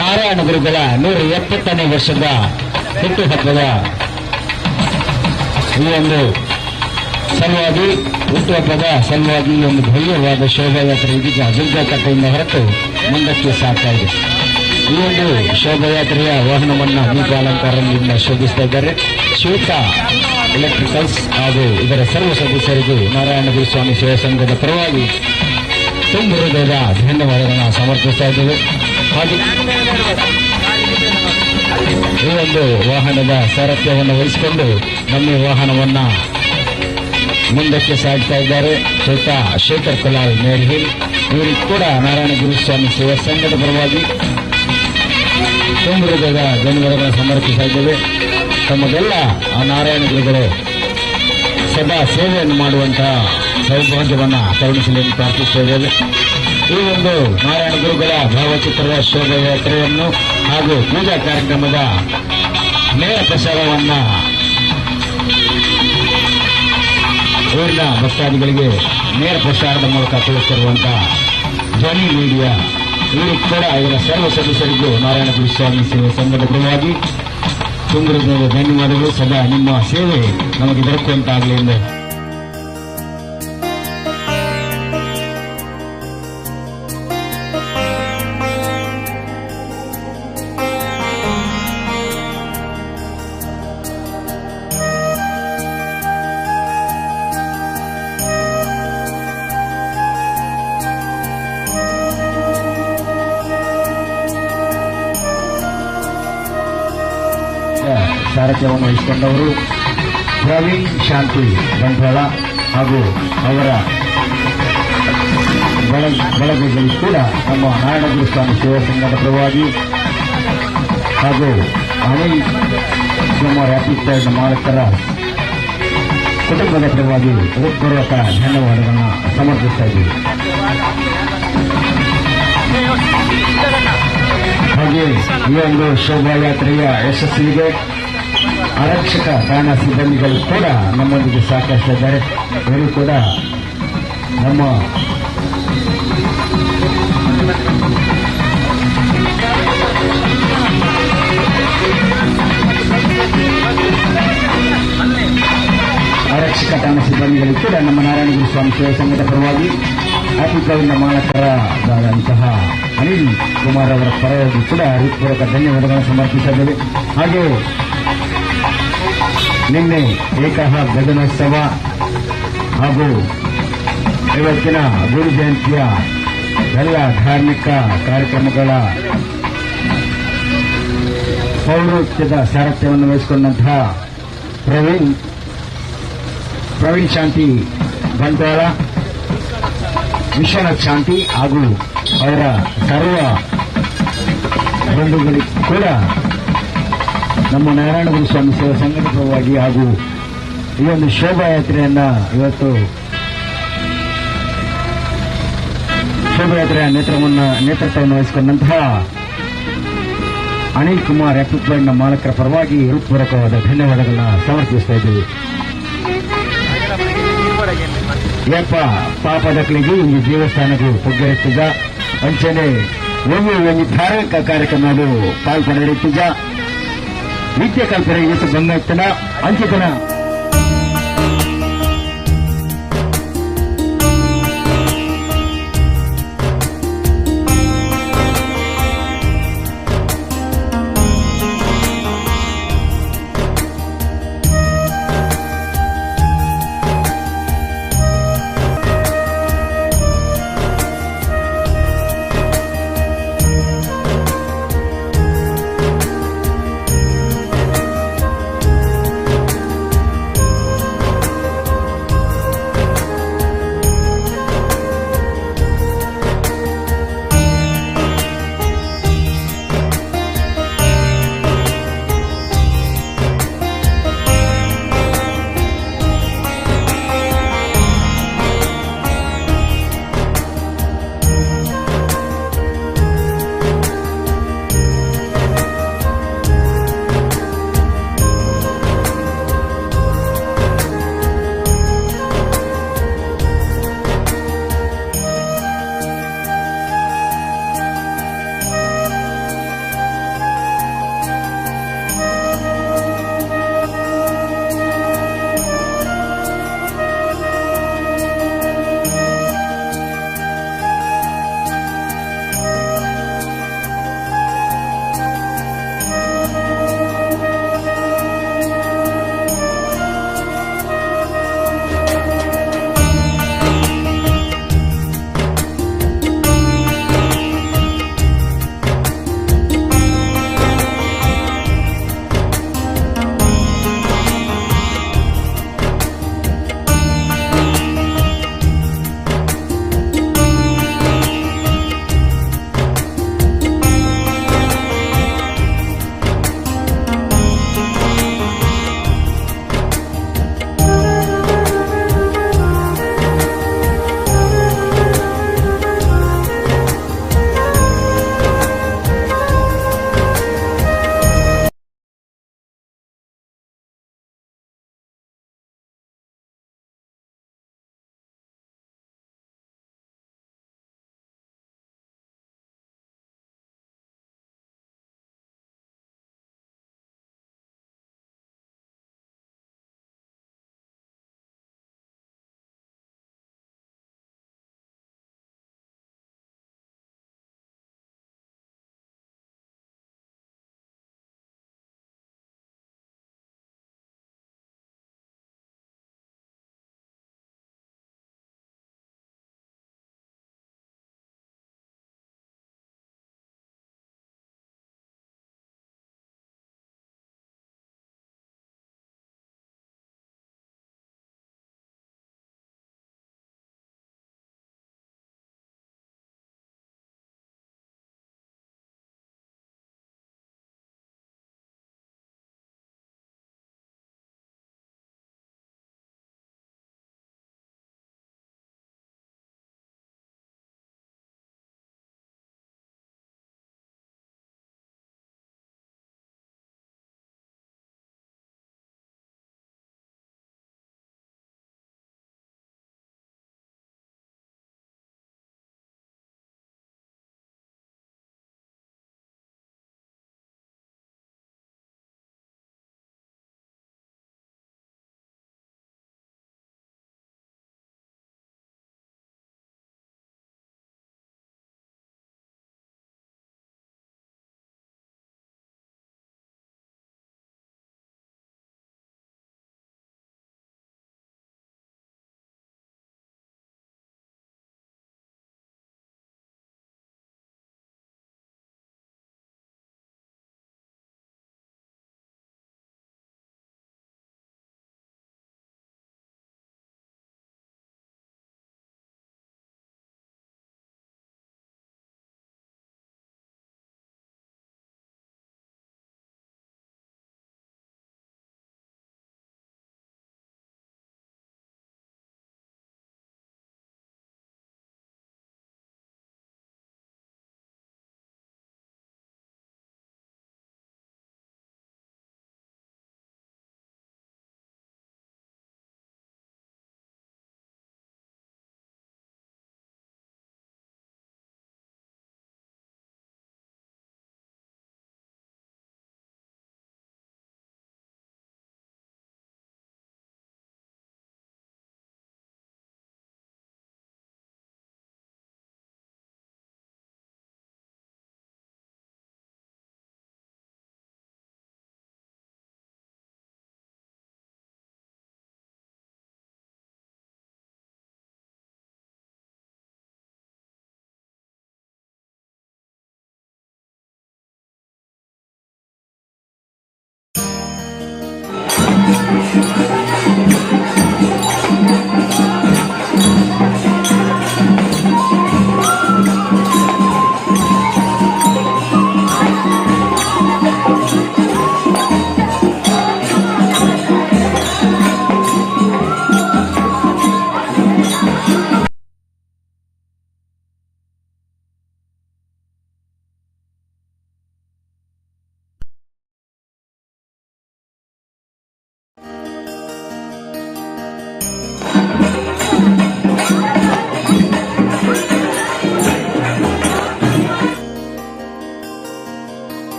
ನಾರಾಯಣ ಗುರುಗಳ 170ನೇ ವರ್ಷದ ಹುಟ್ಟುಹಬ್ಬದ ಈ ಒಂದು ಸಲುವಾಗಿ, ಹುಟ್ಟುಹಬ್ಬದ ಸಲುವಾಗಿ ಒಂದು ಭವ್ಯವಾದ ಶೋಭಾಯಾತ್ರೆ ಇದೀಗ ದುರ್ಗಾಕಟ್ಟೆಯಿಂದ ಹೊರಟು ಮುಂದಕ್ಕೆ ಸಾಗ್ತಾ ಇದೆ. ಈ ಒಂದು ಶೋಭಾಯಾತ್ರೆಯ ವಾಹನವನ್ನು ದೀಪಾಲಂಕಾರದಿಂದ ಶೋಭಿಸ್ತಾ ಇದ್ದಾರೆ. ಶ್ವೇತಾ ಎಲೆಕ್ಟ್ರಿಕಲ್ಸ್ ಹಾಗೂ ಇದರ ಸರ್ವ ಸದಸ್ಯರಿಗೂ ನಾರಾಯಣ ಗುರುಸ್ವಾಮಿ ಸೇವಾ ಸಂಘದ ಪರವಾಗಿ ತುಂಬ ಹೃದಯದ ಧನ್ಯವಾದಗಳನ್ನು ಸಮರ್ಪಿಸ್ತಾ ಇದ್ದೇವೆ. ಹಾಗೆ ಈ ಒಂದು ವಾಹನದ ಸಾರಥ್ಯವನ್ನು ವಹಿಸಿಕೊಂಡು ನಮ್ಮ ವಾಹನವನ್ನ ಮುಂದಕ್ಕೆ ಸಾಗ್ತಾ ಇದ್ದಾರೆ ಶ್ವೇತಾ ಶೇಖರ್ ಕಲಾಲ್ ಮೇರ್ಹಿಲ್. ಇವರಿಗೆ ಕೂಡ ನಾರಾಯಣ ಗುರುಸ್ವಾಮಿ ಸೇವಾ ಸಂಘದ ಪರವಾಗಿ ತುಂಬ ಹೃದಯದ ಧನ್ಯವಾದಗಳನ್ನು ಸಮರ್ಪಿಸ್ತಾ ಇದ್ದೇವೆ. ತಮಗೆಲ್ಲ ಆ ನಾರಾಯಣ ಗುರುಗಳು ಸದಾ ಸೇವೆಯನ್ನು ಮಾಡುವಂತಹ ಸೌಭಾಗ್ಯವನ್ನು ಕರುಣಿಸಲಿ ಎಂದು ಪ್ರಾರ್ಥಿಸ್ತಾ ಇದ್ದೇವೆ. ಈ ಒಂದು ನಾರಾಯಣ ಗುರುಗಳ ಭಾವಚಿತ್ರದ ಶೋಭಾಯಾತ್ರೆಯನ್ನು ಹಾಗೂ ಪೂಜಾ ಕಾರ್ಯಕ್ರಮದ ನೇರ ಪ್ರಸಾರವನ್ನು ಊರಿನ ಭಕ್ತಾದಿಗಳಿಗೆ ನೇರ ಪ್ರಸಾರದ ಮೂಲಕ ತೋರಿಸಿರುವಂತಹ ಧ್ವನಿ ಮೀಡಿಯಾ ಇವರು ಕೂಡ ಇದರ ಸರ್ವ ಸದಸ್ಯರಿಗೂ ನಾರಾಯಣ ಗುರುಸ್ವಾಮಿ ಸೇವೆ ಸಂಘದ ಪರವಾಗಿ ತುಂಬ ಧನ್ಯವಾದಗಳು. ಸದಾ ನಿಮ್ಮ ಸೇವೆ ನಮಗೆ ದೊರಕುವಂತಾಗಲಿ ಎಂದು ಸಾರಥ್ಯವನ್ನು ವಹಿಸಿಕೊಂಡವರು ಪ್ರವೀಣ್ ಶಾಂತಿ ಬಂಟ್ವಾಳ ಹಾಗೂ ಅವರ ಬಳಗದಲ್ಲಿ ಕೂಡ ನಮ್ಮ ನಾರಾಯಣ ಗುರುಸ್ವಾಮಿ ಸೇವಾ ಸಂಘದ ಪರವಾಗಿ ಹಾಗೂ ಅನಿಲ್ ಕುಮಾರ್ ಹ್ಯಾಪಿ ಪ್ರೈಡ್ ಮಾಲಕರ ಕುಟುಂಬದ ಪರವಾಗಿ ಹೃತ್ಪೂರ್ವಕ ಧನ್ಯವಾದಗಳನ್ನು ಸಮರ್ಪಿಸ್ತಾ ಇದ್ದೀವಿ. ಹಾಗೆ ಈ ಒಂದು ಶೋಭಾಯಾತ್ರೆಯ ಯಶಸ್ಸಿಗೆ ಆರಕ್ಷಕ ಠಾಣಾ ಸಿಬ್ಬಂದಿಗಳು ಕೂಡ ನಮ್ಮೊಂದಿಗೆ ಸಹಕರಿಸಿದ್ದಾರೆ. ಇವರು ಕೂಡ ನಮ್ಮ ಆರಕ್ಷಕ ಠಾಣಾ ಸಿಬ್ಬಂದಿಗಳು ಕೂಡ ನಮ್ಮ ನಾರಾಯಣ ಗುರುಸ್ವಾಮಿ ಸೇವಾ ಸಂಘದ ಪರವಾಗಿ ಹ್ಯಾಪಿ ಪ್ರೈಡ್ನ ಮಾಲಕರಾದಂತಹ ಅನಿಲ್ ಕುಮಾರ್ ಅವರ ಪರವಾಗಿ ಕೂಡ ಹೃತ್ಪೂರ್ವಕ ಧನ್ಯವಾದಗಳನ್ನು ಸಮರ್ಪಿಸಿದ್ದೇವೆ. ಹಾಗೆ ನಿನ್ನೆ ಏಕಹ ಗಗನೋತ್ಸವ ಹಾಗೂ ಇವತ್ತಿನ ಗುರು ಜಯಂತಿಯ ಎಲ್ಲ ಧಾರ್ಮಿಕ ಕಾರ್ಯಕ್ರಮಗಳ ಪೌರೋಹಿತ್ಯದ ಸಾರಥ್ಯವನ್ನು ವಹಿಸಿಕೊಂಡಂತಹ ಪ್ರವೀಣ್ ಶಾಂತಿ ಬಂಟ್ವಾಳ, ವಿಶ್ವನಾಥ್ ಶಾಂತಿ ಹಾಗೂ ಅವರ ಸರ್ವ ಬಂಧುಗಳಿಗೆ ಕೂಡ ನಮ್ಮ ನಾರಾಯಣಗುರು ಸ್ವಾಮಿ ಸೇವಾ ಸಂಘದ ಪರವಾಗಿ ಹಾಗೂ ಈ ಒಂದು ಶೋಭಾಯಾತ್ರೆಯನ್ನ ಇವತ್ತು ಶೋಭಾಯಾತ್ರೆಯ ನೇತೃತ್ವವನ್ನು ವಹಿಸಿಕೊಂಡಂತಹ ಅನಿಲ್ ಕುಮಾರ್ ಎಕ್ವಿಪ್ಮೆಂಟ್ನ ಮಾಲಕರ ಪರವಾಗಿ ಹೃತ್ಪೂರ್ವಕವಾದ ಧನ್ಯವಾದಗಳನ್ನ ಸಮರ್ಪಿಸ್ತಾ ಇದ್ದೀವಿ. ಏಪ ಪಾಪದಕ್ಕಳಿಗೆ ಈ ದೇವಸ್ಥಾನಕ್ಕೆ ಪೊಗ್ಗೆರೆತ್ತಿದ್ದ ಅಂಚನೆ ಒಂದು ಧಾರ್ಮಿಕ ಕಾರ್ಯಕ್ರಮಗಳು ಪಾಲ್ಗೊಂಡಿರುತ್ತಿದ್ದ ನಿತ್ಯ ಕಲ್ಪನೆ ಇವತ್ತು ಬಂಗಾಯ್ತನ ಅಂಚಿತನ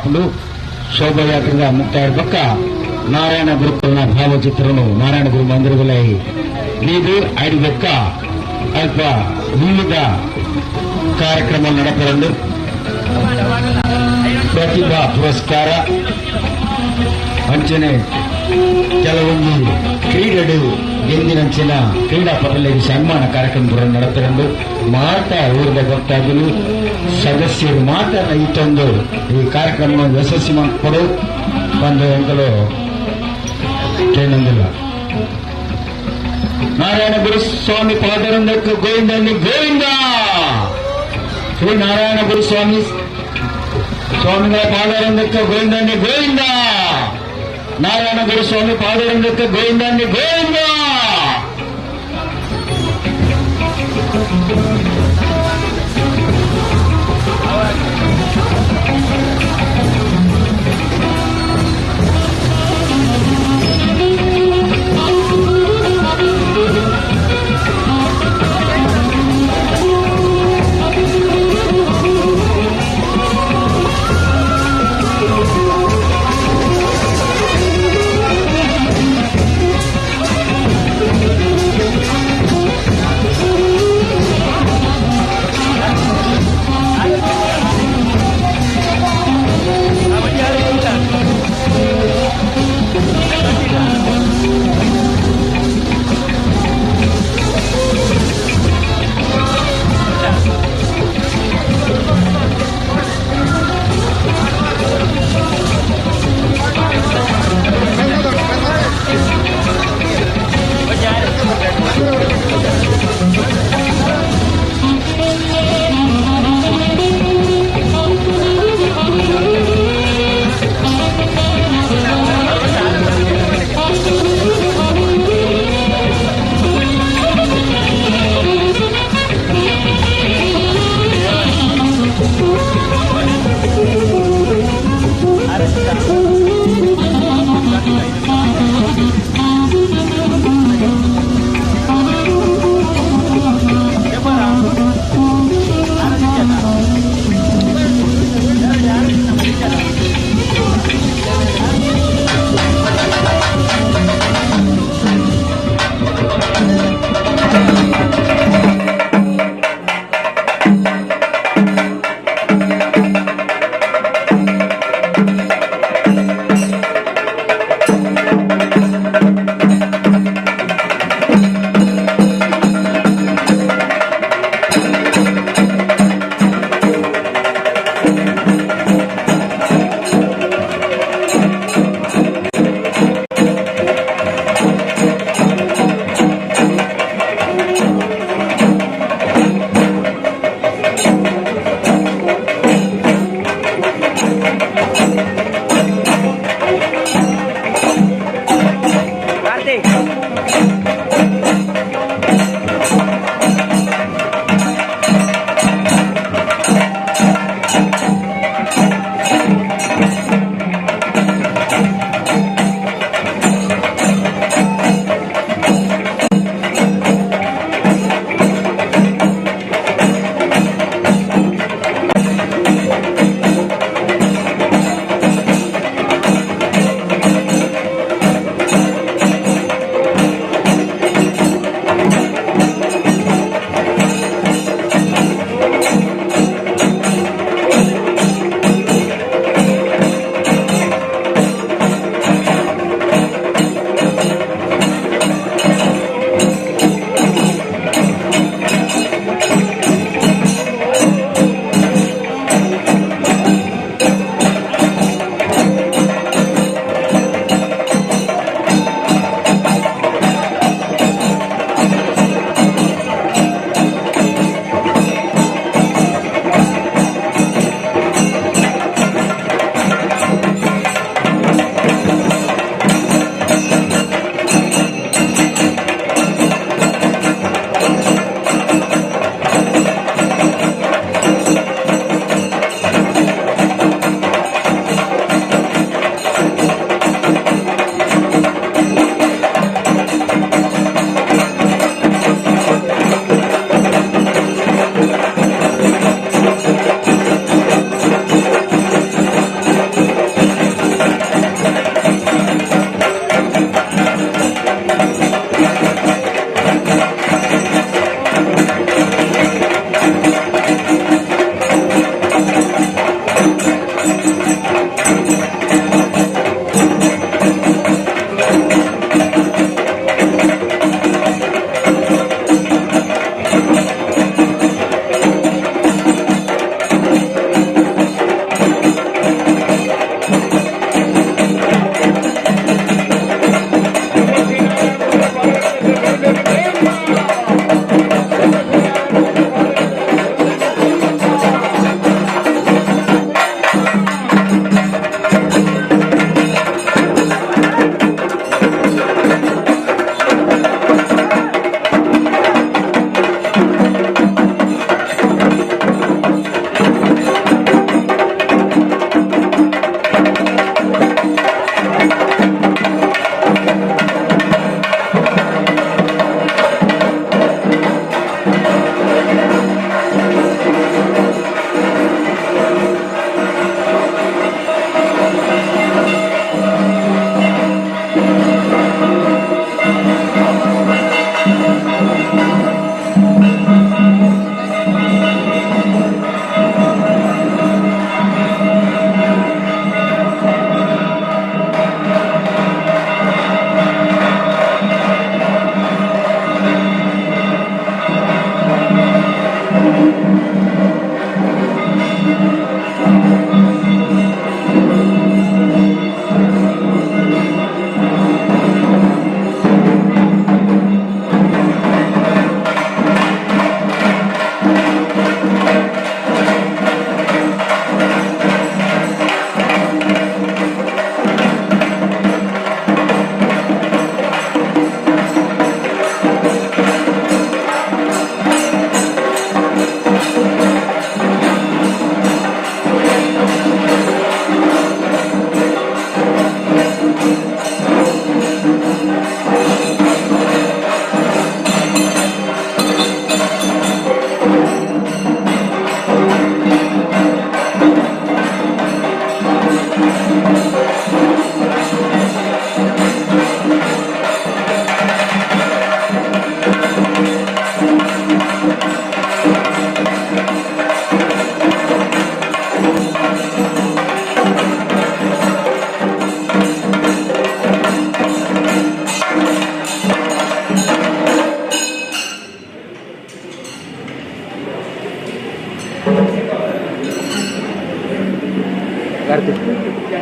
ಆಪಲು ಶೋಭಾಯಾತ್ರೆಗ ಮುಕ್ತಾಯ ಬಕ್ಕ ನಾರಾಯಣ ಗುರುಕುಲನ ಭಾವಚಿತ್ರನು ನಾರಾಯಣ ಗುರು ಮಂದಿರದಲ್ಲಿ ನೀದು ಐದು ಬಕ್ಕ ಅಲ್ಪ ವಿವಿಧ ಕಾರ್ಯಕ್ರಮ ನಡೆಪರಂದು ಪ್ರತಿಭಾ ಪುರಸ್ಕಾರ ಅಂಚನೆ ಕೆಲವೊಂದು ಕ್ರೀಡೆಡು ಗೆಂದಿನಂಚಿನ ಕ್ರೀಡಾಪಟುಗಳಿಗೆ ಸನ್ಮಾನ ಕಾರ್ಯಕ್ರಮ ನಡೆಪರಂದು ಮಾತಾ ಊರಿದ ಗೊತ್ತಾಗಲು ಸದಸ್ಯರು ಮಾತ್ರ ಇತ್ತೊಂದು ಈ ಕಾರ್ಯಕ್ರಮವನ್ನು ಯಶಸ್ವಿ ಮಾಡಿಕೊಡು ಒಂದು ಎಂಕಲು ಕೇಳಂಗಿಲ್ಲ. ನಾರಾಯಣ ಗುರುಸ್ವಾಮಿ ಪಾದರಂದಕ್ಕೆ ಗೋವಿಂದಲ್ಲಿ ಗೋವಿಂದ. ಶ್ರೀ ನಾರಾಯಣ ಗುರುಸ್ವಾಮಿ ಸ್ವಾಮಿಗಳ ಪಾದರಂದಕ್ಕೆ ಗೋವಿಂದಲ್ಲಿ ಗೋವಿಂದ. ನಾರಾಯಣ ಗುರುಸ್ವಾಮಿ ಪಾದರಂದಕ್ಕೆ ಗೋವಿಂದಲ್ಲಿ ಗೋವಿಂದ.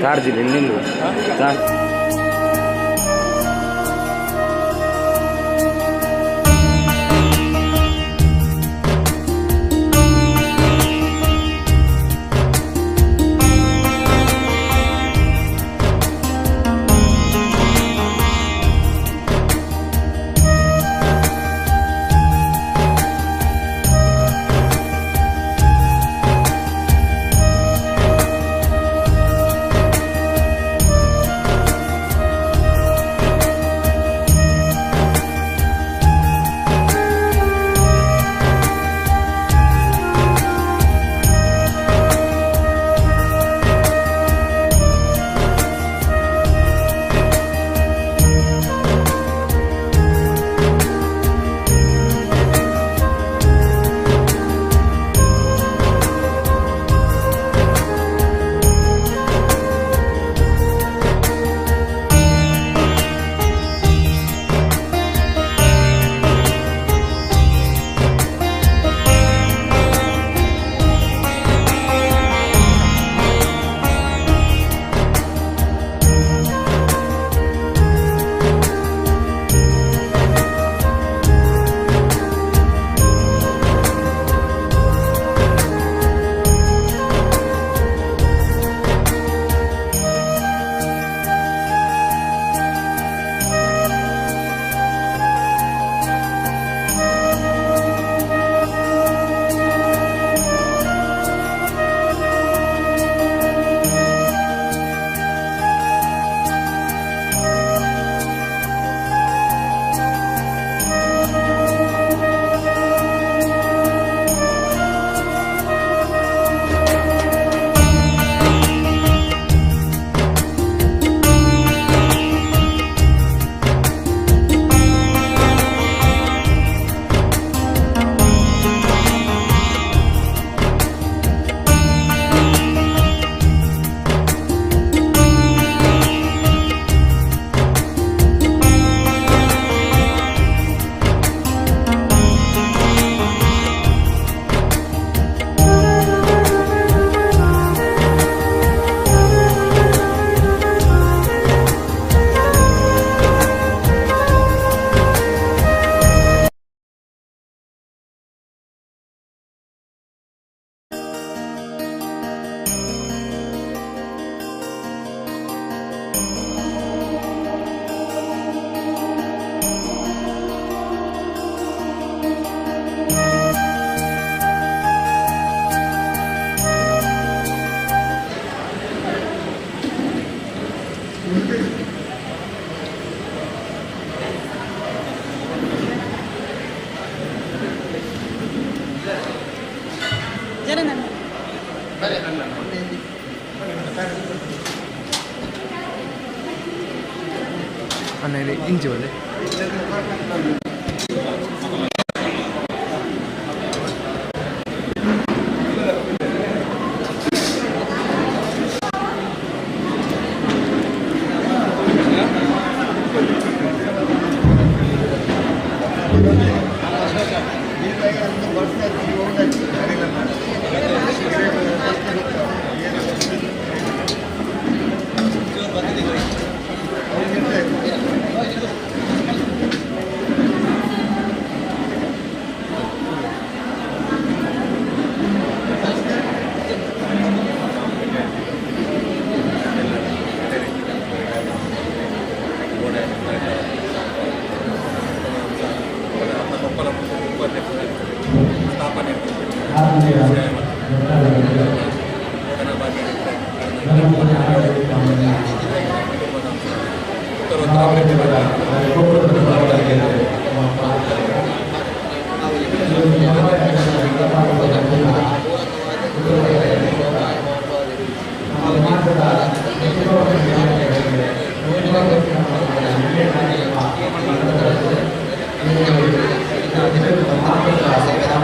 ಚಾರ್ಜ್ ಇಲ್ಲ ಇನ್ನಿಲ್ಲ ಚಾರ್ಜ್ ಅನ್ನೇ ಇಂಚು ಒಳ್ಳೆ ಸೇವೆ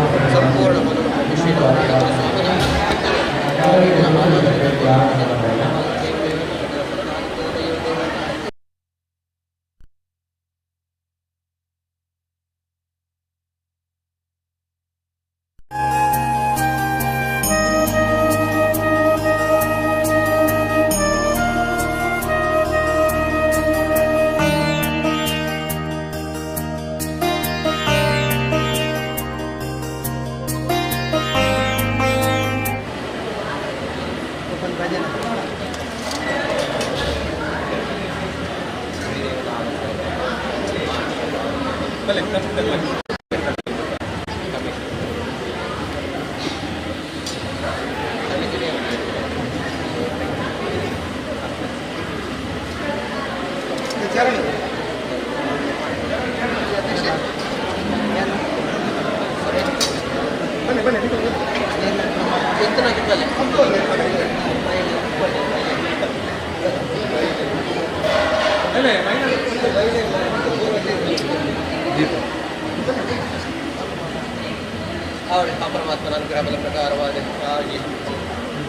ಅವರ ಪರಮಾತ್ಮನ ಅನುಗ್ರಹದ ಪ್ರಕಾರವಾದ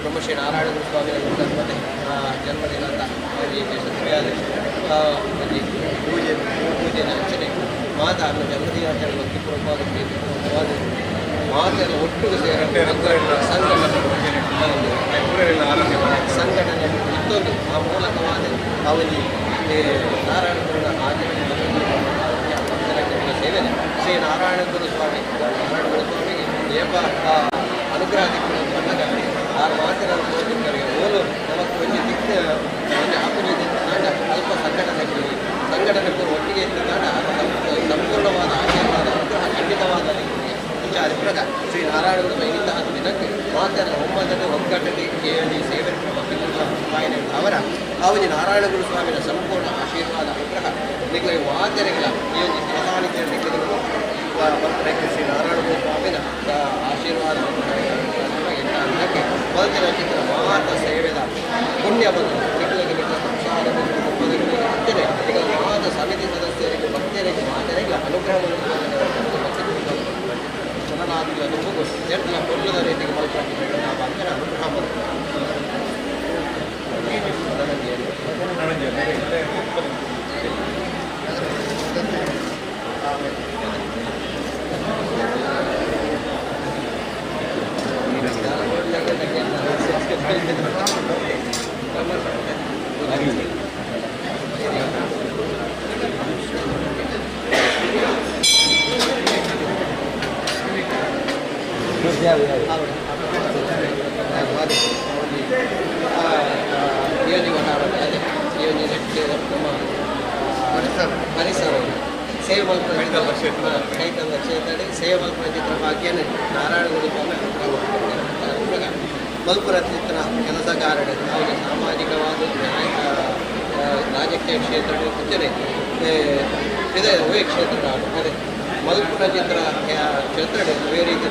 ಬ್ರಹ್ಮಶ್ರೀ ನಾರಾಯಣ ಸ್ವಾಮಿ ಮತ್ತೆ ಜನ್ಮದಿನ ಅಂತ ಪೂಜೆ ಅರ್ಚನೆ ಮಾತಾ ಜನ್ಮದಿನಾಚರಣೆ ಭಕ್ತಿ ಪೂರ್ವಕವಾದ ಮಾತೆಲ್ಲ ಒಟ್ಟಿಗೆ ಸಂಘಟನೆ ಇತ್ತೊಂದು ಆ ಮೂಲಕವಾದ ಅವಧಿ ನಾರಾಯಣಗುರುಗಳ ಆಚರಣೆ ಸೇವೆ ಶ್ರೀ ನಾರಾಯಣಗುರು ಸ್ವಾಮಿ ಸ್ವಾಮಿಗೆ ಏಪ ಅನುಗ್ರಹದಿಕ್ಕೂ ಬಂದಾಗ ಆರು ಮಾತಿನಲ್ಲಿ ತೋರಿಸಿದ್ದವರಿಗೆ ಓಲು ನಮಕ್ಕೆ ಒಂದು ದಿಕ್ಕ ಒಂದು ಆಪುಲಿದೆ ನಾಡ ಅಲ್ಪ ಸಂಘಟನೆ ಒಟ್ಟಿಗೆ ಇದ್ದಾಗ ಸಂಪೂರ್ಣವಾದ ಆಶೀರ್ವಾದ ಅನುಗ್ರಹ ಖಂಡಿತವಾದ ವಿಚಾರ ಪ್ರಕಾರ ಶ್ರೀ ನಾರಾಯಣಗುರು ಇಂತಹ ದಿನಕ್ಕೆ ಮಾತೆಲ್ಲ ಒಮ್ಮತದ ಒಗ್ಗಟ್ಟಲ್ಲಿ ಕೇಳಿ ಸೇವೆ ಪಾಯನೆ ಅವರ ಅವಧಿ ನಾರಾಯಣಗುರು ಸ್ವಾಮಿಯ ಸಂಪೂರ್ಣ ಆಶೀರ್ವಾದ ಅನುಗ್ರಹ ನಿಮಗೆ ಮಾತೆರೆಗಳ ಈ ಒಂದು ಸಾನಿಧ್ಯ ನಿಖಿಲು ಬರ್ತಕ್ಕೆ ಶ್ರೀ ನಾರಾಯಣಗುರು ಸ್ವಾಮಿನ ಆಶೀರ್ವಾದ ಅನ್ನಕ್ಕೆ ಬದುಕಿನ ಚಿತ್ರ ಮಾತ ಸೇವೆದ ಪುಣ್ಯ ಬಂದು ನಿಖಿಲಿಗೆ ಬಿಟ್ಟ ಸಂಸಾರ ಅರ್ಚನೆ ಈಗ ಮಾತ ಸಮಿತಿ ಸದಸ್ಯರಿಗೆ ಭಕ್ತರಿಗೆ ಮಾತೆರೆಗಳ ಅನುಗ್ರಹವನ್ನು ಜನನಾದಿಗಳ ನುಗ್ಗು ಜಟ್ಲ ಕೊಲ್ಲದ ರೀತಿಗೆ ಮಲ್ಪಟ್ಟಿದ್ದಾರೆ ನಾವು ಅಂಕನ ಅನುಗ್ರಹ ಪರಿಸರ ಸೇವೆ ಕೈತಂದ ಕ್ಷೇತ್ರದಲ್ಲಿ ಸೇವೆ ಮಲ್ಪನ ಚಿತ್ರ ಭಾಗ್ಯನೇ ನಾರಾಯಣಗುರು ಸ್ವಾಮಿ ಮಲ್ಪುರ ಚಿತ್ರ ಕೆಲಸಗಾರರು ಅವರಿಗೆ ಸಾಮಾಜಿಕವಾದ ರಾಜಕೀಯ ಕ್ಷೇತ್ರ ಸೂಚನೆ ಇದೆ ಉಭಯ ಕ್ಷೇತ್ರ ಅದೇ ಮಲ್ಪುರ ಚಿತ್ರ ಕ್ಷೇತ್ರ ಬೇರೆ ರೀತಿಯ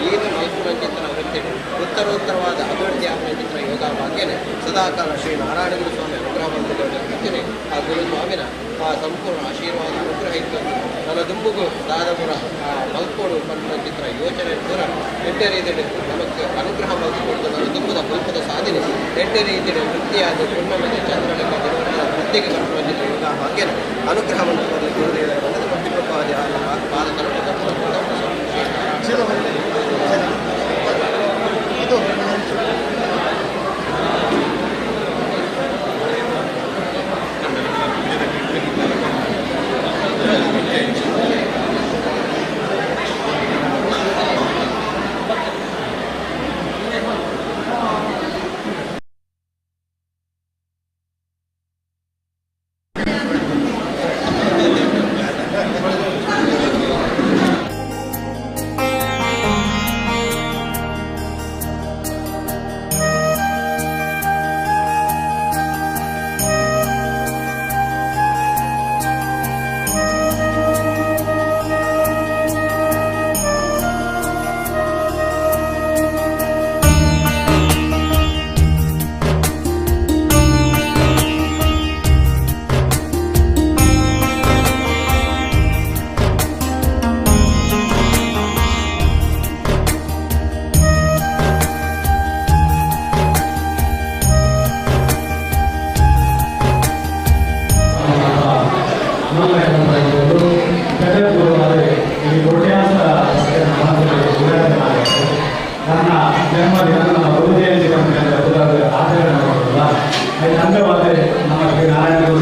ಏನು ಮಲ್ಪುರ ಚಿತ್ರ ವೃತ್ತಿ ಉತ್ತರೋತ್ತರವಾದ ಅಭಿವೃದ್ಧಿ ಆಗುವ ಚಿತ್ರ ಯೋಗ ಭಾಗ್ಯನೇ ಸದಾಕಾಲ ಶ್ರೀ ನಾರಾಯಣಗುರು ಸ್ವಾಮಿ ಅನುಗ್ರಹ ಬಂಧುಗಳ ಆ ಗುರುಸ್ವಾಮಿನ ಆ ಸಂಪೂರ್ಣ ಆಶೀರ್ವಾದ ಅನುಗ್ರಹ ಇತ್ತು ನನ್ನ ದುಂಬುಗು ದಾದಪುರ ಮಲ್ಕೋಡು ಪಂಡ ಚಿತ್ರ ಯೋಚನೆ ದೂರ ಎಡ್ಡೆ ರೀತಿಯಲ್ಲಿ ನಮಗೆ ಅನುಗ್ರಹ ಮಲ್ಕೊಂಡು ನನ್ನ ದುಂಬುದ ಮಲ್ಪದ ಸಾಧನೆ ಎಡ್ಡೆ ರೀತಿಯಲ್ಲಿ ವೃತ್ತಿಯಾದ ಪೂರ್ಣಮತಿ ಚಂದ್ರಲಿಂಗ ದಿನವನ್ನ ವೃತ್ತಿಗೆ ಕಟ್ಟುವಂಥ ಯೋಗ ಭಾಗ್ಯನ ಅನುಗ್ರಹವನ್ನು ಭಕ್ತಿಪ್ರಪಾದಿ ಪಾದ ನನ್ನ ಜನ್ಮದಿನ ನಮ್ಮ ಗುರು ಜಯಂತಿ ಆಚರಣೆ ಮಾಡೋದಿಲ್ಲ ಅದು ಅಂಗವಾದ ನಮ್ಮ ಶ್ರೀ ನಾರಾಯಣಗುರು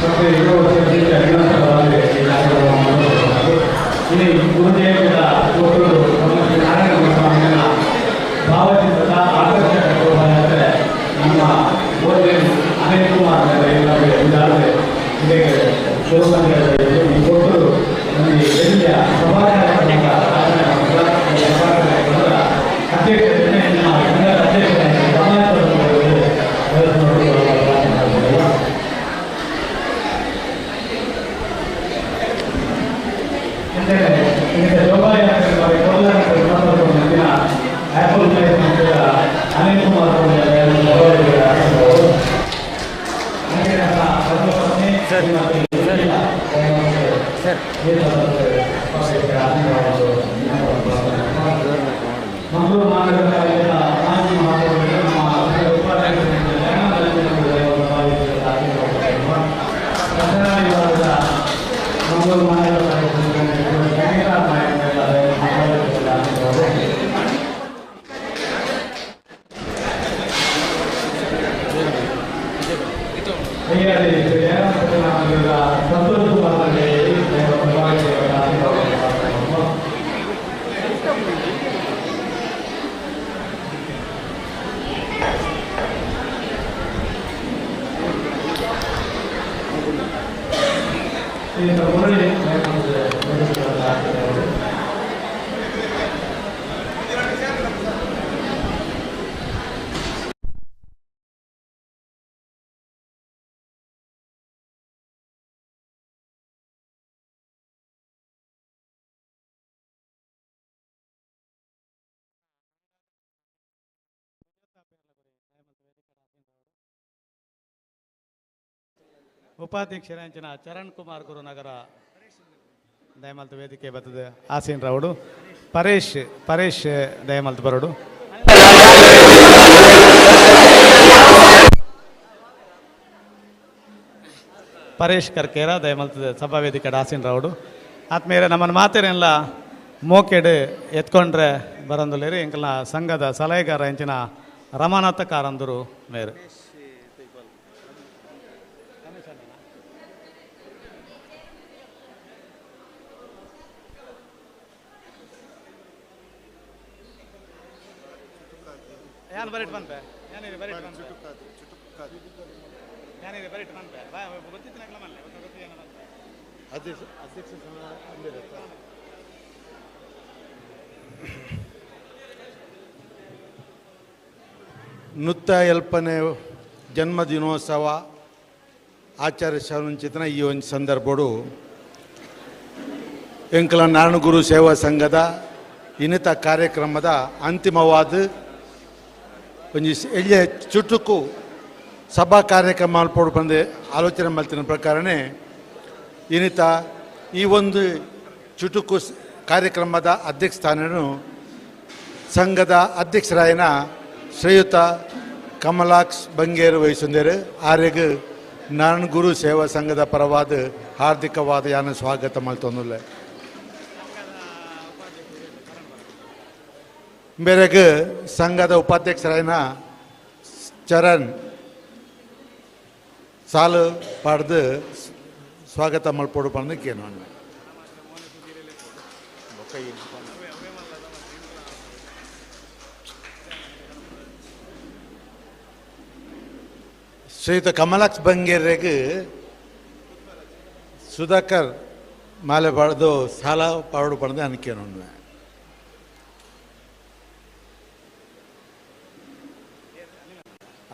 ಪ್ರತಿ 2 ವರ್ಷದಿಂದ ನಿರಂತರವಾಗಿ ಈ ಕಾರ್ಯಕ್ರಮವನ್ನು ಮಾಡುತ್ತಿದ್ದಾರೆ. ಇಲ್ಲಿ ಗುರು ಜಯಂತಿಯ ಒಟ್ಟು ನಮ್ಮ ಶ್ರೀ ನಾರಾಯಣಗುರು ಸ್ವಾಮಿಯ ಭಾವಚಿತ್ರದ ಆಕರ್ಷಕ ನಮ್ಮ ಓದಿ ಅನಿಲ್ ಕುಮಾರ್ ಇದಾದರೆ ಇದಕ್ಕೆ ಈ ಒಟ್ಟು ನಮಗೆ ಎಲ್ಲಿಯ ಸಭಾಕಾರ್ಯಕ್ರಮದ ಮಂಗಳೂರು ಮಹಾನಗರ ಪಾಲಿಕೆಯ ಮಾಜಿ ಮಹಾಪೌರರು ನಮ್ಮ ಮಂಗಳೂರು ಮಹಾನಗರ ಸಂತೋಷ್ ಕುಮಾರ್ ಉಪಾಧ್ಯಕ್ಷರಾಂಚಿನ ಚರಣ್ ಕುಮಾರ್ ಗುರುನಗರ ದಯಮಲ್ತ ವೇದಿಕೆ ಬರ್ತದೆ ಆಸೀನ್ ರೌಡು ಪರೇಶ್ ದಯಮಲ್ತ ಬರೋಡು ಪರೇಶ್ ಕರ್ಕೇರ ದಯಮಲ್ತ ಸಭಾ ವೇದಿಕೆ ಆಸೀನ್ ರೌಡು ಆದ್ಮೇಲೆ ನಮ್ಮನ್ನು ಮಾತೇನೆಲ್ಲ ಮೋಕೆಡ್ ಎತ್ಕೊಂಡ್ರೆ ಬರಂದುಲೇರಿ ಇಂಕಲ್ನ ಸಂಘದ ಸಲಹೆಗಾರ ಎಂಚಿನ ರಮಾನಾಥ ಕಾರಂದರು ಮೇರು ಯಾರು ಬರೀಟ್ ಬಂದೆ ಏನಿದೆ ಬರೀಟ್ ಬಂದೆ ಏನಿದೆ ಬರೀಟ್ ಬಂದೆ ಗೊತ್ತಿತ್ತು ನಗಲ ಮಲ್ಲೆ ಗೊತ್ತಿ ಏನೋ ಅಧ್ಯಕ್ಷ ನುತ್ತ ಎಲ್ಪನೆ ಜನ್ಮದಿನೋತ್ಸವ ಆಚರಿಸುವಂಚಿತನ ಈ ಒಂದು ಸಂದರ್ಭಡು ಎಂಕಲ ನಾರಾಯಣಗುರು ಸೇವಾ ಸಂಘದ ಇನ್ನಿತ ಕಾರ್ಯಕ್ರಮದ ಅಂತಿಮವಾದ ಒಂದು ಎಳ್ಳೆ ಚುಟುಕು ಸಭಾ ಕಾರ್ಯಕ್ರಮ ಮಲ್ಪಡು ಬಂದು ಆಲೋಚನೆ ಮಾಡ್ತಿನ ಪ್ರಕಾರನೇ ಇನ್ನಿತ ಈ ಒಂದು ಚುಟುಕು ಕಾರ್ಯಕ್ರಮದ ಅಧ್ಯಕ್ಷ ಸ್ಥಾನವನ್ನು ಸಂಘದ ಅಧ್ಯಕ್ಷರಾಯನ ಶ್ರೀಯುತ ಕಮಲಾಕ್ಷ್ ಬಂಗೇರು ವಹಿಸಿದ್ದಾರೆ ಆರೆಗೆ ನಾರಾಯಣಗುರು ಸೇವಾ ಸಂಘದ ಪರವಾದ ಹಾರ್ದಿಕವಾದ ಯಾನ ಸ್ವಾಗತ ಮಾಡ್ತಂದಿಲ್ಲ ಮೇರೆಗೆ ಸಂಘದ ಉಪಾಧ್ಯಕ್ಷರಾಯನ ಚರಣ್ ಸಾಲು ಪಾಡ್ದು ಸ್ವಾಗತ ಮಲ್ಪಡು ಬಂದಕ್ಕೇನು ಶ್ರೀಯುತ ಕಮಲಾಕ್ಷ್ ಬಂಗೇರಿಗೆ ಸುಧಾಕರ್ ಮಾಲೆ ಪಾಡ್ದು ಸಾಲ ಪಾಡು ಪಡೆದು ಅನ್ಕೇನು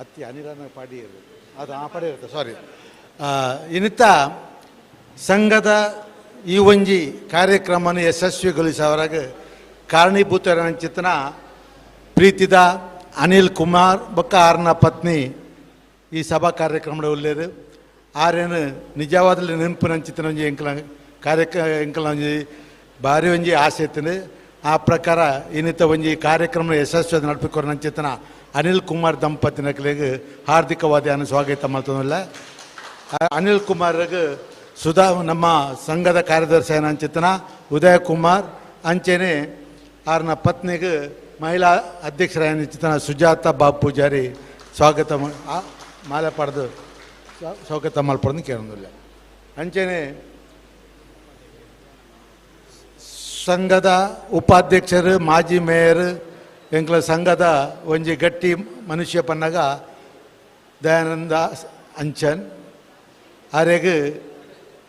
ಅತ್ತಿ ಅನಿರನ ಪಾಡಿ ಅದು ಆ ಪಡೆ ಇರುತ್ತೆ ಸಾರಿ ಇನ್ನಿತ ಸಂಘದ ಈ ಒಂಜಿ ಕಾರ್ಯಕ್ರಮನ ಯಶಸ್ವಿಗೊಳಿಸೋರಾಗ ಕಾರಣೀಭೂತರಂಚಿತನ ಪ್ರೀತಿದ ಅನಿಲ್ ಕುಮಾರ್ ಬೊಕ್ಕ ಆರ್ನ ಪತ್ನಿ ಈ ಸಭಾ ಕಾರ್ಯಕ್ರಮದ ಉಳ್ಳೇರು ಆರೇನು ನಿಜವಾದಲ್ಲಿ ನೆನಪಿನಂಚಿತನ ಒಂಜಿ ಎಂಕಲ ಒಂಜಿ ಭಾರಿ ಒಂಜಿ ಆಸೆ ಇತ್ತು ಆ ಪ್ರಕಾರ ಇನ್ನಿತ ಒಂಜಿ ಕಾರ್ಯಕ್ರಮ ಯಶಸ್ವಿ ನಡ್ಪಿಕೊರಂಚಿತನ ಅನಿಲ್ ಕುಮಾರ್ ದಂಪತಿನಗಳಿಗೆ ಹಾರ್ದಿಕವಾದ ಸ್ವಾಗತ ಮಾಡ್ತೋಲ್ಲ ಅನಿಲ್ ಕುಮಾರ್ಗೆ ನಮ್ಮ ಸಂಘದ ಕಾರ್ಯದರ್ಶಿ ಅಂಚಿತನ ಉದಯ ಕುಮಾರ್ ಅಂಚೆನೆ ಆರ್ನ ಪತ್ನಿಗೆ ಮಹಿಳಾ ಅಧ್ಯಕ್ಷರಾಯನಿಚಿತನ ಸುಜಾತ ಬಾಬು ಪೂಜಾರಿ ಸ್ವಾಗತ ಮಾಲೆ ಪಡೆದು ಸ್ವಾಗತ ಮಲ್ಪಡ್ದು ಕೇಳೋದಿಲ್ಲ ಅಂಚೆನೆ ಸಂಘದ ಉಪಾಧ್ಯಕ್ಷರು ಮಾಜಿ ಮೇಯರ್ ಎಂಕ್ಲ ಸಂಘದ ಒಂಜಿ ಗಟ್ಟಿ ಮನುಷ್ಯ ಪನ್ನಗ ದಯಾನಂದ ಅಂಚನ್ ಆರೆಗೆ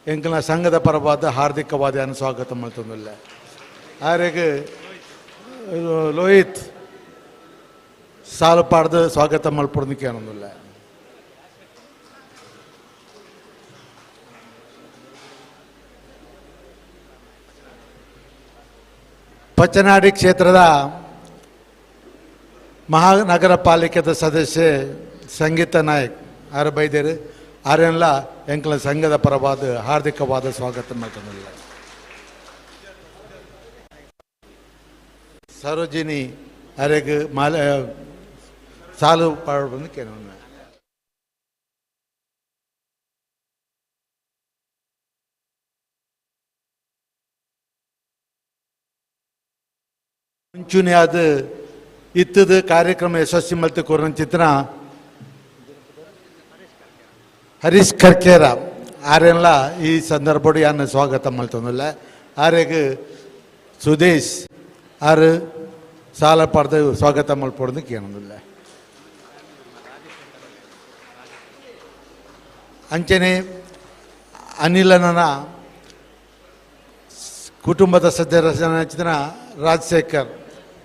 ಎಂಕ್ಲ ಸಂಘದ ಪರವಾದ ಹಾರ್ದಿಕವಾದ ಸ್ವಾಗತ ಮಾಡ್ತಂದಿಲ್ಲ ಆರೆಗೆ ಲೋಹಿತ್ ಸಾಲು ಪಾಡ್ದು ಸ್ವಾಗತ ಮಲ್ಪಡ್ದು ಕೇಳೋದಿಲ್ಲ ಪಚ್ಚನಾಡಿ ಕ್ಷೇತ್ರದ ಮಹಾನಗರ ಪಾಲಿಕೆದ ಸದಸ್ಯೆ ಸಂಗೀತ ನಾಯಕ್ ಆರು ಬೈದೇರು ಆರೆಲ್ಲ ಎಂಕಲ ಸಂಘದ ಪರವಾದ ಹಾರ್ದಿಕವಾದ ಸ್ವಾಗತ ಮಾಡ್ಕೊಂಡಿಲ್ಲ. ಸರೋಜಿನಿ ಅರೆಗ್ ಮಾಲೆ ಸಾಲು ಪಾಡ್ಬಂದು ಕೇಳೋಣ. ಮುಂಚೂಣಿ ಆದ ಇತ್ತದ ಕಾರ್ಯಕ್ರಮ ಯಶಸ್ವಿ ಮಲ್ತು ಕೊರೋನ ಚಿತ್ರ ಹರೀಶ್ ಕರ್ಕೇರ ಆರೆಲ್ಲ ಈ ಸಂದರ್ಭ ಯಾನ ಸ್ವಾಗತ ಮಲ್ತೊಂದಿಲ್ಲ. ಆರೆಗ್ ಸುದೇಶ್ ಆರು ಸಾಲ ಪಡೆದು ಸ್ವಾಗತ ಮಲ್ಪೊಡ್ದು ಕೇಳೋದಿಲ್ಲ. ಅಂಚನೆ ಅನಿಲನ ಕುಟುಂಬದ ಸದಸ್ಯನ ರಾಜಶೇಖರ್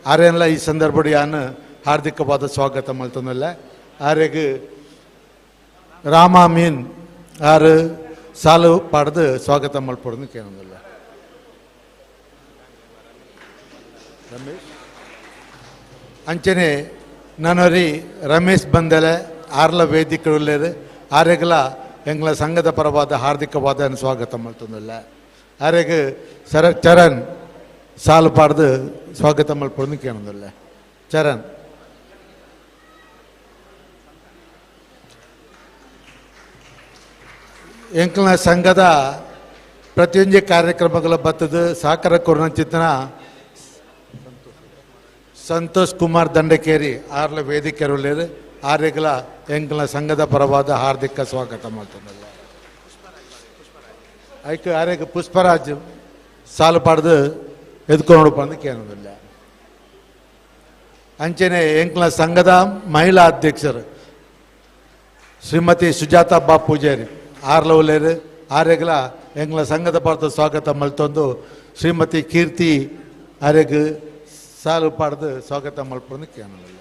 ಆರೆಲ್ಲ ಈ ಸಂದರ್ಭ ಯಾನು ಹಾರ್ದಿಕವಾದ ಸ್ವಾಗತ ಮಲ್ತೊಂದಿಲ್ಲ. ಆರೆಗ್ ರಾಮ ಮೀನ್ ಆರು ಸಾಲು ಪಡೆದು ಸ್ವಾಗತ ಮಲ್ಪೊಡ್ದು ಕೇಳೋದಿಲ್ಲ. ರಮೇಶ್ ಅಂಚನೆ ನನರಿ ರಮೇಶ್ ಬಂದಲೆ ಆರ್ಲ ವೇದಿಕೆಯುಳ್ಳೇರು ಆರೆಗಲ ಎಂಗ್ಲ ಸಂಘದ ಪರವಾದ ಹಾರ್ದಿಕವಾದ ಸ್ವಾಗತ ಮಲ್ತೊಂದಿಲ್ಲ. ಆರೆಗ್ ಚರಣ್ ಸಾಲು ಪಾಡ್ದು ಸ್ವಾಗತ ಮಲ್ಪೊಡ್ದು ಕೇಳೋದಿಲ್ಲ. ಚರಣ್ ಎಂಕ್ಲ ಸಂಘದ ಪ್ರತಿಯೊಂದು ಕಾರ್ಯಕ್ರಮಗಳ ಬತ್ತದ ಸಾಕಾರ ಕೊರೋನ ಚಿತ್ರ ಸಂತೋಷ್ ಕುಮಾರ್ ದಂಡಕೇರಿ ಆರ್ಲ ವೇದಿಕೆರುಳ್ಳೇರು ಆರೆಗಲ ಎಂಕ್ಲ ಸಂಘದ ಪರವಾದ ಹಾರ್ದಿಕ ಸ್ವಾಗತ ಮಾಡ್ತಾನಲ್ಲ. ಐಕ್ ಆರೆಗ್ ಪುಷ್ಪರಾಜ್ ಸಾಲು ಪಾಡ್ದು ಎದ್ಕೊಂಡು ಬಂದು ಕೇಳೋದಿಲ್ಲ. ಅಂಚನೆ ಎಂಕ್ಲ ಸಂಘದ ಮಹಿಳಾ ಅಧ್ಯಕ್ಷರು ಶ್ರೀಮತಿ ಸುಜಾತಾ ಬಾ ಪೂಜಾರಿ ಆರ್ಲ ಒಲ್ಲೇರು ಆರೆಗಲ ಎಂಗ್ಲ ಸಂಘದ ಪರದ ಸ್ವಾಗತ ಮಲ್ತೊಂದು ಶ್ರೀಮತಿ ಕೀರ್ತಿ ಆರೆಗ್ ಸಾಲು ಪಾಡ್ದು ಸ್ವಾಗತ ಮಲ್ಪೊಂದು ಕೇಳೋದಿಲ್ಲ.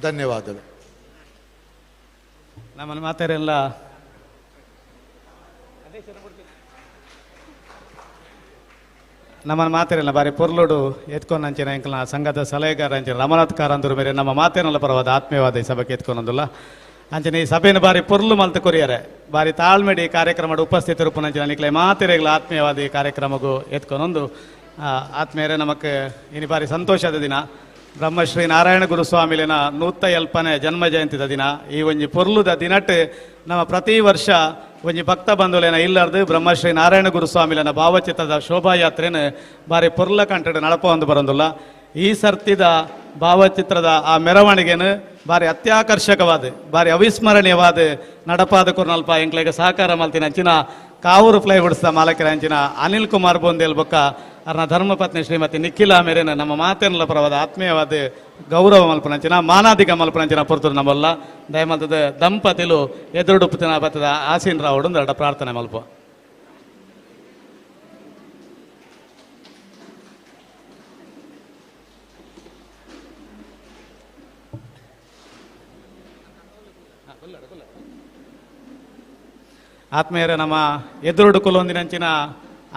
ಧನ್ಯವಾದಗಳು. ನಮ್ಮನ್ನು ಮಾತಾರೆಲ್ಲ ಬಾರಿ ಪೊರ್ಲೋಡು ಎತ್ಕೊಂಡು ಅಂಚಿನ ಎಂಕಲ್ನ ಸಂಘದ ಸಲಹೆಗಾರ ಅಂಚಿನ ರಮನಾಥ್ ಕಾರಂದೂರು ಮೇರೆ ನಮ್ಮ ಮಾತೇನಲ್ಲ ಪರವಾದ ಆತ್ಮೀಯವಾದ ಈ ಸಭೆಗೆ ಎತ್ಕೊಂಡಲ್ಲ. ಅಂಚನೆ ಈ ಸಭೆಯನ್ನು ಬಾರಿ ಪೊರ್ಲು ಮಲ್ತು ಕೊರಿಯಾರೆ ಬಾರಿ ತಾಳ್ಮೆಡಿ ಕಾರ್ಯಕ್ರಮದ ಉಪಸ್ಥಿತರು ಪುನಂಚಿನ ನಿಕ್ಲೆ ಮಾತೆರೆಗಳ ಆತ್ಮೀಯವಾದ ಈ ಕಾರ್ಯಕ್ರಮಗೂ ಎತ್ಕೊಂಡೊಂದು ಆತ್ಮೀಯರೇ ನಮಕ್ ಇನಿ ಬಾರಿ ಸಂತೋಷದ ದಿನ ಬ್ರಹ್ಮಶ್ರೀ ನಾರಾಯಣ ಗುರುಸ್ವಾಮಿಲಿನ 150ನೇ ಜನ್ಮ ಜಯಂತಿದ ದಿನ. ಈ ಒಂಜಿ ಪೊರ್ಲುದ ದಿನಟ್ ನಮ್ಮ ಪ್ರತಿ ವರ್ಷ ಒಂಜಿ ಭಕ್ತ ಬಂಧುಲೇನ ಇಲ್ಲಾರ್ದು ಬ್ರಹ್ಮಶ್ರೀ ನಾರಾಯಣ ಗುರುಸ್ವಾಮಿಲಿನ ಭಾವಚಿತ್ರದ ಶೋಭಾಯಾತ್ರೆನ ಬಾರಿ ಪೊರ್ಲ ಕಂಟಡು ನಡಪ ಒಂದು ಬರೋದಿಲ್ಲ. ಈ ಸರ್ತಿದ ಭಾವಚಿತ್ರದ ಆ ಮೆರವಣಿಗೆನು ಬಾರಿ ಅತ್ಯಾಕರ್ಷಕವಾದ ಬಾರಿ ಅವಿಸ್ಮರಣೀಯವಾದ ನಡಪಾದ ಕೊರ್ನಲ್ಪ ಎಂಕ್ಲೆಗೆ ಸಹಕಾರ ಮಲ್ತಿನ ಅಂಚಿನ ಕಾವೂರು ಫ್ಲೈವುಡ್ಸ್ದ ಮಾಲಕರ ಅಂಚಿನ ಅನಿಲ್ ಕುಮಾರ್ ಬೋಂದೇಲ್ ಬೊಕ್ಕ ಅರ್ನ ಧರ್ಮಪತ್ನಿ ಶ್ರೀಮತಿ ನಿಖಿಲಾ ಮೇರೆನ ನಮ್ಮ ಮಾತೇನಲ್ಲ ಪರವಾದ ಆತ್ಮೀಯವಾದ ಗೌರವ ಮಲ್ಪನಂಚಿನ ಮಾನಾದಿಕ ಮಲ್ಪನಂಚಿನ ಪುರ್ತರು ನಮ್ಮಲ್ಲ ದಯಮಲ್ತದ ದಂಪತಿಲು ಎದುರುಡುಪುತ್ತಿನ ಬತ್ತದ ಆಸೀನ್ ರಾವುಡು ದೊಡ್ಡ ಪ್ರಾರ್ಥನೆ ಮಲ್ಪ. ಆತ್ಮೀಯರೇ ನಮ್ಮ ಎದುರುಡು ಕುಲೊಂದಿನಂಚಿನ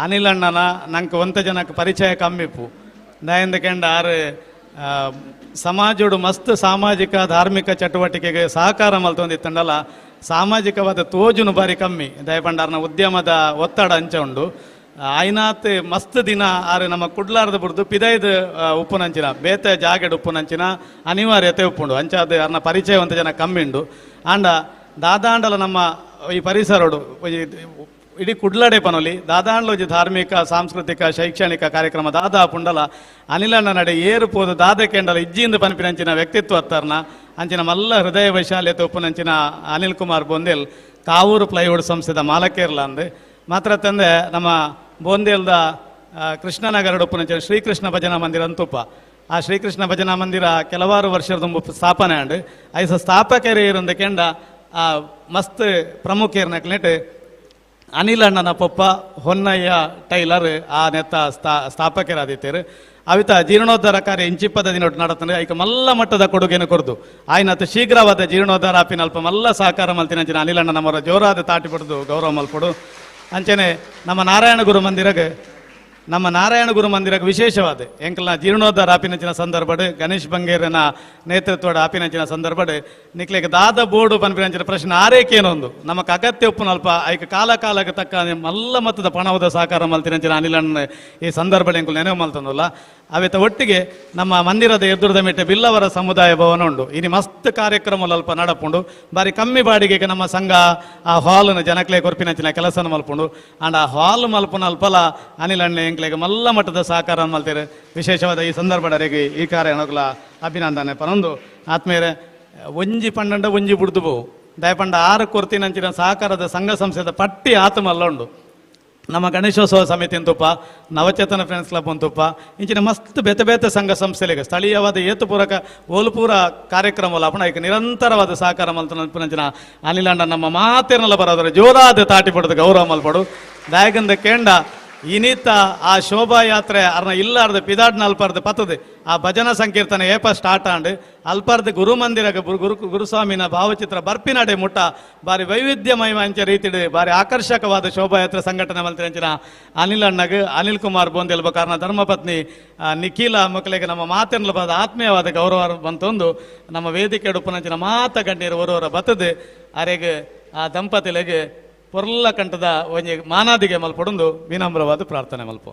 ಅನಿಲ್ ಅಣ್ಣನ ನಂಗೆ ಒಂತ ಜನಕ್ಕೆ ಪರಿಚಯ ಕಮ್ಮಿಪ್ಪು ದಯಂದ ಕೆಂಡ ಆರು ಸಮಾಜೋಡು ಮಸ್ತ್ ಸಾಮಾಜಿಕ ಧಾರ್ಮಿಕ ಚಟುವಟಿಕೆಗೆ ಸಹಕಾರ ಮಲ್ತೊಂದಿತ್ತಂಡಲ್ಲ ಸಾಮಾಜಿಕವಾದ ತೋಜುನು ಬಾರಿ ಕಮ್ಮಿ ದಯಪಂಡಾರ್ನ ಉದ್ಯಮದ ಒತ್ತಡ ಅಂಚ ಉಂಡು ಆಯ್ನಾತ್ ಮಸ್ತ್ ದಿನ ಆರು ನಮ್ಮ ಕುಡ್ಲಾರ್ದ ಬಿಡ್ದು ಪಿದೈದು ಉಪ್ಪುನಂಚಿನ ಬೇತೆ ಜಾಗೆಡ್ ಉಪ್ಪುನಂಚಿನ ಅನಿವಾರ್ಯತೆ ಉಪ್ಪುಂಡು ಅಂಚಾದ ಅರ್ನ ಪರಿಚಯವಂತ ಜನ ಕಮ್ಮಿ ಉಂಡು ಆಂಡ ದಾದಾಂಡಲ ನಮ್ಮ ಈ ಪರಿಸರೋಡು ಇಡೀ ಕುಡ್ಲಡೆ ಪನೊಲಿ ದಾದಾಂಡ್ಲ ಒಂಜಿ ಧಾರ್ಮಿಕ ಸಾಂಸ್ಕೃತಿಕ ಶೈಕ್ಷಣಿಕ ಕಾರ್ಯಕ್ರಮ ದಾದಾ ಪುಂಡಲ ಅನಿಲಣ್ಣ ನಡೆ ಏರು ಪೋದು ದಾದ ಕೆಂಡಲ ಇಜ್ಜಿಯಿಂದ ಪನ್ಪಿನಂಚಿನ ವ್ಯಕ್ತಿತ್ವ ಅತ್ತರ್ನ ಅಂಚಿನ ಮಲ್ಲ ಹೃದಯ ವೈಶಾಲ್ಯತೆ ಉಪ್ಪುನಂಚಿನ ಅನಿಲ್ ಕುಮಾರ್ ಬೋಂದೇಲ್ ಕಾವೂರು ಪ್ಲೈವುಡ್ ಸಂಸ್ಥೆದ ಮಾಲಕೇರ್ಲ ಅಂದು ಮಾತ್ರ ತಂದೆ ನಮ್ಮ ಬೋಂದೇಲ್ದ ಕೃಷ್ಣನಗರ ಉಪ್ಪುನಂಚಿನ ಶ್ರೀಕೃಷ್ಣ ಭಜನಾ ಮಂದಿರ ಅಂತುಪ್ಪ ಆ ಶ್ರೀಕೃಷ್ಣ ಭಜನಾ ಮಂದಿರ ಕೆಲವಾರು ವರ್ಷದ ಸ್ಥಾಪನೆ ಅಂಡು ಐಸ ಸ್ಥಾಪಕರೇ ಇರಂದ ಕೆಂಡ ಮಸ್ತ್ ಪ್ರಮುಖರ್ನಕ್ಲೆಟ್ ಅನಿಲ್ ಅಣ್ಣನ ಪೊಪ್ಪ ಹೊನ್ನಯ್ಯ ಟೈಲರ್ ಆ ನೆತ್ತ ಸ್ಥಾಪಕರಾದಿತ್ತೇರು ಅವಿತ ಜೀರ್ಣೋದ್ಧಾರ ಕಾರ್ಯ ಇಂಚಿಪ್ಪದ ದಿನ ನಡತಂದ್ರೆ ಐಕ ಮಲ್ಲ ಮಟ್ಟದ ಕೊಡುಗೆಯನ್ನು ಕೊಡ್ದು ಆಯ್ನತ್ತು ಶೀಘ್ರವಾದ ಜೀರ್ಣೋದ್ಧಾರ ಆಪಿನ ಅಲ್ಪ ಮಲ್ಲ ಸಹಕಾರ ಮಲ್ತಿನಂಚಿನ ಅನಿಲ್ ಅಣ್ಣ ನಮ್ಮರ ಜೋರಾದ ತಾಟಿ ಪಡೆದು ಗೌರವ ಮಲ್ಪಡು ಅಂಚನೆ ನಮ್ಮ ನಾರಾಯಣ ಗುರು ಮಂದಿರಗೆ ನಮ್ಮ ನಾರಾಯಣ ಗುರು ಮಂದಿರಕ್ಕೆ ವಿಶೇಷವಾದ ಎಂಕಲ್ನ ಜೀರ್ಣೋದ್ಧಾರ ಆಪಿನಂಚಿನ ಸಂದರ್ಭಡ್ ಗಣೇಶ್ ಬಂಗೇರನ ನೇತೃತ್ವದ ಆಪಿನಂಚಿನ ಸಂದರ್ಭಡ್ ನಿಕ್ಲೆಗೆ ದಾದ ಬೋರ್ಡು ಪನ್ಪಿನಂಚಿನ ಪ್ರಶ್ನೆ ಆರೈಕೆಯೇನೊಂದು ನಮಕ್ ಅಗತ್ಯ ಉಪ್ಪು ನಲ್ಪ ಐಕ ಕಾಲ ಕಾಲಕ್ಕೆ ತಕ್ಕ ಮಲ್ಲ ಮತ್ತದ ಪಣವದ ಸಹಕಾರ ಮಲ್ತಿನಂಚಿನ ಅನಿಲಣ್ಣ ಈ ಸಂದರ್ಭ ಎಂಕುಲು ನೆನವು ಮಲ್ತಂದಲ್ಲ ಅವೆತ ಒಟ್ಟಿಗೆ ನಮ್ಮ ಮಂದಿರದ ಎದುರದ ಮೆಟ್ಟೆ ಬಿಲ್ಲವರ ಸಮುದಾಯ ಭವನ ಉಂಡು ಇನಿ ಮಸ್ತ್ ಕಾರ್ಯಕ್ರಮ ಅಲ್ಪ ನಡಪುಂಡು ಬಾರಿ ಕಮ್ಮಿ ಬಾಡಿಗೆಗೆ ನಮ್ಮ ಸಂಘ ಆ ಹಾಲ್ನ ಜನಕ್ಲೆ ಕೊರ್ಪಿನಂಚಿನ ಕೆಲಸನ ಮಲ್ಪುಂಡು ಅಂಡ್ ಆ ಹಾಲ್ ಮಲ್ಪುನ ಅಲ್ಪಲ ಅನಿಲಣ್ಣ ಎಂಕ್ಲೆಗೆ ಮಲ್ಲ ಮಟ್ಟದ ಸಹಕಾರ ಮಲ್ತೀರಿ ವಿಶೇಷವಾದ ಈ ಸಂದರ್ಭದವರೆಗೆ ಈ ಕಾರ್ಯಕ್ರಮಗಳ ಅಭಿನಂದನೆ ಪರೊಂದು ಆತ್ಮೀಯರೇ ಒಂಜಿ ಪಂಡ ಒಂಜಿ ಬುಡ್ದು ಬೋವು ದಯಪಂಡ 6 ಕೊರ್ತಿನಂಚಿನ ಸಹಕಾರದ ಸಂಘ ಸಂಸ್ಥೆದ ಪಟ್ಟಿ ಆತಮಲ್ಲ ಉಂಡು ನಮ್ಮ ಗಣೇಶೋತ್ಸವ ಸಮಿತಿ ಅಂತುಪ್ಪ ನವಚೇತನ ಫ್ರೆಂಡ್ಸ್ ಕ್ಲಬ್ ಅಂತುಪ್ಪ ಇಂಚಿನ ಮಸ್ತ್ ಬೇತೆ ಬೇತೆ ಸಂಘ ಸಂಸ್ಥೆಗಳಿಗೆ ಸ್ಥಳೀಯವಾದ ಏತುಪೂರಕ ಓಲುಪೂರ ಕಾರ್ಯಕ್ರಮ ಅಪ್ಪಣ ಈಗ ನಿರಂತರವಾದ ಸಹಕಾರ ಮಲ್ತನಂಚಿನ ಅನಿಲಣ್ಣ ನಮ್ಮ ಮಾತೇನಲ್ಲ ಬರೋದ್ರೆ ಜೋರಾದ ತಾಟಿ ಪಡೆದು ಗೌರವ ಮಲ್ಪಡು ದಾಯಗಂದ ಕೇಂಡ ಇನಿತ ಆ ಶೋಭಾಯಾತ್ರೆ ಅರ್ನ ಇಲ್ಲಾರ್ದು ಪಿದಾಡ್ನ ಅಲ್ಪಾರ್ದು ಪತ್ತದು ಆ ಭಜನಾ ಸಂಕೀರ್ತನೆ ಏಪ ಸ್ಟಾರ್ಟ್ ಆಂಡ್ ಅಲ್ಪಾರ್ದು ಗುರು ಮಂದಿರ ಗುರುಸ್ವಾಮಿನ ಭಾವಚಿತ್ರ ಬರ್ಪಿನಡೆ ಮುಟ್ಟ ಬಾರಿ ವೈವಿಧ್ಯಮಯ ಅಂಚೆ ರೀತಿಡು ಬಾರಿ ಆಕರ್ಷಕವಾದ ಶೋಭಾಯಾತ್ರೆ ಸಂಘಟನೆ ಮಲ್ತಿರಂಚಿನ ಅನಿಲಣ್ಣಗೆ ಅನಿಲ್ ಕುಮಾರ್ ಬೋಂದೆಲ್ಬ ಕಾರಣ ಧರ್ಮಪತ್ನಿ ನಿಖಿಲ ಮಕ್ಕಳಿಗೆ ನಮ್ಮ ಮಾತೆನ್ಲ ಬಾದ ಆತ್ಮೀಯವಾದ ಗೌರವ ಬಂತೊಂದು ನಮ್ಮ ವೇದಿಕೆ ಉಡುಪನಂಚಿನ ಮಾತ ಗಣ್ಯರು ಹೊರವರ ಬತ್ತದು ಅರೆಗೆ ಆ ದಂಪತಿಗಳಿಗೆ ಪೊರ್ಲ ಕಂಠದ ಒಂಜಿ ಮಾನಾದಿಗೆ ಮಲ್ಪೊಂದು ವಿನಮ್ರವಾದ ಪ್ರಾರ್ಥನೆ ಮಲ್ಪ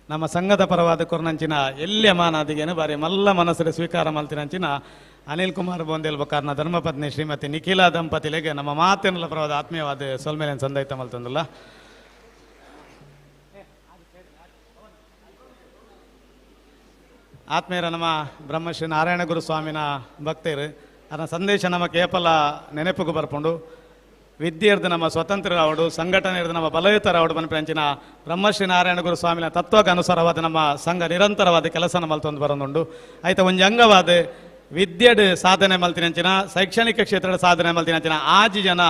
ನಮ್ಮ ಸಂಘದ ಪರವಾದ ಕೊರ್ನಂಚಿನ ಎಲ್ಲಿಯ ಮಾನಾದಿಗೇನು ಬಾರಿ ಮಲ್ಲ ಮನಸ್ಸು ಸ್ವೀಕಾರ ಮಲ್ತಿನಂಚಿನ ಅನಿಲ್ ಕುಮಾರ್ ಬೋಂದೆಲ್ಬ ಕಾರಣ ಧರ್ಮಪತ್ನಿ ಶ್ರೀಮತಿ ನಿಖಿಲಾ ದಂಪತಿಲೆಗೆ ನಮ್ಮ ಮಾತೆನ್ಲ ಪರವಾದ ಆತ್ಮೀಯವಾದ ಸೊಲ್ಮೇಲೆ ಸಂದೈತ ಮಲ್ತಂದಲ್ಲ ಆತ್ಮೀಯರ ನಮ್ಮ ಬ್ರಹ್ಮಶ್ರೀ ನಾರಾಯಣ ಗುರು ಸ್ವಾಮಿನ ಭಕ್ತರು ಅದರ ಸಂದೇಶ ನಮ್ಮ ಕೇಪಲ ನೆನಪಿಗೆ ಬರ್ಕೊಂಡು ವಿದ್ಯೆರ್ದು ನಮ್ಮ ಸ್ವತಂತ್ರ ರಾವಡು ಸಂಘಟನೆ ಇರ್ದು ನಮ್ಮ ಬಲಯುತ ರಾವಡು ಬನ್ಪಂಚಿನ ಬ್ರಹ್ಮಶ್ರೀ ನಾರಾಯಣ ಗುರು ಸ್ವಾಮಿನ ತತ್ವಕ್ಕೆ ಅನುಸಾರವಾದ ನಮ್ಮ ಸಂಘ ನಿರಂತರವಾದ ಕೆಲಸನ ಮಲ್ತೊಂದು ಬರೋದುಂಡು ಆಯ್ತಾ ಒಂಜಿ ಅಂಗವಾದ ವಿದ್ಯೆಡ್ ಸಾಧನೆ ಮಲ್ತಿನಂಚಿನ ಶೈಕ್ಷಣಿಕ ಕ್ಷೇತ್ರದ ಸಾಧನೆ ಮಲ್ತಿನಂಚಿನ 6 ಜನ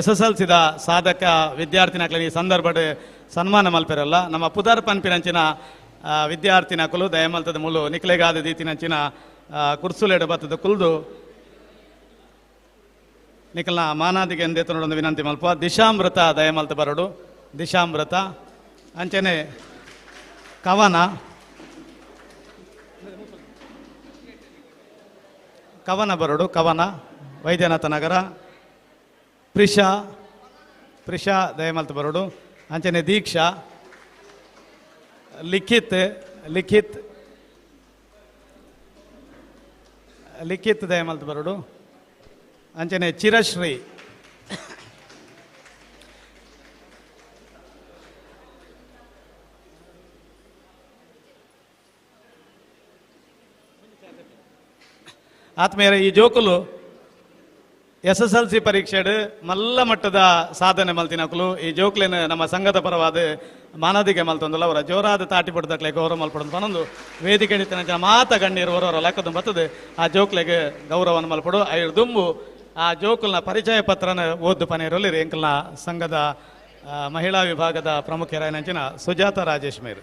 SSLCದ ಸಾಧಕ ವಿದ್ಯಾರ್ಥಿನಕ್ಲೆ ಈ ಸಂದರ್ಭದ ಸನ್ಮಾನ ಮಲ್ಪೆರಲ್ಲ ನಮ್ಮ ಪುದರ್ ಪನ್ಪಿನಂಚಿನ ವಿದ್ಯಾರ್ಥಿನಕಲು ದಯಮಲ್ತದ ಮುಳು ನಿಕ್ಲೆಗಾದ ದೀತಿನಂಚಿನ ಕುರ್ಸುಲೆಡು ಬತ್ತದ ಕುಲ್ದು ನಿಖಲ್ನ ಮಾನಾದಿಗೆ ಎಂದೇತ ನೋಡೊಂದು ವಿನಂತಿ ಮಲ್ಪ ದಿಶಾಮೃತ ದಯಮಲ್ತ ಬರಡು ದಿಶಾಮೃತ ಅಂಚನೆ ಕವನ ಬರಡು ಕವನ ವೈದ್ಯನಾಥ ನಗರ ಪ್ರಿಷಾ ದಯಮಲ್ತ ಬರಡು ಅಂಚನೆ ದೀಕ್ಷಾ ಲಿಖಿತ್ ದಯಮಲ್ತ ಬರಡು ಅಂಚನೆ ಚಿರಶ್ರೀ ಆತ್ಮೀಯರ ಈ ಜೋಕುಲು SSLC ಪರೀಕ್ಷೆಡ್ ಮಲ್ಲ ಮಟ್ಟದ ಸಾಧನೆ ಮಲ್ತಿನಕಲು ಈ ಜೋಕ್ಲೇನು ನಮ್ಮ ಸಂಘದ ಪರವಾದ ಮಾನದಿಗೆ ಮಲ್ತೊಂದಲ್ಲ ಅವರ ಜೋರಾದ ತಾಟಿ ಪಡ್ದಕ್ಲೆ ಗೌರವ ಮಲ್ಪಡೋದು ಪನೊಂದು ವೇದಿಕೆ ಮಾತ ಗಣ್ಯರು ಹೊರವರ ಲೆಕ್ಕದ ಬರ್ತದೆ ಆ ಜೋಕ್ಲೆಗೆ ಗೌರವವನ್ನು ಮಲ್ಪಡು ಐದು ದುಂಬು ಆ ಜೋಕುಲ್ನ ಪರಿಚಯ ಪತ್ರನ ಓದ್ದು ಪನೇರೊಲ್ಲಿರಿ ಎಂಕಲ್ನ ಸಂಘದ ಮಹಿಳಾ ವಿಭಾಗದ ಪ್ರಮುಖರಾಯನಂಚಿನ ಸುಜಾತ ರಾಜೇಶ್ ಮೇರು.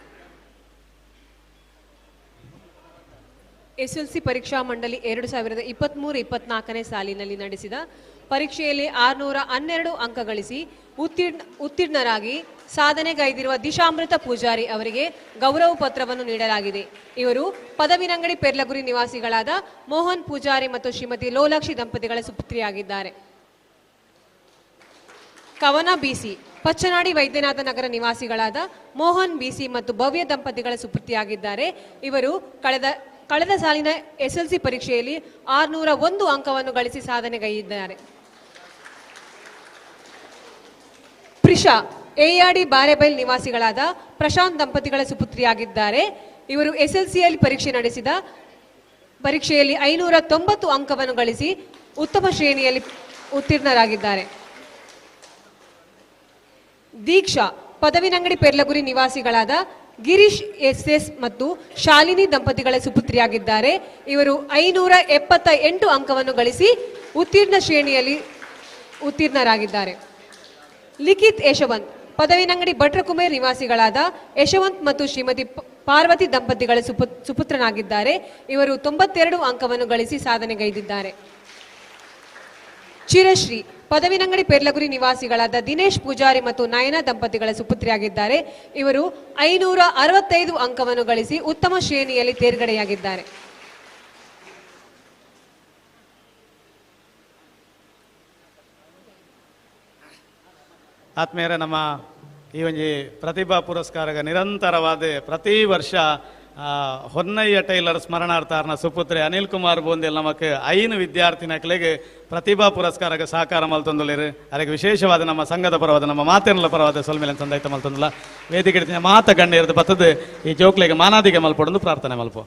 ಎಸ್ಎಲ್ಸಿ ಪರೀಕ್ಷಾ ಮಂಡಳಿ 2023-24ನೇ ಸಾಲಿನಲ್ಲಿ ನಡೆಸಿದ ಪರೀಕ್ಷೆಯಲ್ಲಿ 612 ಅಂಕ ಗಳಿಸಿ ಉತ್ತೀರ್ಣರಾಗಿ ಸಾಧನೆಗೈದಿರುವ ದಿಶಾಮೃತ ಪೂಜಾರಿ ಅವರಿಗೆ ಗೌರವ ಪತ್ರವನ್ನು ನೀಡಲಾಗಿದೆ. ಇವರು ಪದವಿನಂಗಡಿ ಪೆರ್ಲಗುರಿ ನಿವಾಸಿಗಳಾದ ಮೋಹನ್ ಪೂಜಾರಿ ಮತ್ತು ಶ್ರೀಮತಿ ಲೋಲಾಕ್ಷಿ ದಂಪತಿಗಳ ಸುಪುತ್ರಿಯಾಗಿದ್ದಾರೆ. ಕವನ ಬಿಸಿ ಪಚ್ಚನಾಡಿ ವೈದ್ಯನಾಥ ನಗರ ನಿವಾಸಿಗಳಾದ ಮೋಹನ್ ಬಿಸಿ ಮತ್ತು ಭವ್ಯ ದಂಪತಿಗಳ ಸುಪುತ್ರಿಯಾಗಿದ್ದಾರೆ. ಇವರು ಕಳೆದ ಸಾಲಿನ ಎಸ್ಎಲ್ಸಿ ಪರೀಕ್ಷೆಯಲ್ಲಿ 601 ಅಂಕವನ್ನು ಗಳಿಸಿ ಸಾಧನೆಗೈದಿದ್ದಾರೆ. ಪ್ರಿಷಾ ಎಆರ್ಡಿ ಬಾರೆಬೈಲ್ ನಿವಾಸಿಗಳಾದ ಪ್ರಶಾಂತ್ ದಂಪತಿಗಳ ಸುಪುತ್ರಿಯಾಗಿದ್ದಾರೆ. ಇವರು ಎಸ್ಎಲ್ಸಿಯಲ್ಲಿ ಪರೀಕ್ಷೆ ನಡೆಸಿದ ಪರೀಕ್ಷೆಯಲ್ಲಿ 590 ಅಂಕವನ್ನು ಗಳಿಸಿ ಉತ್ತಮ ಶ್ರೇಣಿಯಲ್ಲಿ ಉತ್ತೀರ್ಣರಾಗಿದ್ದಾರೆ. ದೀಕ್ಷಾ ಪದವಿನಂಗಡಿ ಪೆರ್ಲಗುರಿ ನಿವಾಸಿಗಳಾದ ಗಿರೀಶ್ ಎಸ್ ಮತ್ತು ಶಾಲಿನಿ ದಂಪತಿಗಳ ಸುಪುತ್ರಿಯಾಗಿದ್ದಾರೆ. ಇವರು 578 ಅಂಕವನ್ನು ಗಳಿಸಿ ಉತ್ತೀರ್ಣ ಶ್ರೇಣಿಯಲ್ಲಿ ಉತ್ತೀರ್ಣರಾಗಿದ್ದಾರೆ. ಲಿಖಿತ್ ಯಶವಂತ್ ಪದವಿನಂಗಡಿ ಭಟ್ರಕುಮೇರ್ ನಿವಾಸಿಗಳಾದ ಯಶವಂತ್ ಮತ್ತು ಶ್ರೀಮತಿ ಪಾರ್ವತಿ ದಂಪತಿಗಳ ಸುಪುತ್ರನಾಗಿದ್ದಾರೆ. ಇವರು 92 ಅಂಕವನ್ನು ಗಳಿಸಿ ಸಾಧನೆಗೈದಿದ್ದಾರೆ. ಚಿರಶ್ರೀ ಪದವಿನಂಗಡಿ ಪೆರ್ಲಗುರಿ ನಿವಾಸಿಗಳಾದ ದಿನೇಶ್ ಪೂಜಾರಿ ಮತ್ತು ನಯನ ದಂಪತಿಗಳ ಸುಪುತ್ರಿಯಾಗಿದ್ದಾರೆ. ಇವರು 565 ಅಂಕವನ್ನು ಗಳಿಸಿ ಉತ್ತಮ ಶ್ರೇಣಿಯಲ್ಲಿ ತೇರ್ಗಡೆಯಾಗಿದ್ದಾರೆ. ಆತ್ಮೀಯರೇ, ನಮ್ಮ ಈ ಒಂದು ಪ್ರತಿಭಾ ಪುರಸ್ಕಾರಗ ನಿರಂತರವಾದ ಪ್ರತಿ ವರ್ಷ ಹೊನ್ನಯ್ಯ ಟೈಲರ್ ಸ್ಮರಣಾರ್ಥಾರ್ನ ಸುಪುತ್ರೆ ಅನಿಲ್ ಕುಮಾರ್ ಬೋಂದೆಲ್ ನಮಕ್ 5 ವಿದ್ಯಾರ್ಥಿನಗಳಿಗೆ ಪ್ರತಿಭಾ ಪುರಸ್ಕಾರಕ್ಕೆ ಸಹಕಾರ ಮಲ್ತೊಂದುಲ್ಲೇರು. ಅದಕ್ಕೆ ವಿಶೇಷವಾದ ನಮ್ಮ ಸಂಘದ ಪರವಾದ ನಮ್ಮ ಮಾತೆರ್ಲ ಪರವಾದ ಸೊಲ್ಮೇಲೆ ಸಂದಾಯ್ತ ಮಲ್ತೊಂದಿಲ್ಲ. ವೇದಿಕೆ ಮಾತ ಗಣ್ಯ ಇರೋದು ಬತ್ತದು ಈ ಜೋಕ್ಲೆಗೆ ಮಾನಾದಿಗೆ ಮಲ್ಪೊಡೊಂದು ಪ್ರಾರ್ಥನೆ ಮಲ್ಪು.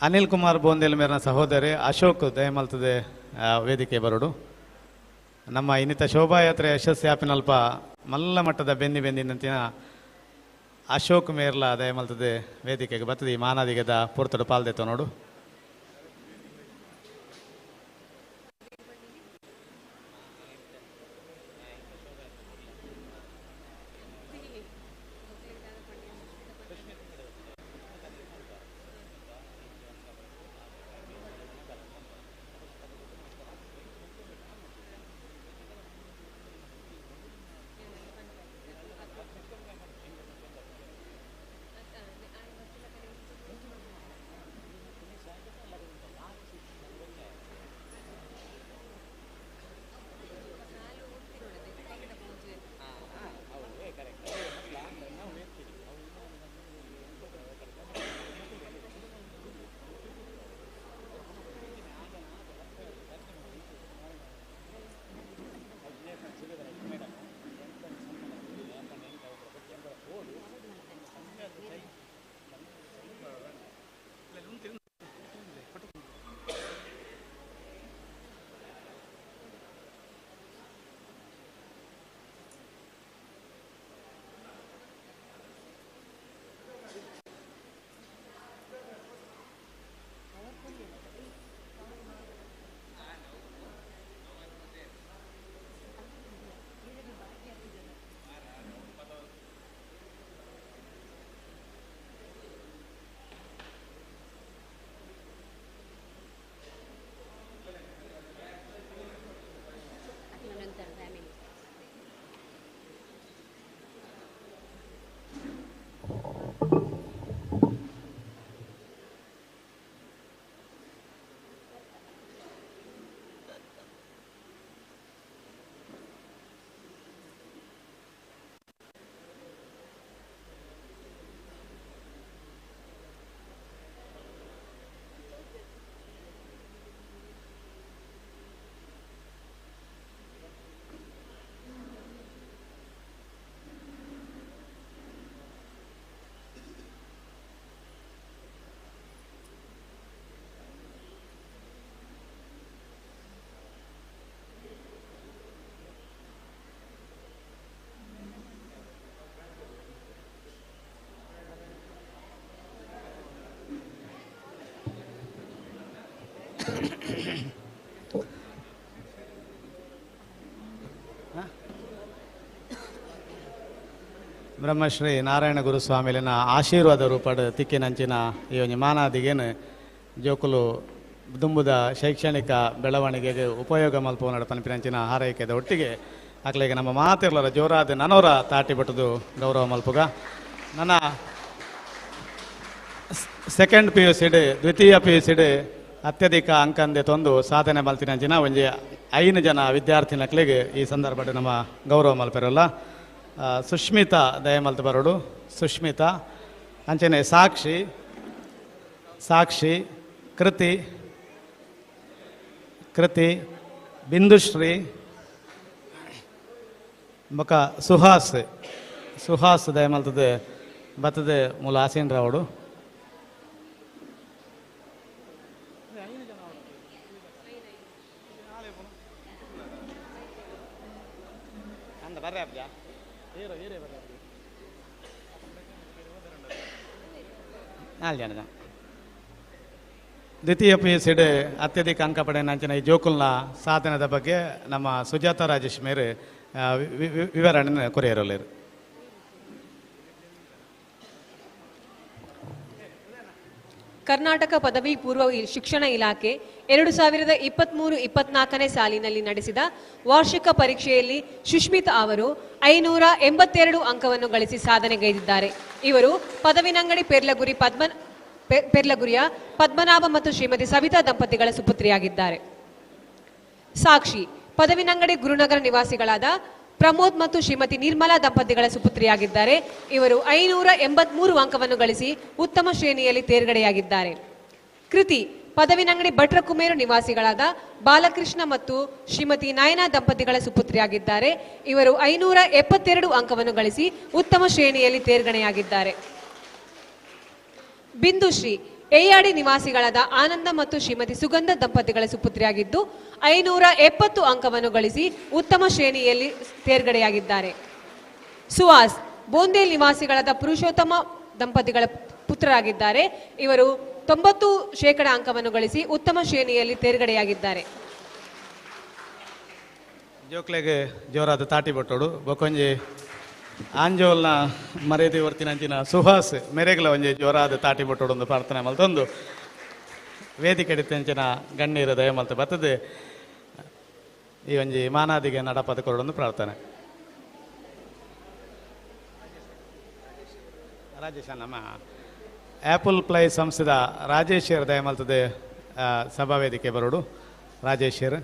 ಅನಿಲ್ ಕುಮಾರ್ ಬೋಂದೇಲ್ ಮೇರನ ಸಹೋದರಿ ಅಶೋಕ್ ದಯಮಲ್ತದೆ ವೇದಿಕೆ ಬರೋಡು. ನಮ್ಮ ಇನ್ನಿತ ಶೋಭಾಯಾತ್ರೆ ಯಶಸ್ವಿ ಆಪಿನಲ್ಪ ಮಲ್ಲ ಮಟ್ಟದ ಬೆಂದಿನಂತಿನ ಅಶೋಕ್ ಮೇರ್ಲ ದಯಮಲ್ತದೆ ವೇದಿಕೆಗೆ ಬರ್ತದೆ. ಈ ಮಾನಾದಿಗೆದ ಪುರ್ತಡು ಪಾಲ್ದೆತ್ತ ನೋಡು. ಬ್ರಹ್ಮಶ್ರೀ ನಾರಾಯಣ ಗುರುಸ್ವಾಮಿಲಿನ ಆಶೀರ್ವಾದ ರೂಪದ ತಿಕ್ಕಿನಂಚಿನ ಈ ಒಂದು ಮಾನಾದಿಗೇನು ಜೋಕುಲು ದುಂಬುದ ಶೈಕ್ಷಣಿಕ ಬೆಳವಣಿಗೆಗೆ ಉಪಯೋಗ ಮಲ್ಪೋನಡ ಪನ್ಪಿನಂಚಿನ ಹಾರೈಕೆದ ಒಟ್ಟಿಗೆ ಅಕ್ಲೆಗೆ ನಮ್ಮ ಮಾತಿರ್ಲರ ಜೋರಾದ ನನವರ ತಾಟಿ ಬಿಟ್ಟದು ಗೌರವ ಮಲ್ಪುಗ ನನ್ನ ಸೆಕೆಂಡ್ PUC ದ್ವಿತೀಯ PUC ಅತ್ಯಧಿಕ ಅಂಕಂದೆ ತಂದು ಸಾಧನೆ ಮಲ್ತಿನಂಚಿನ ಒಂಜಿ 5 ಜನ ವಿದ್ಯಾರ್ಥಿನಕ್ಲೆಗೆ ಈ ಸಂದರ್ಭದ ನಮ್ಮ ಗೌರವ ಮಲ್ಪಿರಲ್ಲ. ಸುಷ್ಮಿತಾ ದಯಮಲ್ತ ಬರೋಡು. ಸುಷ್ಮಿತಾ ಅಂಚನೆ ಸಾಕ್ಷಿ ಕೃತಿ ಬಿಂದುಶ್ರೀ ಬೊಕ ಸುಹಾಸ್ ದಯಮಲ್ತದೆ ಬತ್ತದೆ ಮೂಲ ಆಸೀನ್ ರಾವಡು. ದ್ವಿತೀಯ PUC ಅತ್ಯಧಿಕ ಅಂಕ ಪಡೆಯಂಚಿನ ಈ ಜೋಕುಲ್ನ ಸಾಧನದ ಬಗ್ಗೆ ನಮ್ಮ ಸುಜಾತ ರಾಜೇಶ್ ಮೇರೆ ವಿವರಣೆ ಕೊರೆಯರಲೇರು. ಕರ್ನಾಟಕ ಪದವಿ ಪೂರ್ವ ಶಿಕ್ಷಣ ಇಲಾಖೆ 2023-24ನೇ ಸಾಲಿನಲ್ಲಿ ನಡೆಸಿದ ವಾರ್ಷಿಕ ಪರೀಕ್ಷೆಯಲ್ಲಿ ಸುಷ್ಮಿತಾ ಅವರು 582 ಅಂಕವನ್ನು ಗಳಿಸಿ ಸಾಧನೆಗೈದಿದ್ದಾರೆ. ಇವರು ಪದವಿನಂಗಡಿ ಪೆರ್ಲಗುರಿಯ ಪದ್ಮನಾಭ ಮತ್ತು ಶ್ರೀಮತಿ ಸವಿತಾ ದಂಪತಿಗಳ ಸುಪುತ್ರಿಯಾಗಿದ್ದಾರೆ. ಸಾಕ್ಷಿ ಪದವಿನಂಗಡಿ ಗುರುನಗರ ನಿವಾಸಿಗಳಾದ ಪ್ರಮೋದ್ ಮತ್ತು ಶ್ರೀಮತಿ ನಿರ್ಮಲಾ ದಂಪತಿಗಳ ಸುಪುತ್ರಿಯಾಗಿದ್ದಾರೆ. ಇವರು 583 ಅಂಕವನ್ನು ಗಳಿಸಿ ಉತ್ತಮ ಶ್ರೇಣಿಯಲ್ಲಿ ತೇರ್ಗಡೆಯಾಗಿದ್ದಾರೆ. ಕೃತಿ ಪದವಿನಂಗಡಿ ಭಟ್ರಕುಮೇರು ನಿವಾಸಿಗಳಾದ ಬಾಲಕೃಷ್ಣ ಮತ್ತು ಶ್ರೀಮತಿ ನಯನಾ ದಂಪತಿಗಳ ಸುಪುತ್ರಿಯಾಗಿದ್ದಾರೆ. ಇವರು 572 ಅಂಕವನ್ನು ಗಳಿಸಿ ಉತ್ತಮ ಶ್ರೇಣಿಯಲ್ಲಿ ತೇರ್ಗಡೆಯಾಗಿದ್ದಾರೆ. ಬಿಂದುಶ್ರೀ ಎಯ್ಯಾಡಿ ನಿವಾಸಿಗಳಾದ ಆನಂದ ಮತ್ತು ಶ್ರೀಮತಿ ಸುಗಂಧ ದಂಪತಿಗಳ ಸುಪುತ್ರಿಯಾಗಿದ್ದು 570 ಅಂಕವನ್ನು ಗಳಿಸಿ ಉತ್ತಮ ಶ್ರೇಣಿಯಲ್ಲಿ ತೇರ್ಗಡೆಯಾಗಿದ್ದಾರೆ. ಸುಹಾಸ್ ಬೋಂದೇಲ್ ನಿವಾಸಿಗಳಾದ ಪುರುಷೋತ್ತಮ ದಂಪತಿಗಳ ಪುತ್ರರಾಗಿದ್ದಾರೆ. ಇವರು 90% ಅಂಕವನ್ನು ಗಳಿಸಿ ಉತ್ತಮ ಶ್ರೇಣಿಯಲ್ಲಿ ತೇರ್ಗಡೆಯಾಗಿದ್ದಾರೆ. ಜೋಕ್ಲೆಗೆ ಜೋರಾದ ತಾಟಿ ಬಟ್ಟೋಡು ಬೊಕೊಂಜಿ ಆಂಜೋಲ್ನ ಮರ್ಯಾದೆ ವರ್ತಿನಂಚಿನ ಸುಹಾಸ್ ಮೆರೆಗ್ಲ ಒಂಜಿ ಜೋರಾದ ತಾಟಿ ಬಟ್ಟೋಡು ಒಂದು ಪ್ರಾರ್ಥನೆ ಮಲ್ತೊಂದು ವೇದಿಕೆ ಎಡಿತಂಚಿನ ಗಣ್ಯರ ದಯ ಮಲ್ತ ಬರ್ತದೆ ಈ ಒಂಜಿ ಮಾನಾದಿಗೆ ನಡಪದ ಕೊರಡೊಂದು ಪ್ರಾರ್ಥನೆ. ರಾಜೇಶ ನಮ್ಮ ಆ್ಯಪಲ್ ಪ್ಲೈ ಸಂಸ್ಥೆದ ರಾಜೇಶ್ವರ ದಯ ಮಲ್ತದೆ ಸಭಾ ವೇದಿಕೆ ಬರೋಡು. ರಾಜೇಶ್ವರ್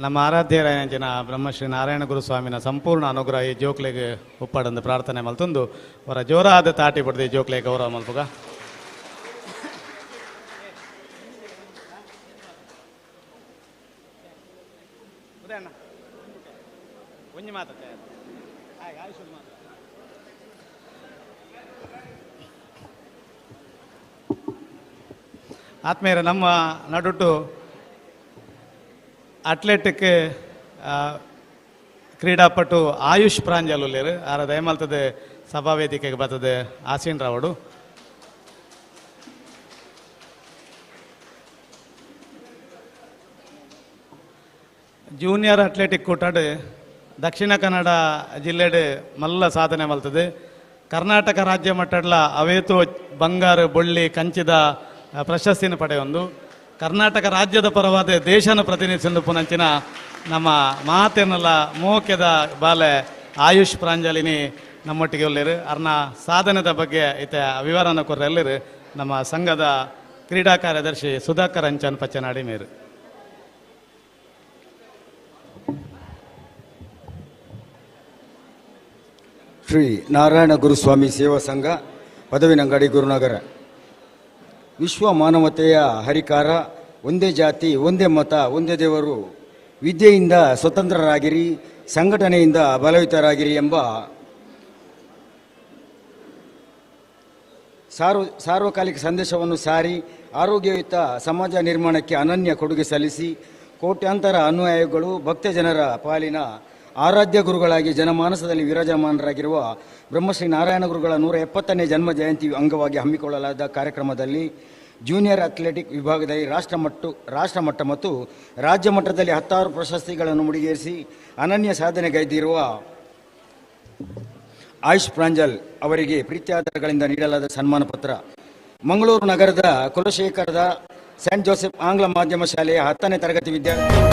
ನಮ್ಮ ಆರಾಧ್ಯರಾಯಂಚಿನ ಬ್ರಹ್ಮಶ್ರೀ ನಾರಾಯಣ ಗುರುಸ್ವಾಮಿನ ಸಂಪೂರ್ಣ ಅನುಗ್ರಹ ಈ ಜೋಕ್ಲೆಗೆ ಉಪ್ಪಾಡಂದು ಪ್ರಾರ್ಥನೆ ಮಲ್ತೊಂದು ಅವರ ಜೋರಾದ ತಾಟಿ ಪಡೆದು ಈ ಜೋಕ್ಲೆ ಗೌರವ ಮಲ್ಪುಗ. ಆತ್ಮೀಯರ ನಮ್ಮ ನಡುಟ್ಟು ಅತ್ಲೆಟಿಕ್ ಕ್ರೀಡಾಪಟು ಆಯುಷ್ ಪ್ರಾಂಜಲ್ ಉಳ್ಳೇರು ಆರ ದಯಮಲ್ತದೆ ಸಭಾ ವೇದಿಕೆಗೆ ಬರ್ತದೆ ಆಸೀನ್ ರಾವಡು. ಜೂನಿಯರ್ ಅತ್ಲೆಟಿಕ್ ಕೂಟಾಡು ದಕ್ಷಿಣ ಕನ್ನಡ ಜಿಲ್ಲೆಡ್ ಮಲ್ಲ ಸಾಧನೆ ಮಲ್ತದೆ. ಕರ್ನಾಟಕ ರಾಜ್ಯ ಮಟ್ಟಡ್ಲ ಅವೇತು ಬಂಗಾರ ಬೊಳ್ಳಿ ಕಂಚಿದ ಪ್ರಶಸ್ತಿನ ಪಡೆಯೊಂದು. ಕರ್ನಾಟಕ ರಾಜ್ಯದ ಪರವಾದ ದೇಶನ ಪ್ರತಿನಿಧಿಸಿದ ಪುನಂಚಿನ ನಮ್ಮ ಮಾತೇನಲ್ಲ ಮೋಕೆದ ಬಾಲೆ ಆಯುಷ್ ಪ್ರಾಂಜಲಿನಿ ನಮ್ಮೊಟ್ಟಿಗೆ ಒಳ್ಳೆರು. ಅರ್ನ ಸಾಧನೆದ ಬಗ್ಗೆ ಇತ್ತೆ ವಿವರನ ಕೊರ್ರೆ ಎಲ್ಲರು ನಮ್ಮ ಸಂಘದ ಕ್ರೀಡಾ ಕಾರ್ಯದರ್ಶಿ ಸುಧಾಕರ್ ಅಂಚನ್ ಪಚ್ಚನಾಡಿ ಮೇರು. ಶ್ರೀ ನಾರಾಯಣ ಗುರುಸ್ವಾಮಿ ಸೇವಾ ಸಂಘ ಪದವಿನಂಗಡಿ ಗುರುನಗರ. ವಿಶ್ವ ಮಾನವತೆಯ ಹರಿಕಾರ, ಒಂದೇ ಜಾತಿ ಒಂದೇ ಮತ ಒಂದೇ ದೇವರು, ವಿದ್ಯೆಯಿಂದ ಸ್ವತಂತ್ರರಾಗಿರಿ, ಸಂಘಟನೆಯಿಂದ ಬಲಯುತರಾಗಿರಿ ಎಂಬ ಸಾರ್ವಕಾಲಿಕ ಸಂದೇಶವನ್ನು ಸಾರಿ ಆರೋಗ್ಯಯುತ ಸಮಾಜ ನಿರ್ಮಾಣಕ್ಕೆ ಅನನ್ಯ ಕೊಡುಗೆ ಸಲ್ಲಿಸಿ ಕೋಟ್ಯಾಂತರ ಅನುಯಾಯಿಗಳು ಭಕ್ತಜನರ ಪಾಲಿನ ಆರಾಧ್ಯ ಗುರುಗಳಾಗಿ ಜನಮಾನಸದಲ್ಲಿ ವಿರಾಜಮಾನರಾಗಿರುವ ಬ್ರಹ್ಮಶ್ರೀ ನಾರಾಯಣ ಗುರುಗಳ 170ನೇ ಜನ್ಮ ಜಯಂತಿ ಅಂಗವಾಗಿ ಹಮ್ಮಿಕೊಳ್ಳಲಾದ ಕಾರ್ಯಕ್ರಮದಲ್ಲಿ ಜೂನಿಯರ್ ಅಥ್ಲೆಟಿಕ್ ವಿಭಾಗದಲ್ಲಿ ರಾಷ್ಟ್ರಮಟ್ಟ ಮತ್ತು ರಾಜ್ಯ ಮಟ್ಟದಲ್ಲಿ 10 ಪ್ರಶಸ್ತಿಗಳನ್ನು ಮುಡಿಗೇರಿಸಿ ಅನನ್ಯ ಸಾಧನೆಗೈದಿರುವ ಆಯುಷ್ ಪ್ರಾಂಜಲ್ ಅವರಿಗೆ ಪ್ರೀತ್ಯಾದರಗಳಿಂದ ನೀಡಲಾದ ಸನ್ಮಾನ ಪತ್ರ. ಮಂಗಳೂರು ನಗರದ ಕುಲಶೇಖರದ ಸೇಂಟ್ ಜೋಸೆಫ್ ಆಂಗ್ಲ ಮಾಧ್ಯಮ ಶಾಲೆಯ 10ನೇ ತರಗತಿ ವಿದ್ಯಾರ್ಥಿ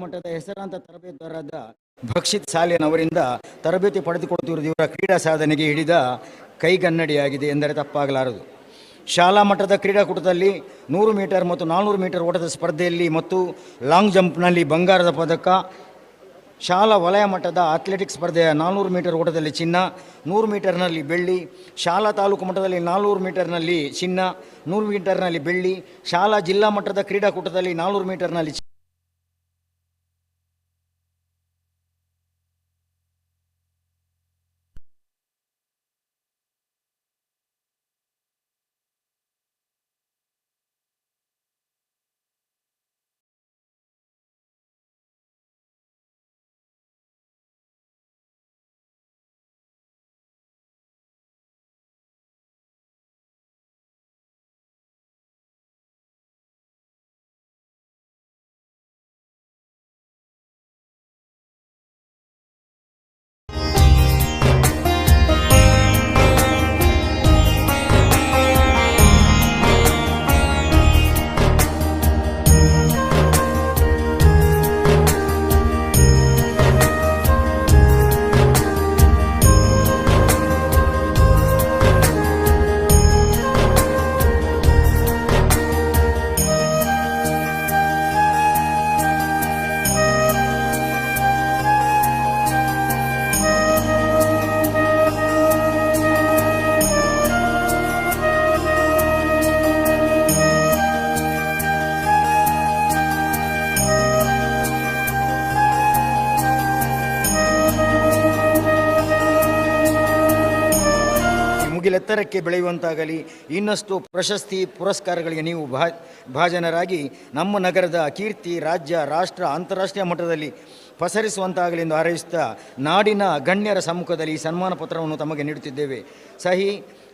ಮಟ್ಟದ ಹೆಸರಾಂತ ತರಬೇತುದಾರರಾದ ಭಕ್ಷಿತ್ ಸಾಲಿಯನ್ ಅವರಿಂದ ತರಬೇತಿ ಪಡೆದುಕೊಳ್ಳುತ್ತಿರುವುದು ಇವರ ಕ್ರೀಡಾ ಸಾಧನೆಗೆ ಹಿಡಿದ ಕೈಗನ್ನಡಿಯಾಗಿದೆ ಎಂದರೆ ತಪ್ಪಾಗಲಾರದು. ಶಾಲಾ ಮಟ್ಟದ ಕ್ರೀಡಾಕೂಟದಲ್ಲಿ 100 ಮೀಟರ್ ಮತ್ತು 400 ಮೀಟರ್ ಓಟದ ಸ್ಪರ್ಧೆಯಲ್ಲಿ ಮತ್ತು ಲಾಂಗ್ ಜಂಪ್ನಲ್ಲಿ ಬಂಗಾರದ ಪದಕ, ಶಾಲಾ ವಲಯ ಮಟ್ಟದ ಅಥ್ಲೆಟಿಕ್ಸ್ ಸ್ಪರ್ಧೆಯ 400 ಮೀಟರ್ ಓಟದಲ್ಲಿ ಚಿನ್ನ, 100 ಮೀಟರ್ನಲ್ಲಿ ಬೆಳ್ಳಿ, ಶಾಲಾ ತಾಲೂಕು ಮಟ್ಟದಲ್ಲಿ 400 ಮೀಟರ್ನಲ್ಲಿ ಚಿನ್ನ, 100 ಮೀಟರ್ನಲ್ಲಿ ಬೆಳ್ಳಿ, ಶಾಲಾ ಜಿಲ್ಲಾ ಮಟ್ಟದ ಕ್ರೀಡಾಕೂಟದಲ್ಲಿ 400 ಮೀಟರ್ನಲ್ಲಿ ಮುಗಿಲೆತ್ತರಕ್ಕೆ ಬೆಳೆಯುವಂತಾಗಲಿ. ಇನ್ನಷ್ಟು ಪ್ರಶಸ್ತಿ ಪುರಸ್ಕಾರಗಳಿಗೆ ನೀವು ಭಾಜನರಾಗಿ ನಮ್ಮ ನಗರದ ಕೀರ್ತಿ ರಾಜ್ಯ, ರಾಷ್ಟ್ರ, ಅಂತಾರಾಷ್ಟ್ರೀಯ ಮಟ್ಟದಲ್ಲಿ ಪಸರಿಸುವಂತಾಗಲಿ ಎಂದು ಹಾರೈಸುತ್ತಾ ನಾಡಿನ ಗಣ್ಯರ ಸಮ್ಮುಖದಲ್ಲಿ ಈ ಸನ್ಮಾನ ಪತ್ರವನ್ನು ತಮಗೆ ನೀಡುತ್ತಿದ್ದೇವೆ. ಸಹಿ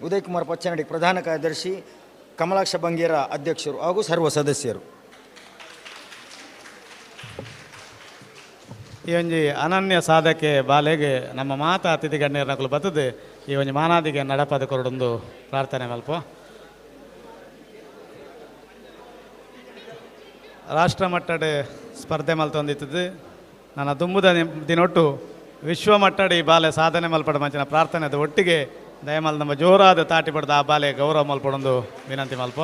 ಉದಯಕುಮಾರ್ ಪಚ್ಚನಡಿ, ಪ್ರಧಾನ ಕಾರ್ಯದರ್ಶಿ, ಕಮಲಾಕ್ಷ ಬಂಗೇರ ಅಧ್ಯಕ್ಷರು ಹಾಗೂ ಸರ್ವ ಸದಸ್ಯರು. ಈ ಒಂಜಿ ಅನನ್ಯ ಸಾಧಕೆ ಬಾಲೆಗೆ ನಮ್ಮ ಮಾತಾ ಅತಿಥಿ ಗಣ್ಯರ ನಕಲು ಬರ್ತದೆ ಈ ಒಂಜಿ ಮಾನಾದಿಗೆ ನಡಪದ ಕೊರಡೊಂದು ಪ್ರಾರ್ಥನೆ ಮಲ್ಪ. ರಾಷ್ಟ್ರ ಮಟ್ಟದ ಸ್ಪರ್ಧೆ ಮಲ್ತೊಂದಿತ್ತು ನನ್ನ ತುಂಬುದ ದಿನೊಟ್ಟು ವಿಶ್ವ ಮಟ್ಟದ ಈ ಬಾಲೆ ಸಾಧನೆ ಮಲ್ಪಡ ಮಂಚಿನ ಪ್ರಾರ್ಥನೆ ಅದು ಒಟ್ಟಿಗೆ ದಯಮಲ್ ನಮ್ಮ ಜೋರಾದ ತಾಟಿ ಪಡೆದ ಆ ಬಾಲೆ ಗೌರವ ಮಲ್ಪಡೊಂದು ವಿನಂತಿ ಮಲ್ಪ.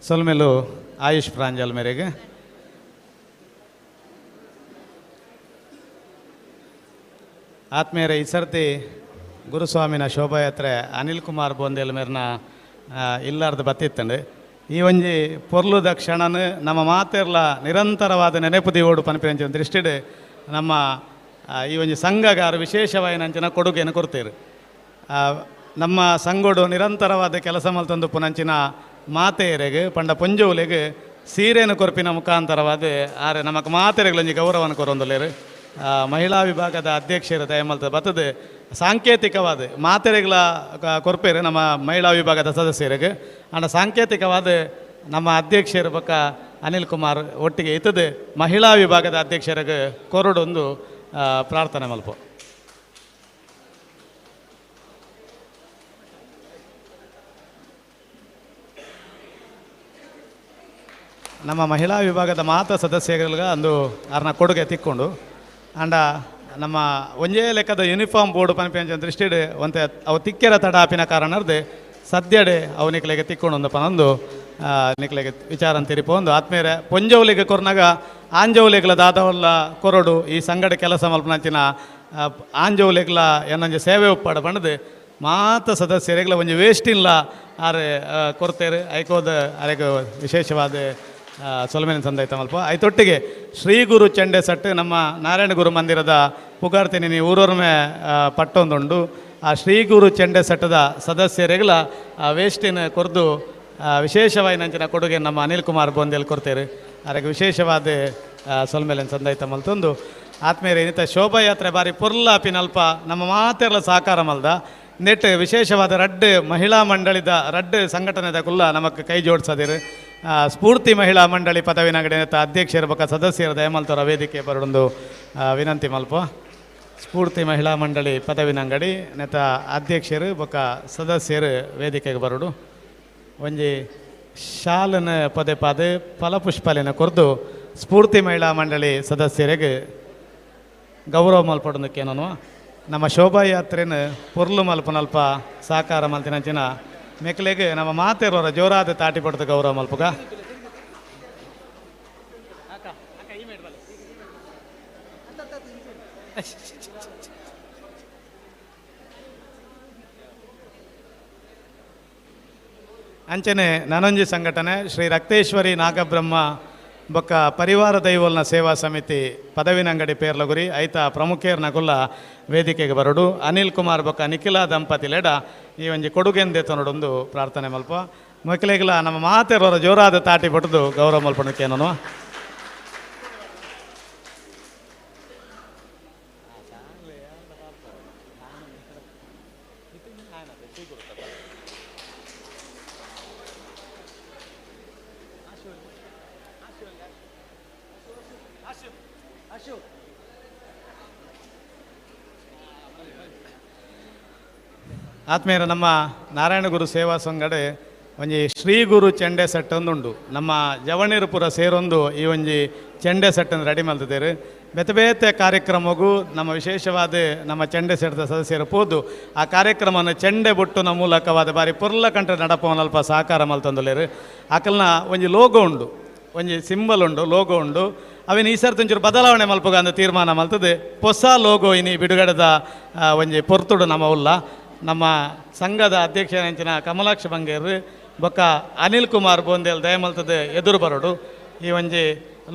ಸೊಲ್ಮೆಲು ಆಯುಷ್ ಪ್ರಾಂಜಲ್ ಮೇರೆಗೆ ಆತ್ಮೀಯರೇ, ಈ ಸರ್ತಿ ಗುರುಸ್ವಾಮಿನ ಶೋಭಾಯಾತ್ರೆ ಅನಿಲ್ ಕುಮಾರ್ ಬೋಂದೇಲ್ ಮೇರ್ನ ಇಲ್ಲಾರ್ದು ಬತ್ತಿತ್ತಂಡು ಈ ಒಂಜಿ ಪೊರ್ಲುದ ಕ್ಷಣನ ನಮ್ಮ ಮಾತೆರ್ಲ ನಿರಂತರವಾದ ನೆನಪುದಿ ಓಡು ಪನ್ಪಿನ ದೃಷ್ಟಿಡ್ ನಮ್ಮ ಈ ಒಂಜಿ ಸಂಘಗಾರು ವಿಶೇಷವಾಯಿನಂಚಿನ ಕೊಡುಗೆಯನ್ನು ಕೊಡ್ತೇರು. ನಮ್ಮ ಸಂಘಡು ನಿರಂತರವಾದ ಕೆಲಸ ಮಲ್ತೊಂದು ಪುನಂಚಿನ ಮಾತೆಯರೆಗೆ ಪಂಡ ಪೊಂಜೋಲೆಗೆ ಸೀರೆಯನ್ನು ಕೊರ್ಪಿನ ಮುಖಾಂತರವಾದ ಆರೆ ನಮಕ್ ಮಾತೆರೆಗಳೊಂಜಿ ಗೌರವವನ್ನು ಕೊರೊಂದುಲ್ಲೇರು. ಮಹಿಳಾ ವಿಭಾಗದ ಅಧ್ಯಕ್ಷರ ದಯಮಲ್ತ ಬತ್ತದ ಸಾಂಕೇತಿಕವಾದ ಮಾತೆರೆಗಳ ಕೊರ್ಪೇರು ನಮ್ಮ ಮಹಿಳಾ ವಿಭಾಗದ ಸದಸ್ಯರಿಗೆ ಅಂಡ ಸಾಂಕೇತಿಕವಾದ ನಮ್ಮ ಅಧ್ಯಕ್ಷರ ಪಕ್ಕ ಅನಿಲ್ ಕುಮಾರ್ ಒಟ್ಟಿಗೆ ಇತ್ತದ ಮಹಿಳಾ ವಿಭಾಗದ ಅಧ್ಯಕ್ಷರಿಗೆ ಕೊರಡೊಂದು ಪ್ರಾರ್ಥನೆ ಮಲ್ಪ. ನಮ್ಮ ಮಹಿಳಾ ವಿಭಾಗದ ಮಾತ ಸದಸ್ಯಗಳಿಗೆ ಅಂದು ಅವ್ರನ್ನ ಕೊಡುಗೆ ತಿಕ್ಕೊಂಡು ಅಂಡ ನಮ್ಮ ಒಂಜೇ ಲೆಕ್ಕದ ಯೂನಿಫಾರ್ಮ್ ಬೋರ್ಡ್ ಪನ್ಪಿನ ದೃಷ್ಟಿಡ್ ಒಂತೆ ಅವು ತಿಕ್ಕೆರ ತಡಾಪಿನ ಕಾರಣರ್ದೆ ಸದ್ಯಡೆ ಅವು ನಿಕ್ಲೆಗೆ ತಿಕ್ಕೊಂಡು ಒಂದು ಪನೊಂದು ನಿಕ್ಲೆಗೆ ವಿಚಾರ ತಿರಿಪೊಂದು ಆತ್ಮೀಯರೇ ಪೊಂಜೌಲಿಗೆ ಕೊರ್ನಾಗ ಆಂಜೌಲಿಗಳ ದಾದವಲ್ಲ ಕೊರಡು ಈ ಸಂಗಡ ಕೆಲಸ ಮಲ್ಪನಂಚಿನ ಆಂಜೌಲಿಗಳ ಏನೊಂದು ಸೇವೆ ಉಪ್ಪಾಡ ಬಂಡದು ಮಾತ ಸದಸ್ಯರಿಗಳ ಒಂಜಿ ವೇಸ್ಟ್ ಇಲ್ಲ ಆರೆ ಕೊರ್ತೇರು ಐಕೋದ ಅರೆಗೆ ವಿಶೇಷವಾದ ಸೊಲಮೇನ ಸಂದಾಯ್ತ ಮಲ್ಪ ಐತೊಟ್ಟಿಗೆ ಶ್ರೀ ಗುರು ಚಂಡೆ ಸಟ್ಟು ನಮ್ಮ ನಾರಾಯಣ ಗುರು ಮಂದಿರದ ಪುಗಾರ್ತೀನಿ ನೀವು ಊರೊರ್ಮೆ ಪಟ್ಟೊಂದುಂಡು ಆ ಶ್ರೀ ಗುರು ಚಂಡೆ ಸಟ್ಟದ ಸದಸ್ಯರಿಗಳ ವೇಸ್ಟಿನ ಕೊರ್ದು ವಿಶೇಷವಾಗಿ ನಂಚಿನ ಕೊಡುಗೆ ನಮ್ಮ ಅನಿಲ್ ಕುಮಾರ್ ಬೋಂದೇಲ್ ಕೊಡ್ತೇವೆ. ಅದಕ್ಕೆ ವಿಶೇಷವಾದ ಸೊಲ್ಮೇಲಿನ ಸಂದಾಯ್ತ ಮಲ್ತೊಂದು ಆತ್ಮೀಯರೇ ಇನ್ನಿತ ಶೋಭಾಯಾತ್ರೆ ಬಾರಿ ಪೊರ್ಲಾಪಿನಲ್ಪ ನಮ್ಮ ಮಾತೆರ್ಲ ಸಹಕಾರ ಮಲ್ದ ನೆಟ್ ವಿಶೇಷವಾದ ರಡ್ಡು ಮಹಿಳಾ ಮಂಡಳಿದ ರಡ್ಡು ಸಂಘಟನೆದ ಕುಲ್ಲ ನಮಕ್ಕೆ ಕೈ ಜೋಡಿಸದಿರು. ಸ್ಫೂರ್ತಿ ಮಹಿಳಾ ಮಂಡಳಿ ಪದವಿ ನಗಡೆ ನೆತ್ತ ಅಧ್ಯಕ್ಷರ ಬಕ್ಕ ಸದಸ್ಯರ ದಯಮಲ್ತರ ವೇದಿಕೆ ಬರೋದೊಂದು ವಿನಂತಿ ಮಲ್ಪ. ಸ್ಫೂರ್ತಿ ಮಹಿಳಾ ಮಂಡಳಿ ಪದವಿ ನಂಗಡಿ ನೆತ್ತ ಅಧ್ಯಕ್ಷರು ಬೊಕ್ಕ ಸದಸ್ಯರು ವೇದಿಕೆಗೆ ಬರೋಡು ಒಂಜಿ ಶಾಲನ ಪದೇ ಪದೇ ಫಲಪುಷ್ಪಲಿನ ಕೊರ್ದು ಸ್ಫೂರ್ತಿ ಮಹಿಳಾ ಮಂಡಳಿ ಸದಸ್ಯರಿಗೆ ಗೌರವ ಮಲ್ಪಡೋದಕ್ಕೇನೋ ನಮ್ಮ ಶೋಭಾಯಾತ್ರೆನ ಪೊರ್ಲು ಮಲ್ಪನಲ್ಪ ಸಾಕಾರ ಮಲ್ತಿನಂಚಿನ ಮೆಕ್ಲೆಗೆ ನಮ್ಮ ಮಾತೆರೋರ ಜೋರಾದ ತಾಟಿ ಪಡ್ದು ಗೌರವ ಮಲ್ಪಗ. ಅಂಚನೆ ನನೊಂಜಿ ಸಂಘಟನೆ ಶ್ರೀ ರಕ್ತೇಶ್ವರಿ ನಾಗಬ್ರಹ್ಮ ಬೊಕ್ಕ ಪರಿವಾರ ದೈವಲ್ನ ಸೇವಾ ಸಮಿತಿ ಪದವಿನಂಗಡಿ ಪೇರ್ಲಗುರಿ ಐತ ಪ್ರಮುಖೇರ್ನ ಕುಲ್ಲ ವೇದಿಕೆಗೆ ಬರೋಡು ಅನಿಲ್ ಕುಮಾರ್ ಬೊಕ್ಕ ನಿಖಿಲ ದಂಪತಿ ಲೇಡ ಈ ಒಂಜಿ ಕೊಡುಗೆಂದೆ ತೊನಡೊಂದು ಪ್ರಾರ್ಥನೆ ಮಲ್ಪ. ಮಕ್ಕಳಿಗೆಲ್ಲ ನಮ್ಮ ಮಾತೆರೋರ ಜೋರಾದ ತಾಟಿ ಪಟ್ಟದು ಗೌರವ ಮಲ್ಪಣಕ್ಕೇನೋ. ಆತ್ಮೀಯರ ನಮ್ಮ ನಾರಾಯಣ ಗುರು ಸೇವಾ ಸಂಘಡೆ ಒಂಜಿ ಶ್ರೀ ಗುರು ಚೆಂಡೆ ಸೆಟ್ ಒಂದುಂಡು ನಮ್ಮ ಜವಣೀರು ಪೂರ ಸೇರೊಂದು ಈ ಒಂಜಿ ಚೆಂಡೆ ಸೆಟ್ಟನ್ನು ರೆಡಿ ಮಲ್ತಿದ್ದೇರು ಬೇತೆ ಬೇತೆ ಕಾರ್ಯಕ್ರಮಗೂ ನಮ್ಮ ವಿಶೇಷವಾದ ನಮ್ಮ ಚೆಂಡೆ ಸೆಟ್ದ ಸದಸ್ಯರು ಪೋದು ಆ ಕಾರ್ಯಕ್ರಮವನ್ನು ಚೆಂಡೆ ಬುಟ್ಟುನ ಮೂಲಕವಾದ ಬಾರಿ ಪೊರ್ಲ ಕಂಟ್ರೆ ನಡಪವನ್ನ ಅಲ್ಪ ಸಹಕಾರ ಮಲ್ತಂದುಲ್ಲೇರು ಆಕಲ್ನ ಒಂಜಿ ಲೋಗೋ ಉಂಡು ಒಂಜಿ ಸಿಂಬಲ್ ಉಂಡು ಲೋಗೋ ಉಂಡು ಅವೇನು ಈ ಸರ್ತಿ ಒಂಚೂರು ಬದಲಾವಣೆ ಮಲ್ಪಗ ಅಂದ ತೀರ್ಮಾನ ಮಲ್ತದೆ ಹೊಸ ಲೋಗೋ ಇನಿ ಬಿಡುಗಡೆದ ಒಂಜಿ ಪೊರ್ತುಡು ನಮ್ಮ ಉಲ್ಲ ನಮ್ಮ ಸಂಘದ ಅಧ್ಯಕ್ಷ ಕಮಲಾಕ್ಷ ಬಂಗೇರು ಬೊಕ್ಕ ಅನಿಲ್ ಕುಮಾರ್ ಬೋಂದೇಲ್ ದಯಮಲ್ತದೆ ಎದುರು ಬರೋಡು ಈ ಒಂಜಿ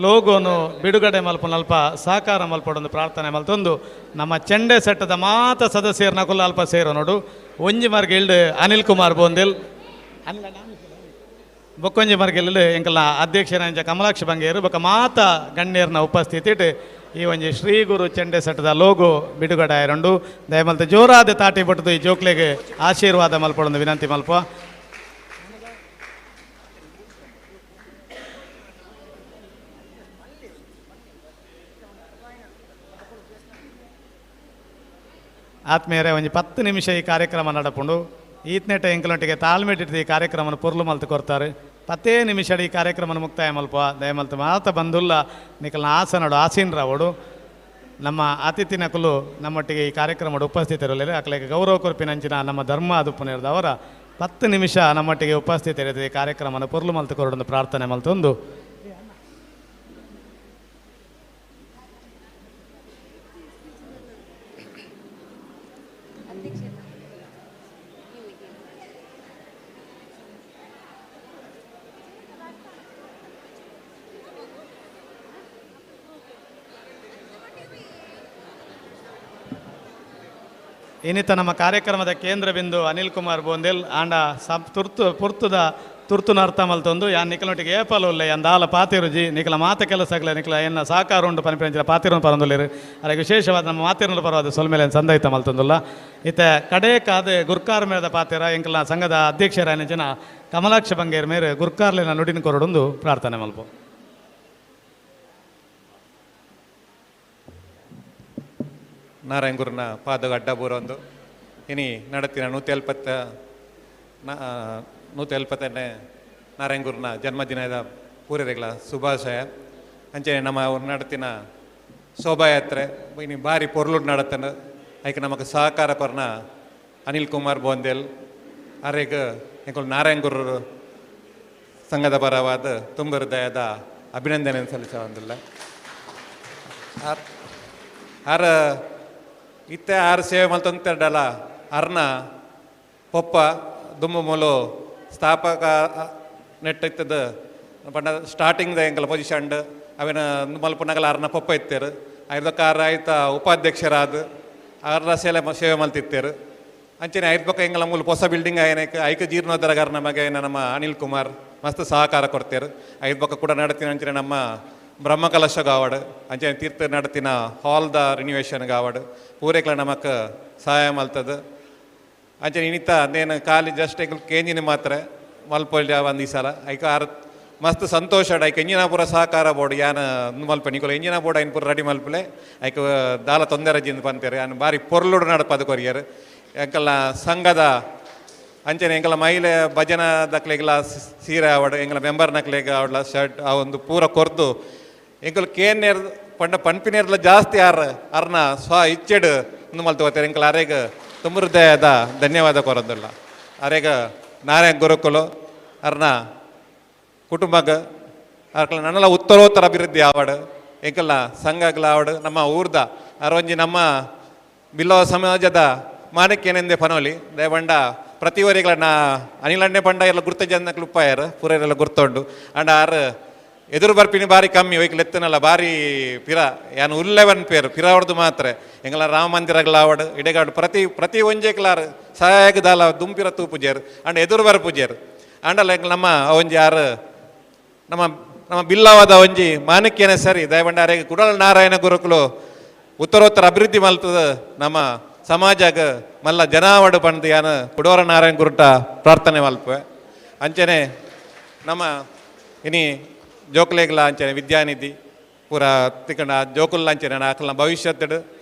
ಲೋಗೋನು ಬಿಡುಗಡೆ ಮಲ್ಪನಲ್ಪ ಸಹಕಾರ ಮಲ್ಪಡೊಂದು ಪ್ರಾರ್ಥನೆ ಮಲ್ತೊಂದು ನಮ್ಮ ಚೆಂಡೆ ಸೆಟ್ಟದ ಮಾತ ಸದಸ್ಯರನ್ನ ಕುಲ್ಲ ಅಲ್ಪ ಸೇರೋ ನೋಡು ಒಂಜಿ ಮಾರ್ಗೆಲ್ಡ್ ಅನಿಲ್ ಕುಮಾರ್ ಬೋಂದೇಲ್ ಬೊಕ್ಕೊಂಜಿ ಮಾರ್ಗೆಲ್ ಎಂಕಲ್ನ ಅಧ್ಯಕ್ಷನ ಕಮಲಾಕ್ಷ ಬಂಗೇರು ಬೊಕ್ಕ ಮಾತ ಗಣ್ಯರ್ನ ಉಪಸ್ಥಿತಿ ಈ ಒಂಜಿ ಶ್ರೀ ಗುರು ಚೆಂಡೆ ಸೆಟ್ಟದ ಲೋಗೋ ಬಿಡುಗಡೆ ಆಯರಂಡು ದಯಮಲ್ತ ಜೋರಾದ ತಾಟಿ ಬಟ್ಟದು ಈ ಜೋಕ್ಲೆಗೆ ಆಶೀರ್ವಾದ ಮಲ್ಪಡೊಂದು ವಿನಂತಿ ಮಲ್ಪ ಆತ್ಮೀಯರೇ ಒಂಜಿ 10 ನಿಮಿಷ ಈ ಕಾರ್ಯಕ್ರಮ ನಡಪುಂಡು ಈತ್ನೆಟ ಎಂಕಲೊಟ್ಟಿಗೆ ತಾಳ್ಮೆಟ್ಟಿಟ್ಟು ಈ ಕಾರ್ಯಕ್ರಮನ ಪೊರ್ಲು ಮಲ್ತು ಕೊಡ್ತಾರೆ 10 ನಿಮಿಷ ಈ ಕಾರ್ಯಕ್ರಮನ ಮುಕ್ತಾಯ ಮಲ್ಪ ದಯಮಲ್ತು ಮಾತ ಬಂದುಲ್ಲ ನಿಕಲ್ನ ಆಸನಡು ಆಸೀನ್ ರಾವಡು ನಮ್ಮ ಅತಿಥಿ ನಕಲು ನಮ್ಮೊಟ್ಟಿಗೆ ಈ ಕಾರ್ಯಕ್ರಮದ ಉಪಸ್ಥಿತರಿರಲಿಲ್ಲ ಅಕ್ಲೆಗೆ ಗೌರವ ಕೊರ್ಪಿನಂಚಿನ ನಮ್ಮ ಧರ್ಮ ಅದುಪುನಿರ್ದವರ 10 ನಿಮಿಷ ನಮ್ಮೊಟ್ಟಿಗೆ ಉಪಸ್ಥಿತರಿದೆ ಈ ಕಾರ್ಯಕ್ರಮನ ಪೊರ್ಲು ಮಲ್ತು ಕೊರಡೊಂದು ಪ್ರಾರ್ಥನೆ ಮಲ್ತೊಂದು ಇನ್ನಿತ ನಮ್ಮ ಕಾರ್ಯಕ್ರಮದ ಕೇಂದ್ರ ಬಿಂದು ಅನಿಲ್ ಕುಮಾರ್ ಬೋಂದೇಲ್ ಆಂಡ ತುರ್ತುನ ಅರ್ಥ ಮಲ್ತೊಂದು ಯಾನ್ ನಿಖಲೊಟ್ಟಿಗೆ ಏಪಲುಲ್ಲೆ ಅಂದಾಲ ಪಾತಿರುಜಿ ನಿಖಲ ಮಾತ ಕೆಲಸಗಳ ನಿಖಲ ಎನ್ನ ಸಾಕಾರ ಉಂಡು ಪನಿಪಂಚಿನ ಪಾತಿರನ್ನು ಪರಂದುಲ್ಲೇರು ಅದಕ್ಕೆ ವಿಶೇಷವಾದ ನಮ್ಮ ಮಾತಿರನ್ನು ಪರವಾದ ಸೊಲ್ಮೇಲೆ ಸಂದೈತ ಮಲ್ತೊಂದುಲ್ಲ ಇತ್ತ ಕಡೆ ಕಾದೆ ಗುರ್ಕಾರ್ ಮೇಳದ ಪಾತಿರ ಎಂಕಲ್ನ ಸಂಘದ ಅಧ್ಯಕ್ಷರ ಜನ ಕಮಲಾಕ್ಷ ಬಂಗೇರ್ ಮೇರೆ ಗುರ್ಕಾರ್ಲಿನ ನುಡಿನ ಕೊರಡೊಂದು ಪ್ರಾರ್ಥನೆ ಮಲ್ಪ ನಾರಾಯಣಗುರುನ ಪಾದಗ ಅಡ್ಡ ಬೂರೊಂದು ಇನಿ ನಡತಿನ 170ನೇ ನಾರಾಯಣಗುರುನ ಜನ್ಮದಿನದ ಪೂರೈಗಳ ಶುಭಾಶಯ ಅಂಚೆ ನಮ್ಮ ನಡತಿನ ಶೋಭಾಯಾತ್ರೆ ಇನಿ ಭಾರಿ ಪೊರ್ಲು ನಡತನ ಐಕೆ ನಮಗೆ ಸಹಕಾರ ಪರ್ನ ಅನಿಲ್ ಕುಮಾರ್ ಬೋಂದೇಲ್ ಅರೆಗ ಎಂಕುಲು ನಾರಾಯಣಗುರು ಸಂಘದ ಪರವಾದ ತುಂಬ ಹೃದಯದ ಅಭಿನಂದನೆ ಸಲ್ಲಿಸೋದಿಲ್ಲ ಆರ ಇತ್ತೆ ಆರು ಸೇವೆ ಮಲ್ತೊಂತಡಲ್ಲ ಅರ್ನ ಪೊಪ್ಪ ದುಮ್ಮು ಮೂಲು ಸ್ಥಾಪಕ ನೆಟ್ಟಿತ್ತದ ಪಂಡ ಸ್ಟಾರ್ಟಿಂಗ್ದ ಎಂಕಲ ಪೊಸಿಷನ್ ಅವೇನ ಮಲ್ಪನಗಲ ಅರ್ನ ಪೊಪ್ಪ ಇತ್ತೇರು ಐದಕ್ಕೆ ಆರು ಆಯ್ತ ಉಪಾಧ್ಯಕ್ಷರಾದ ಅರ್ನ ಸೇವೆ ಮಲ್ತಿತ್ತೇರು ಅಂಚನೆ ಐದು ಪಕ್ಕ ಎಂಗಲ ಮೂಲ ಹೊಸ ಬಿಲ್ಡಿಂಗ್ ಆಯನಕ್ಕೆ ಐಕ ಜೀರ್ಣೋದ್ಧಾರ ನಮಗೆ ನಮ್ಮ ಅನಿಲ್ ಕುಮಾರ್ ಮಸ್ತ್ ಸಹಕಾರ ಕೊಡ್ತೇರು ಐದು ಪಕ್ಕ ಕೂಡ ನಡತಿನ ಅಂಚನೆ ನಮ್ಮ ಬ್ರಹ್ಮಕಲಶ ಗಾವಡ್ ಅಂಚನೆ ತೀರ್ಥ ನಡತಿನ ಹಾಲ್ದ ರಿನ್ಯೂವೇಷನ್ ಗಾವಡ್ ಪೂರೈಕ್ಲ ನಮಕ್ ಸಹಾಯ ಮಲ್ತದ ಅಂಚನೆ ಇನಿತ ಅದೇನು ಖಾಲಿ ಜಸ್ಟ್ ಎಂಕಲ್ ಕೇಂಜಿನ ಮಾತ್ರ ಮಲ್ಪೊಲ್ಯ ಒಂದು ಈ ಸಲ ಐಕ ಆರು ಮಸ್ತ್ ಸಂತೋಷ ಐಕ ಎಂಜಿನ ಪೂರ ಸಹಕಾರ ಬೋರ್ಡ್ ಯಾನ ಮಲ್ಪ ನಿಕೊಲ ಎಂಜಿನ ಬೋರ್ಡ್ ಐನ್ ಪೂರ ರೆಡಿ ಮಲ್ಪಲೆ ಐಕ ದಾಲ ತೊಂದರೆ ಜಿಂದ ಪಂತೇರು ಯಾನು ಬಾರಿ ಪೊರ್ಲುಡು ನಡಪದ ಕೊರಿಯರು ಎಂಕಲ್ನ ಸಂಘದ ಅಂಚನೆ ಎಂಕಲ ಮಹಿಳೆ ಭಜನ ದಕ್ಲೆಗ್ಲ ಸೀರೆ ಆವಡ್ ಎಂಕಲ ಮೆಂಬರ್ ನಕ್ಲೆಗ್ ಆವಡ್ಲ ಶರ್ಟ್ ಆ ಒಂದು ಪೂರ ಕೊರ್ದು ಎಂಕಲ್ ಕೇನ್ನೇರ್ ಪಂಡ ಪನ್ಪಿನೇರ್ಲ ಜಾಸ್ತಿ ಅರ್ನ ಇಚ್ಚೆಡ್ ಮಲ್ತು ಹೋಗ್ತಾರೆ ಎಂಕಲ್ ಅರೆಗ ತುಂಬ ಹೃದಯದ ಧನ್ಯವಾದ ಕೊರದಿಲ್ಲ ಅರೆಗ ನಾರಾಯಣ ಗುರುಕುಲು ಅರ್ನ ಕುಟುಂಬಗ ಅರ್ಕಲ ನನ್ನೆಲ್ಲ ಉತ್ತರೋತ್ತರ ಅಭಿವೃದ್ಧಿ ಆವಡ್ ಎಂಕಲ್ನ ಸಂಘಗ್ಲ ಆವಡ್ ನಮ್ಮ ಊರ್ದ ಅರೊಂಜಿ ನಮ್ಮ ಬಿಲ್ಲೋ ಸಮಾಜದ ಮಾನಕ್ಯನೆಂದೆ ಪನೋಲಿ ದಯಬಂಡ ಪ್ರತಿವರಿಗಳ ಅನಿಲಣ್ಣೆ ಪಂಡ ಎಲ್ಲ ಗುರ್ತ ಜನಕ್ಕೆ ಉಪ್ಪಾಯರು ಪೂರೆಲ್ಲ ಗುರ್ತೊಂಡು ಅಂಡ್ ಆರು ಎದುರು ಬರ್ಪಿನಿ ಭಾರಿ ಕಮ್ಮಿ ಒಯ್ಕಲ್ ಎತ್ತನಲ್ಲ ಭಾರಿ ಪಿರ ಯಾನು ಉಲ್ಲೆವನ್ ಪೇರು ಪಿರ ಹೊಡೆದು ಮಾತ್ರ ಎಂಗಲ ರಾಮ ಮಂದಿರಗಳಾವಡು ಇಡೆಗಾಡು ಪ್ರತಿ ಒಂಜೇಕ್ಲಾರು ಸಹಾಯಕ ದಾಲ ದುಂಪಿರ ತೂ ಪೂಜೆರು ಅಂಡ್ ಎದುರು ಬರ ಪೂಜೆರು ಅಂಡಲ್ಲ ಎಂಗ್ಲ ನಮ್ಮ ಒಂಜಿ ಆರು ನಮ್ಮ ಬಿಲ್ಲವಾದ ಒಂಜಿ ಮಾನಕ್ಯನೇ ಸರಿ ದಯಬಂಡಾರಿಗೆ ಕುಡಲ ನಾರಾಯಣ ಗುರುಕುಲು ಉತ್ತರೋತ್ತರ ಅಭಿವೃದ್ಧಿ ಮಲ್ತದ ನಮ್ಮ ಸಮಾಜಗ ಮಲ್ಲ ಜನಾವಡು ಪಂಡ್ ಯಾನು ಕುಡೋರ ನಾರಾಯಣ ಗುರುಟ ಪ್ರಾರ್ಥನೆ ಮಲ್ಪೆ ಅಂಚನೆ ನಮ್ಮ ಇನಿ ಜೋಕುಲೆಗ್ಲ ಅಂಚನೆ ವಿದ್ಯಾನಿಧಿ ಪೂರ ತಿಕ್ಕಂಡ ಜೋಕುಲ್ಲ ಅಂಚನೆ ಆಕಲ್ನ ಭವಿಷ್ಯದ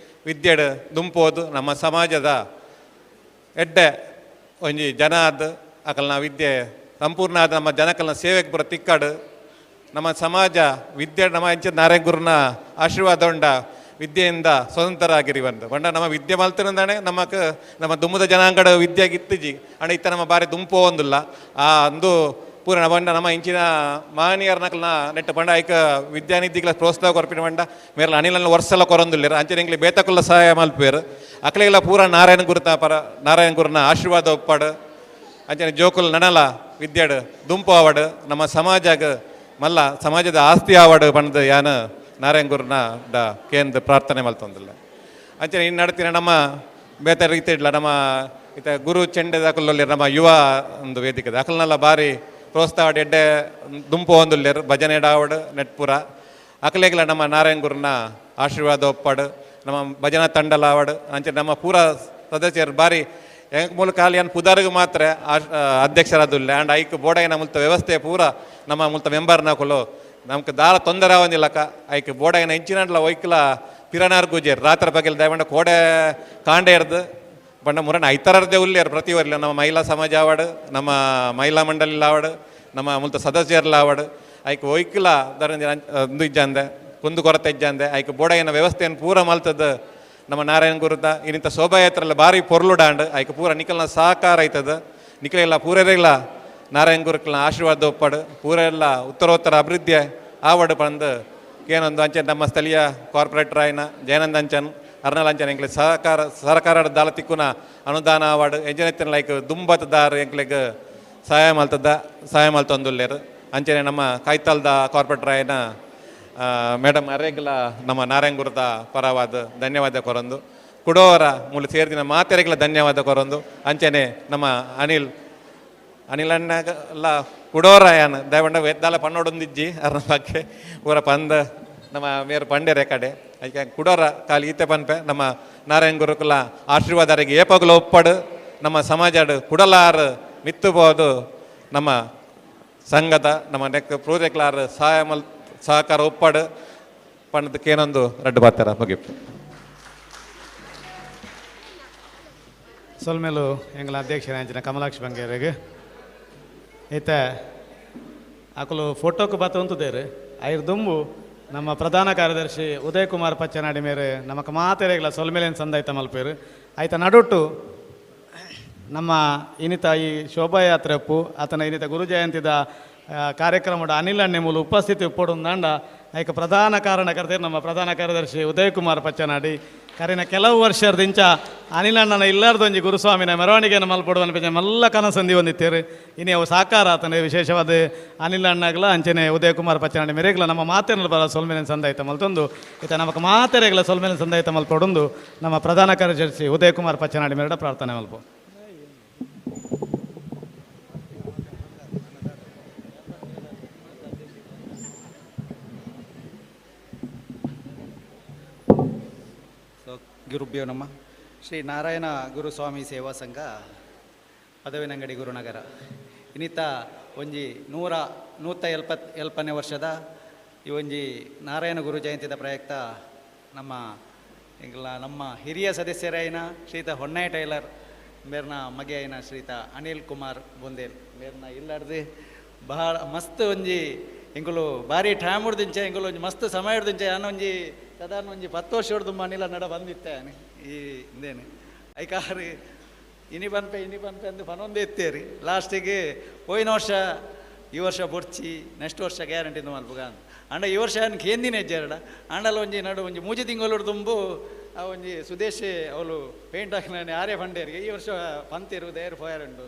ವಿದ್ಯೆಡ್ ದುಂಪೋದು ನಮ್ಮ ಸಮಾಜದ ಎಡ್ಡೆ ಒಂಜಿ ಜನ ಆದ ಆಕಲ್ನ ವಿದ್ಯೆ ಸಂಪೂರ್ಣ ಆದ ನಮ್ಮ ಜನಕಲ್ನ ಸೇವೆಗೆ ಬರೋ ತಿಕ್ಕಾಡು ನಮ್ಮ ಸಮಾಜ ವಿದ್ಯೆ ನಮ್ಮ ಇಂಚ ನಾರಾಯಣ ಗುರುನ ಆಶೀರ್ವಾದ ಉಂಡ ವಿದ್ಯೆಯಿಂದ ಸ್ವತಂತ್ರ ಆಗಿರಿ ಬಂಡ ನಮ್ಮ ವಿದ್ಯೆ ಮಲ್ತಿರಂದಾನೆ ನಮಕ್ ನಮ್ಮ ದುಮ್ಮದ ಜನಾಂಗಡ ವಿದ್ಯೆಗೆ ಇತ್ತಿಜಿ ಅಣ್ಣ ಇತ್ತ ನಮ್ಮ ಬಾರಿ ದುಂಪು ಒಂದಿಲ್ಲ ಆ ಅಂದು ಪೂರ ಬಂಡ ನಮ್ಮ ಇಂಚಿನ ಮಹನೀಯರ ನಕಲ್ನ ನೆಟ್ಟ ಬಂಡ ಐಕ ವಿದ್ಯಾನಿಧಿಗಳ ಪ್ರೋತ್ಸಾಹ ಕೊರಪಿನ ಬಂಡ ಮೇರೆ ಅನಿಲನ್ನ ವರ್ಷಲ ಕೊರೊಂದಿಲ್ಲ ಅಂಚನೆ ಇಂಗ್ಲಿ ಬೇತಕುಲ್ಲ ಸಹಾಯ ಮಲ್ಪೇರು ಅಕ್ಲೆಗೆಲ್ಲ ಪೂರ ನಾರಾಯಣ ಗುರುನ ಆಶೀರ್ವಾದ ಒಪ್ಪಾಡು ಅಂಚನೆ ಜೋಕುಲ್ ನಡಲ ವಿದ್ಯಾಡು ದುಂಪು ಆವಾಡು ನಮ್ಮ ಸಮಾಜಗ ಮಲ್ಲ ಸಮಾಜದ ಆಸ್ತಿ ಆವಾಡು ಬಂದು ಯಾನು ನಾರಾಯಣ ಗುರುನ ಕೇಂದ್ರ ಪ್ರಾರ್ಥನೆ ಮಲ್ತೊಂದಿಲ್ಲ ಅಂಚನೆ ಇನ್ನು ನಡ್ತಿನ ನಮ್ಮ ಬೇತ ರೀತಿ ಇಡ್ಲ ನಮ್ಮ ಇತ ಗುರು ಚೆಂಡೆ ದಾಖಲಲ್ಲಿ ನಮ್ಮ ಯುವ ಒಂದು ವೇದಿಕೆ ದಾಖಲನೆಲ್ಲ ಭಾರಿ ಪ್ರೋತ್ಸಾಹ ಎಡ್ಡೆ ದುಂಪು ಒಂದುಲ್ಲೇರು ಭಜನೆ ಆವಡು ನೆಟ್ಪುರ ಅಕಲೆಗ್ಲ ನಮ್ಮ ನಾರಾಯಣ ಗುರುನ ಆಶೀರ್ವಾದ ಒಪ್ಪಾಡು ನಮ್ಮ ಭಜನಾ ತಂಡಲ ಆವಡು ಅಂಚೆ ನಮ್ಮ ಪೂರ ಸದಸ್ಯರು ಭಾರಿ ಹೆಂಗೆ ಮೂಲಕ ಅಲ್ಲಿ ಏನು ಪುದಾರಿಗೆ ಮಾತ್ರ ಅಧ್ಯಕ್ಷರಾದುಲ್ಲೆ ಆ್ಯಂಡ್ ಐಕ್ ಬೋಡಗಿನ ಮುಲ್ತ ವ್ಯವಸ್ಥೆ ಪೂರ ನಮ್ಮ ಮುಲ್ತ ಮೆಂಬರ್ನ ಕೊಲು ನಮ್ಗೆ ದಾರ ತೊಂದರೆ ಆವಂದಿಲ್ಲಕ ಐಕ್ ಬೋಡಗಿನ ಇಂಚಿನಡ್ಲ ಒಯ್ಕಲ ಪಿರನಾರ್ ಗುಜೇರ್ ರಾತ್ರಿ ಬಗೆಲ್ ದಯವಂಡ ಕೋಡೆ ಕಾಂಡೆ ಇರ್ದು ಬಂಡ ಮುರಣ ಐತರದೇ ಉಲ್ಲೇರು ಪ್ರತಿ ವರ್ಷ ನಮ್ಮ ಮಹಿಳಾ ಸಮಾಜ ಆವಾಡು ನಮ್ಮ ಮಹಿಳಾ ಮಂಡಳಿ ಆವಾಡು ನಮ್ಮ ಮುಲ್ತ ಸದಸ್ಯರ್ಲ ಆವಾಡು ಐಕ್ ಒಯ್ಕಲ ಒಂದು ಇಜ್ಜಂದೆ ಕುಂದು ಕೊರತೆ ಇಜ್ಜಂದೆ ಐಕ್ ಬೋಡಗಿನ ವ್ಯವಸ್ಥೆಯನ್ನು ಪೂರ ಮಲ್ತದ್ದು ನಮ್ಮ ನಾರಾಯಣ ಗುರುತ ಇನ್ನಿಂತ ಶೋಭಾಯಾತ್ರೆಲ್ಲ ಭಾರಿ ಪೊರ್ಲುಡಾಂಡ್ ಐಕ ಪೂರ ನಿಖಲ್ನ ಸಹಕಾರ ಆಯ್ತದ ನಿಖಲೆಲ್ಲ ಪೂರೆಲ್ಲ ನಾರಾಯಣ ಗುರುಕಲ್ನ ಆಶೀರ್ವಾದ ಒಪ್ಪಾಡು ಪೂರೆಲ್ಲ ಉತ್ತರೋತ್ತರ ಅಭಿವೃದ್ಧಿ ಆವಡು ಬಂದು ಏನೊಂದು ಅಂಚೆ ನಮ್ಮ ಸ್ಥಳೀಯ ಕಾರ್ಪೊರೇಟರ್ ಆಯ್ನ ಜಯನಂದ ಅಂಚನ್ ಅರ್ನಲ್ ಅಂಚನ್ ಎಂಕ್ಲೆ ಸರ್ಕಾರದ ದಾಲ ತಿಕ್ಕುನ ಅನುದಾನ ಆವಾಡು ಎಂಜನೆತ್ತಿನ ಲೈಕ್ ದುಂಬತದಾರ ಎಂಕ್ಲೆಗ್ ಸಹಾಯ ಮಲ್ತೊಂದುಲ್ಲೇರು ಅಂಚನೆ ನಮ್ಮ ಕೈತಾಲ್ದ ಕಾರ್ಪೊರೇಟರ್ ಆಯ್ನ ಮೇಡಮ್ ಅರೆಗ್ಲ ನಮ್ಮ ನಾರಾಯಣ ಗುರುತ ಪರವಾದ ಧನ್ಯವಾದ ಕೊರೊಂದು ಕುಡೋವರ ಮೂಲ ಸೇರಿದಿನ ಮಾತೆರೆಗ್ಲ ಧನ್ಯವಾದ ಕೊರೊಂದು ಅಂಚನೆ ನಮ್ಮ ಅನಿಲ್ ಅಣ್ಣಲ್ಲ ಕುಡೋರ ಯಾನು ದಯವಂಡ ವೆದ್ದಾಲ ಪನ್ನೋಡೊಂದಿಜ್ಜಿ ಅರ್ನ ಬಗ್ಗೆ ಊರ ಪಂದ ನಮ್ಮ ಮೇರು ಪಂಡೆರೆ ಕಡೆ ಅದಕ್ಕೆ ಕುಡೋರ ಕಾಲಿ ಈತೆ ಪನ್ಪೆ ನಮ್ಮ ನಾರಾಯಣ ಗುರುಕುಲ ಆಶೀರ್ವಾದರಿಗೆ ಏಪಗಲು ಒಪ್ಪಡು ನಮ್ಮ ಸಮಾಜಡು ಕುಡಲಾರು ಮಿತ್ತುಬೋದು ನಮ್ಮ ಸಂಘದ ನಮ್ಮ ನೆಕ್ ಪ್ರೋಜೆಕ್ಟ್ಲಾರು ಸಹಕಾರ ಒಪ್ಪಾಡು ಪಣ್ಣದಕ್ಕೇನೊಂದು ರಡ್ಡು ಬಾತಾರ ಮುಗಿಪ್ಪು ಸೊಲ್ಮೇಲು ಎಂಗ್ಲ ಅಧ್ಯಕ್ಷರಾಂಚಿನ ಕಮಲಾಕ್ಷ ಬಂಗೇರಿಗೆ ಈತ ಅಕಲು ಫೋಟೋಕ್ಕೆ ಬತ್ತುಂತದೇರು ಐದು ದುಂಬು ನಮ್ಮ ಪ್ರಧಾನ ಕಾರ್ಯದರ್ಶಿ ಉದಯ್ ಕುಮಾರ್ ಪಚ್ಚನಾಡಿ ಮೇರೆ ನಮಕ್ ಮಾತೆರೆಗ್ಲ ಸೊಲ್ಮೇಲೇನು ಸಂದಾಯ್ತ ಮಲ್ಪೇರು ಆಯ್ತ ನಡುಟ್ಟು ನಮ್ಮ ಇನ್ನಿತ ಈ ಶೋಭಾಯಾತ್ರೆ ಅಪ್ಪು ಆತನ ಇನ್ನಿತ ಗುರು ಜಯಂತಿದ ಕಾರ್ಯಕ್ರಮದ ಅನಿಲಣ್ಣೆ ಮೂಲ ಉಪಸ್ಥಿತಿ ಉಪ್ಪೊಡುಂದಾಂಡ ಐಕ ಪ್ರಧಾನ ಕಾರಣಕರ್ತೆ ನಮ್ಮ ಪ್ರಧಾನ ಕಾರ್ಯದರ್ಶಿ ಉದಯ್ ಕುಮಾರ್ ಪಚ್ಚನಾಡಿ ಕರಿನ ಕೆಲವು ವರ್ಷದಿಂದ ಅನಿಲಣ್ಣನ ಇಲ್ಲಾರ್ದೊಂಜಿ ಗುರುಸ್ವಾಮಿನ ಮೆರವಣಿಗೆಯನ್ನು ಮಲ್ಪಡುವನ ಪಂಚ ಮಲ್ಲ ಕನಸಂದಿ ಹೊಂದಿತ್ತೇರು ಇನ್ನು ಅವು ಸಾಕಾರ ಆತನೇ ವಿಶೇಷವಾದ ಅನಿಲಣ್ಣಗಲ ಅಂಚನೆ ಉದಯ್ ಕುಮಾರ್ ಪಚ್ಚನಾಡಿ ಮೆರೆಗ್ಲ ನಮ್ಮ ಮಾತೆರಲು ಬರ ಸೊಲ್ಮೇಲಿನ ಸಂದಾಯ್ತ ಮಲ್ತೊಂದು ಈತ ನಮಗೆ ಮಾತೆರೆಗ್ಲ ಸೊಲ್ಮೇಲಿನ ಸಂದಾಯ್ತ ಮಲ್ಪಡೊಂದು ನಮ್ಮ ಪ್ರಧಾನ ಕಾರ್ಯದರ್ಶಿ ಉದಯ್ ಕುಮಾರ್ ಪಚ್ಚನಾಡಿ ಮೇರೆಡ ಪ್ರಾರ್ಥನೆ ಮಲ್ಪ ಗುರುಭ್ಯೋ ನಮ್ಮ ಶ್ರೀ ನಾರಾಯಣ ಗುರುಸ್ವಾಮಿ ಸೇವಾ ಸಂಘ ಪದವಿನಂಗಡಿ ಗುರುನಗರ ಇನ್ನಿತ ಒಂಜಿ 170 ವರ್ಷದ ಈ ಒಂಜಿ ನಾರಾಯಣ ಗುರು ಜಯಂತಿದ ಪ್ರಯುಕ್ತ ನಮ್ಮ ಹಿರಿಯ ಸದಸ್ಯರಾಯಿನ ಶ್ರೀತ ಹೊನ್ನಾಯಿ ಟೈಲರ್ ಮೇರ್ನ ಮಗೆ ಆಯ್ನ ಶ್ರೀತ ಅನಿಲ್ ಕುಮಾರ್ ಬೊಂದೇಲ್ ಮೇರ್ನ ಇಲ್ಲಾರ್ದು ಬಹಳ ಮಸ್ತ್ ಒಂಜಿ ಎಂಕುಲು ಭಾರಿ ಟೈಮ್ ಹಿಡ್ದಿಂಚೆ ಎಂಕುಲು ಒಂಜಿ ಮಸ್ತ್ ಸಮಯ ಹಿಡ್ದಿಂಚೆ ನಾನು ಒಂಜಿ ಸಾಧಾರಣ ಒಂಜಿ 10 ವರ್ಷ ಹಿಡ್ದು ಮನಿಲ ನಡ ಬಂದಿತ್ತೆ ಈ ಇಂದೇನು ಐಕಾರಿ ಇನಿ ಬನ್ಪೆ ಅಂದು ಪನೊಂದೇ ಎತ್ತೇರಿ ಲಾಸ್ಟಿಗೆ ಹೋಯ್ನ ವರ್ಷ ಈ ವರ್ಷ ಬೊಡ್ಚಿ ನೆಕ್ಸ್ಟ್ ವರ್ಷ ಗ್ಯಾರಂಟಿಂದು ಮಲ್ಪುಗ ಅಂತ ಅಂಡ ಈ ವರ್ಷ ನನಗೆ ಏಂದಿನ ಹೆಜ್ಜೆರಡ ಅಂಡಲ ಒಂಜಿ ನಡು ಒಂಜಿ ಮೂಜಿ ತಿಂಗಳು ತುಂಬು ಆ ಒಂಜಿ ಸುದೇಶಿ ಅವಳು ಪೇಂಟ್ ಹಾಕಿನ ಆರ್ಯ ಫಂಡೇರಿಗೆ ಈ ವರ್ಷ ಪಂತಿರು ದೇವರು ಪೋಯಾರುಂಟು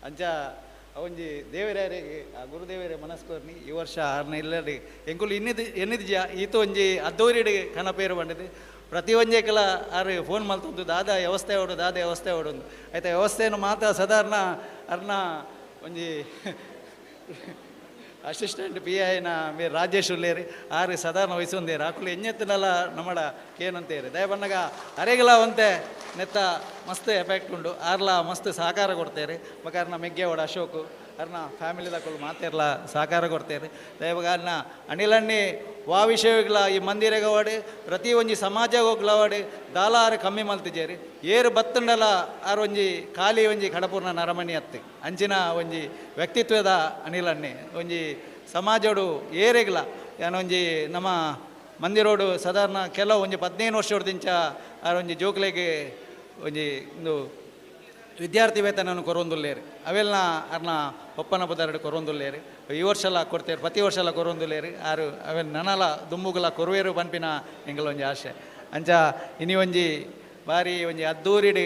ಅಂಚ ಒಂಜಿ ದೇವರಿಗೆ ಆ ಗುರುದೇವರೇ ಮನಸ್ಕೋರ್ನಿ ಈ ವರ್ಷ ಆರ್ನ ಇಲ್ಲಡಿ ಎಂಕುಲು ಎನ್ನಿದ್ ಈತ ಒಂಜಿ ಅದ್ದೋರಿಡಿ ಕನಪೇರು ಬಂದಿದೆ ಪ್ರತಿ ಒಂಜೇಕಲ ಆರು ಫೋನ್ ಮಲ್ತದ್ದು ದಾದ ವ್ಯವಸ್ಥೆ ಹೊಡೋದು ಆಯ್ತಾ ವ್ಯವಸ್ಥೆಯನ್ನು ಮಾತ್ರ ಸಾಧಾರಣ ಅರ್ನ ಒಂಜಿ ಅಸಿಸ್ಟೆಂಟ್ ಪಿ ಐನ ಮೇ ರಾಜೇಶ್ ಉಲ್ಲೇರಿ ಆರು ಸಾಧಾರಣ ವಯಸ್ಸೊಂದೇರು ಆಕುಲು ಎಣ್ಣೆತ್ತನಲ್ಲ ನಮ್ಮಡ ಏನಂತೇರಿ ದಯಬಣ್ಣಗ ಅರೆಗಲ ಒಂತೆ ನೆತ್ತ ಮಸ್ತ್ ಎಫೆಕ್ಟ್ ಉಂಡು ಆರ್ಲ ಮಸ್ತ್ ಸಹಕಾರ ಕೊಡ್ತೇರಿ ಬಕಾರ್ನ ಮೆಗ್ಗೆ ಓಡ ಅಶೋಕು ಅರ್ನ ಫ್ಯಾಮಿಲಿದಾಕಲು ಮಾತೆರ್ಲ ಸಹಕಾರ ಕೊಡ್ತೇರಿ ದಯವಾಗ ಅರ್ನ ಅನಿಲಣ್ಣಿ ವಿಷಯಗಳ ಈ ಮಂದಿರಗ ವಾಡಿ ಪ್ರತಿ ಒಂಜಿ ಸಮಾಜ ಹೋಗ್ಲವಾಡಿ ದಾಲಾರು ಕಮ್ಮಿ ಮಲ್ತಿಜೇರಿ ಏರು ಬತ್ತುಂಡಲ ಆರು ಒಂಜಿ ಖಾಲಿ ಒಂಜಿ ಕಡಪೂರ್ನ ನರಮಣಿ ಅತ್ತೆ ಅಂಚಿನ ಒಂಜಿ ವ್ಯಕ್ತಿತ್ವದ ಅನಿಲನ್ನೇ ಒಂಜಿ ಸಮಾಜಡು ಏರೆಗ್ಲ ಯಾನೊಂಜಿ ನಮ್ಮ ಮಂದಿರೋಡು ಸಾಧಾರಣ ಕೆಲವು ಒಂಜಿ 15 ವರ್ಷದಿಂಚ ಆರು ಒಂಜಿ ಜೋಕ್ಲೆಗೆ ಒಂಜಿ ಒಂದು ವಿದ್ಯಾರ್ಥಿ ವೇತನವನ್ನು ಕೊರೊಂದುಲ್ಲೇರು ಅವೆಲ್ಲ ಅರ್ನ ಒಪ್ಪನ ಪದಾರ್ಥ ಕೊರೊಂದುಲ್ಲೇರು ಈ ವರ್ಷಲ ಕೊಡ್ತೇರು ಪ್ರತಿ ವರ್ಷಲ ಕೊರೊಂದುಲ್ಲೇರು ಆರು ಅವೆಲ್ಲ ನನಲ ದುಂಬುಗಳ ಕೊರುವೇರು ಪನ್ಪಿನ ಎಂಗಳ ಒಂಜಿ ಆಶೆ ಅಂಚ ಇನಿ ಒಂಜಿ ಬಾರಿ ಒಂಜಿ ಅದ್ದೂರಿಡು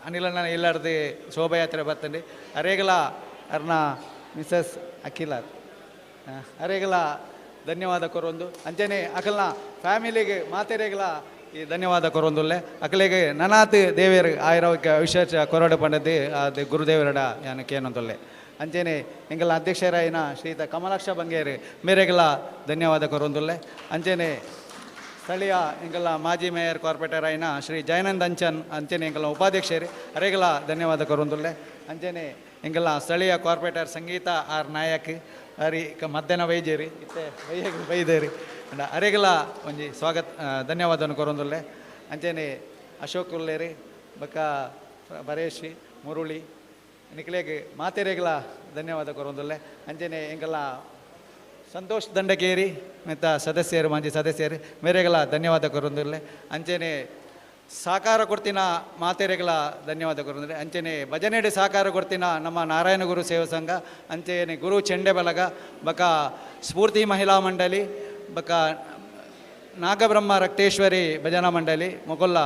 ಅನಿಲಣ್ಣ ಇಲ್ಲಾರ್ದು ಶೋಭಾಯಾತ್ರೆ ಬರ್ತಂಡೆ ಅರೇಗಲ ಅರ್ನ ಮಿಸಸ್ ಅಖಿಲ ಅರೇಗಲ ಧನ್ಯವಾದ ಕೊರೊಂದು ಅಂಚನೆ ಅಕಲ್ನ ಫ್ಯಾಮಿಲಿಗೆ ಮಾತೆರೆಗಲ ಈ ಧನ್ಯವಾದ ಕೊರೊಂದುಲ್ಲೆ ಅಕಲೆಗೆ ನನಾತ್ ದೇವೇರು ಆಯುರ್ವೇದ ವಿಶೇಷ ಕೊರಡು ಪಂಡದ್ದು ಅದು ಗುರುದೇವರಡ ಯಾನಕ್ಕೆ ಏನೊಂದುಲ್ಲೆ ಅಂಚನೆ ಎಂಗಲ ಅಧ್ಯಕ್ಷರಾಯಿನ ಶ್ರೀತ ಕಮಲಾಕ್ಷ ಬಂಗೇರು ಮೇರೆಗಲ ಧನ್ಯವಾದ ಕೊರೊಂದುಲ್ಲೆ ಅಂಚನೆ ಸ್ಥಳೀಯ ಎಂಗಲ ಮಾಜಿ ಮೇಯರ್ ಕಾರ್ಪೊರೇಟರ್ ಆಯ್ನ ಶ್ರೀ ಜಯನಂದ್ ಅಂಚನ್ ಅಂಚನೆ ಎಂಗಲ ಉಪಾಧ್ಯಕ್ಷರು ಅರೆಗಲ ಧನ್ಯವಾದ ಕೊರೊಂದುಲ್ಲೆ ಅಂಚನೆ ಎಂಗಲ ಸ್ಥಳೀಯ ಕಾರ್ಪೊರೇಟರ್ ಸಂಗೀತ ಆರ್ ನಾಯಕ್ ಅರಿ ಮಧ್ಯಾಹ್ನ ವೈದ್ಯರಿ ಇತ್ತೆ ವೈದ್ಯರಿ ಅರೆಗಲ ಒಂಜಿ ಸ್ವಾಗತ ಧನ್ಯವಾದವನ್ನು ಕೊರೊಂದುಲ್ಲೆ ಅಂಚನೆ ಅಶೋಕ್ ಉಲ್ಲೇರಿ ಬಕ್ಕ ಬರೇಶಿ ಮುರುಳಿ ನಿಕ್ಲೆಗೆ ಮಾತೆರೆಗಲ ಧನ್ಯವಾದ ಕೊರೊಂದುಲ್ಲೆ ಅಂಚನೆ ಎಂಗಲ ಸಂತೋಷ್ ದಂಡಕೇರಿ ಮತ್ತು ಸದಸ್ಯರು ಮಾಜಿ ಸದಸ್ಯರು ಮೇರೆಗಲ ಧನ್ಯವಾದ ಕೊರೊಂದುಲ್ಲೆ ಅಂಚನೆ ಸಹಕಾರ ಕೊಡ್ತಿನ ಮಾತೆರೆಗಲ ಧನ್ಯವಾದ ಕೊರೊಂದುಲ್ಲೆ ಅಂಚನೆ ಭಜನೆಡೆ ಸಹಕಾರ ಕೊಡ್ತಿನ ನಮ್ಮ ನಾರಾಯಣ ಗುರು ಸೇವಾ ಸಂಘ ಅಂಚನೆ ಗುರು ಚೆಂಡೆ ಬಲಗ ಬಕ ಸ್ಫೂರ್ತಿ ಮಹಿಳಾ ಮಂಡಳಿ ಬಕ ನಾಗಬ್ರಹ್ಮ ರಕ್ತೇಶ್ವರಿ ಭಜನಾ ಮಂಡಳಿ ಮೊಗೊಲ್ಲ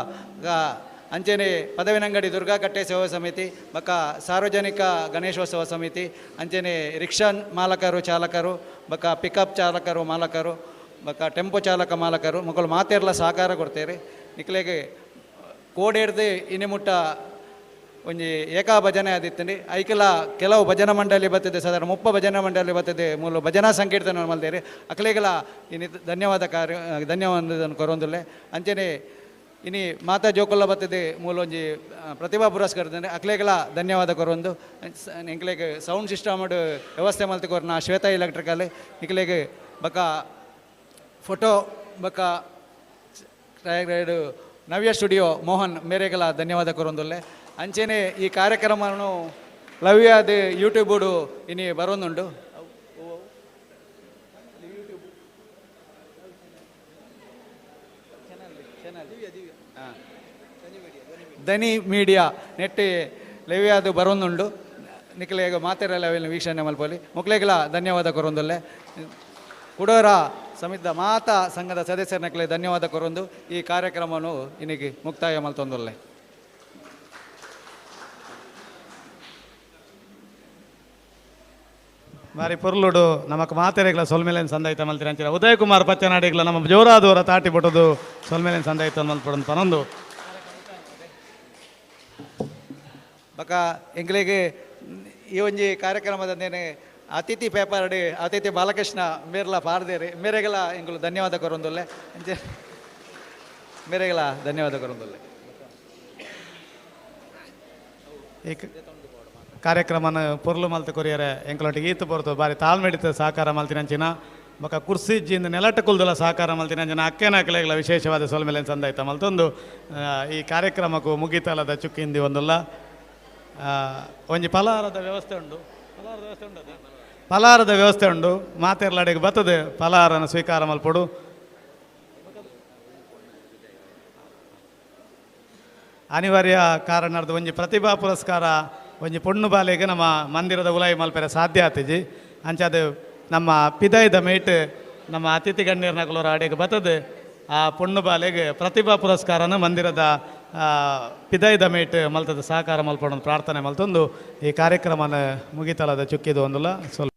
ಅಂಚನೆ ಪದವಿನಂಗಡಿ ದುರ್ಗಾ ಕಟ್ಟೆ ಸೇವಾ ಸಮಿತಿ ಬಕ ಸಾರ್ವಜನಿಕ ಗಣೇಶೋತ್ಸವ ಸಮಿತಿ ಅಂಚನೆ ರಿಕ್ಷಾ ಮಾಲಕರು ಚಾಲಕರು ಬಕ ಪಿಕಪ್ ಚಾಲಕರು ಮಾಲಕರು ಬಕ ಟೆಂಪೋ ಚಾಲಕ ಮಾಲಕರು ಮಕ್ಕಳು ಮಾತೆರ್ಲ ಸಹಕಾರ ಕೊಡ್ತೇವೆ ನಿಕ್ಲೆಗೆ ಕೋಡೆಡ್ದು ಇನ್ನಿಮುಟ್ಟ ಒಂಜಿ ಏಕಾ ಭಜನೆ ಆದಿತ್ತಂడి ಐಕಲ ಕೆಲವು ಭಜನಾ ಮಂಡಳಿ ಬರ್ತದೆ ಸಾಧಾರಣ 30 ಭಜನಾ ಮಂಡಳಿ ಬರ್ತದೆ ಮೂಲ ಭಜನಾ ಸಂಕೀರ್ತನ ಮಲ್ದೇರಿ ಅಕ್ಲೆಗಲ ಇನಿ ಧನ್ಯವಾದ ಧನ್ಯವಾದವನ್ನು ಕೊರೊಂದುಲ್ಲೆ ಅಂಚನೆ ಇನಿ ಮಾತಾ ಜೋಕೊಲ್ಲ ಬರ್ತದೆ ಮೂಲ ಒಂಜಿ ಪ್ರತಿಭಾ ಪುರಸ್ಕಾರದಂದ್ರೆ ಅಕ್ಲೆಗಲ ಧನ್ಯವಾದ ಕೊರೊಂದು ಎಂಕ್ಲೆಗೆ ಸೌಂಡ್ ಸಿಸ್ಟಮ್ ವ್ಯವಸ್ಥೆ ಮಲ್ತಿ ಕೊರ್ನ ಶ್ವೇತಾ ಎಲೆಕ್ಟ್ರಿಕಲ್ ನಿಕ್ಲೆಗೆ ಬಕ ಫೋಟೋ ಬಕ ನವ್ಯ ಸ್ಟುಡಿಯೋ ಮೋಹನ್ ಮೇರೆಗಲ ಧನ್ಯವಾದ ಕೊರೊಂದುಲ್ಲೆ ಅಂಚೆನೆ ಈ ಕಾರ್ಯಕ್ರಮವನ್ನು ಲವ್ಯಾದ ಯೂಟ್ಯೂಬುಡು ಇನಿ ಬರೋದುಂಡು ಧನಿ ಮೀಡಿಯಾ ನೆಟ್ ಲವ್ಯಾದು ಬರೋದುಂಡು ನಿಕ್ಲೆಗ ಮಾತೆರ ಲೆವೆಲ್ ವೀಕ್ಷಣೆ ಮಲ್ಪಲ್ಲಿ ಮುಕ್ಲೆಗಲ ಧನ್ಯವಾದ ಕೊರೊಂದುಲ್ಲೆ ಕುಡೋರ ಸಮಿತ ಮಾತಾ ಸಂಘದ ಸದಸ್ಯರನಕ್ಲೆ ಧನ್ಯವಾದ ಕೊರೊಂದು ಈ ಕಾರ್ಯಕ್ರಮವನ್ನು ಇನ್ನಿಗೆ ಮುಕ್ತಾಯ ಮಲ್ತೊಂದುಲ್ಲೆ ಮಾರಿ ಪೊರ್ಲುಡು ನಮಕ್ ಮಾತೆರೆಗ್ಲ ಸೊಲ್ಮೇಲೆನ್ ಸಂದಾಯಿತ ಮಲ್ತಿರ ಅಂಚಿರ ಉದಯ್ ಕುಮಾರ್ ಪಚ್ಚನಾಡಿಗ್ಲ ನಮ್ಮ ಜೋರಾದವರ ತಾಟಿ ಬಿಟ್ಟದು ಸೊಲ್ಮೇಲೆನ್ ಸಂದಾಯಿತ ಮಲ್ಪಡೊಂದು ಪನೊಂದು ಬಕ ಎಂಗ್ಲಿಗೆ ಈ ಒಂಜಿ ಕಾರ್ಯಕ್ರಮದಂದೇನೆ ಅತಿಥಿ ಪೇಪರ್ ಅಡಿ ಅತಿಥಿ ಬಾಲಕೃಷ್ಣ ಮೇರ್ಲ ಪಾರ್ದೇರಿ ಮೇರೆಗಲ ಎಂಗುಲು ಧನ್ಯವಾದ ಕೊರೊಂದುಲ್ಲೆ ಅಂಚೆ ಮೇರೆಗಲ ಧನ್ಯವಾದ ಕೊರೊಂದುಲ್ಲೆ ಈ ಕಾರ್ಯಕ್ರಮನ ಪೊರ್ಲು ಮಲ್ತು ಕೊರಿಯರೆ ಎಂಕಲೊಟ್ಟಿಗೆ ಈತು ಬರ್ತು ಬಾರಿ ತಾಳ್ಮೆಡಿತ ಸಹಕಾರ ಮಲ್ತಿನಂಚಿನ ಬಕ ಕುರ್ಸಿಜ್ಜಿಂದ ನೆಲಟ ಕುಲ್ದಲ ಸಹಕಾರ ಮಲ್ತಿನಂಚಿನ ಅಕ್ಕೆನ ಕಲೆಗಳ ವಿಶೇಷವಾದ ಸೊಲ್ಮೇಲೆನ್ ಸಂದಾಯಿತ ಮಲ್ತೊಂದು ಈ ಕಾರ್ಯಕ್ರಮಕ್ಕೂ ಮುಗಿತಲದ ಚುಕ್ಕಿಂದಿ ಒಂದುಲ್ಲ ಒಂಜಿ ಫಲಾರದ ವ್ಯವಸ್ಥೆ ಉಂಡು ಫಲಾರದ ವ್ಯವಸ್ಥೆ ಉಂಡು ಮಾತೆರ್ಲಾಡೆಗೆ ಬರ್ತದೆ ಫಲಾರನ ಸ್ವೀಕಾರ ಮಲ್ಪಡು ಅನಿವಾರ್ಯ ಕಾರಣದ ಒಂಜಿ ಪ್ರತಿಭಾ ಪುರಸ್ಕಾರ ಒಂಜಿ ಪೊಣ್ಣು ಬಾಲೆಗೆ ನಮ್ಮ ಮಂದಿರದ ಉಲಾಯಿ ಮಲ್ಪೆರೆ ಸಾಧ್ಯ ಆತಿಜಿ ಅಂಚದು ನಮ್ಮ ಪಿದಾಯ್ದ ಮೇಟ್ ನಮ್ಮ ಅತಿಥಿ ಗಣ್ಯರ್ನ ಕುಲರ ಅಡೆಗೆ ಬರ್ತದೆ ಆ ಪೊಣ್ಣು ಬಾಲೆಗೆ ಪ್ರತಿಭಾ ಪುರಸ್ಕಾರನ ಮಂದಿರದ ಪಿದಾಯ್ದ ಮೇಟ್ ಮಲ್ತದ ಸಹಕಾರ ಮಲ್ಪಡೋದು ಪ್ರಾರ್ಥನೆ ಮಲ್ತೊಂದು ಈ ಕಾರ್ಯಕ್ರಮನ ಮುಗಿತಲದ ಚುಕ್ಕಿದು ಒಂದಲ್ಲ ಸ್ವಲ್ಪ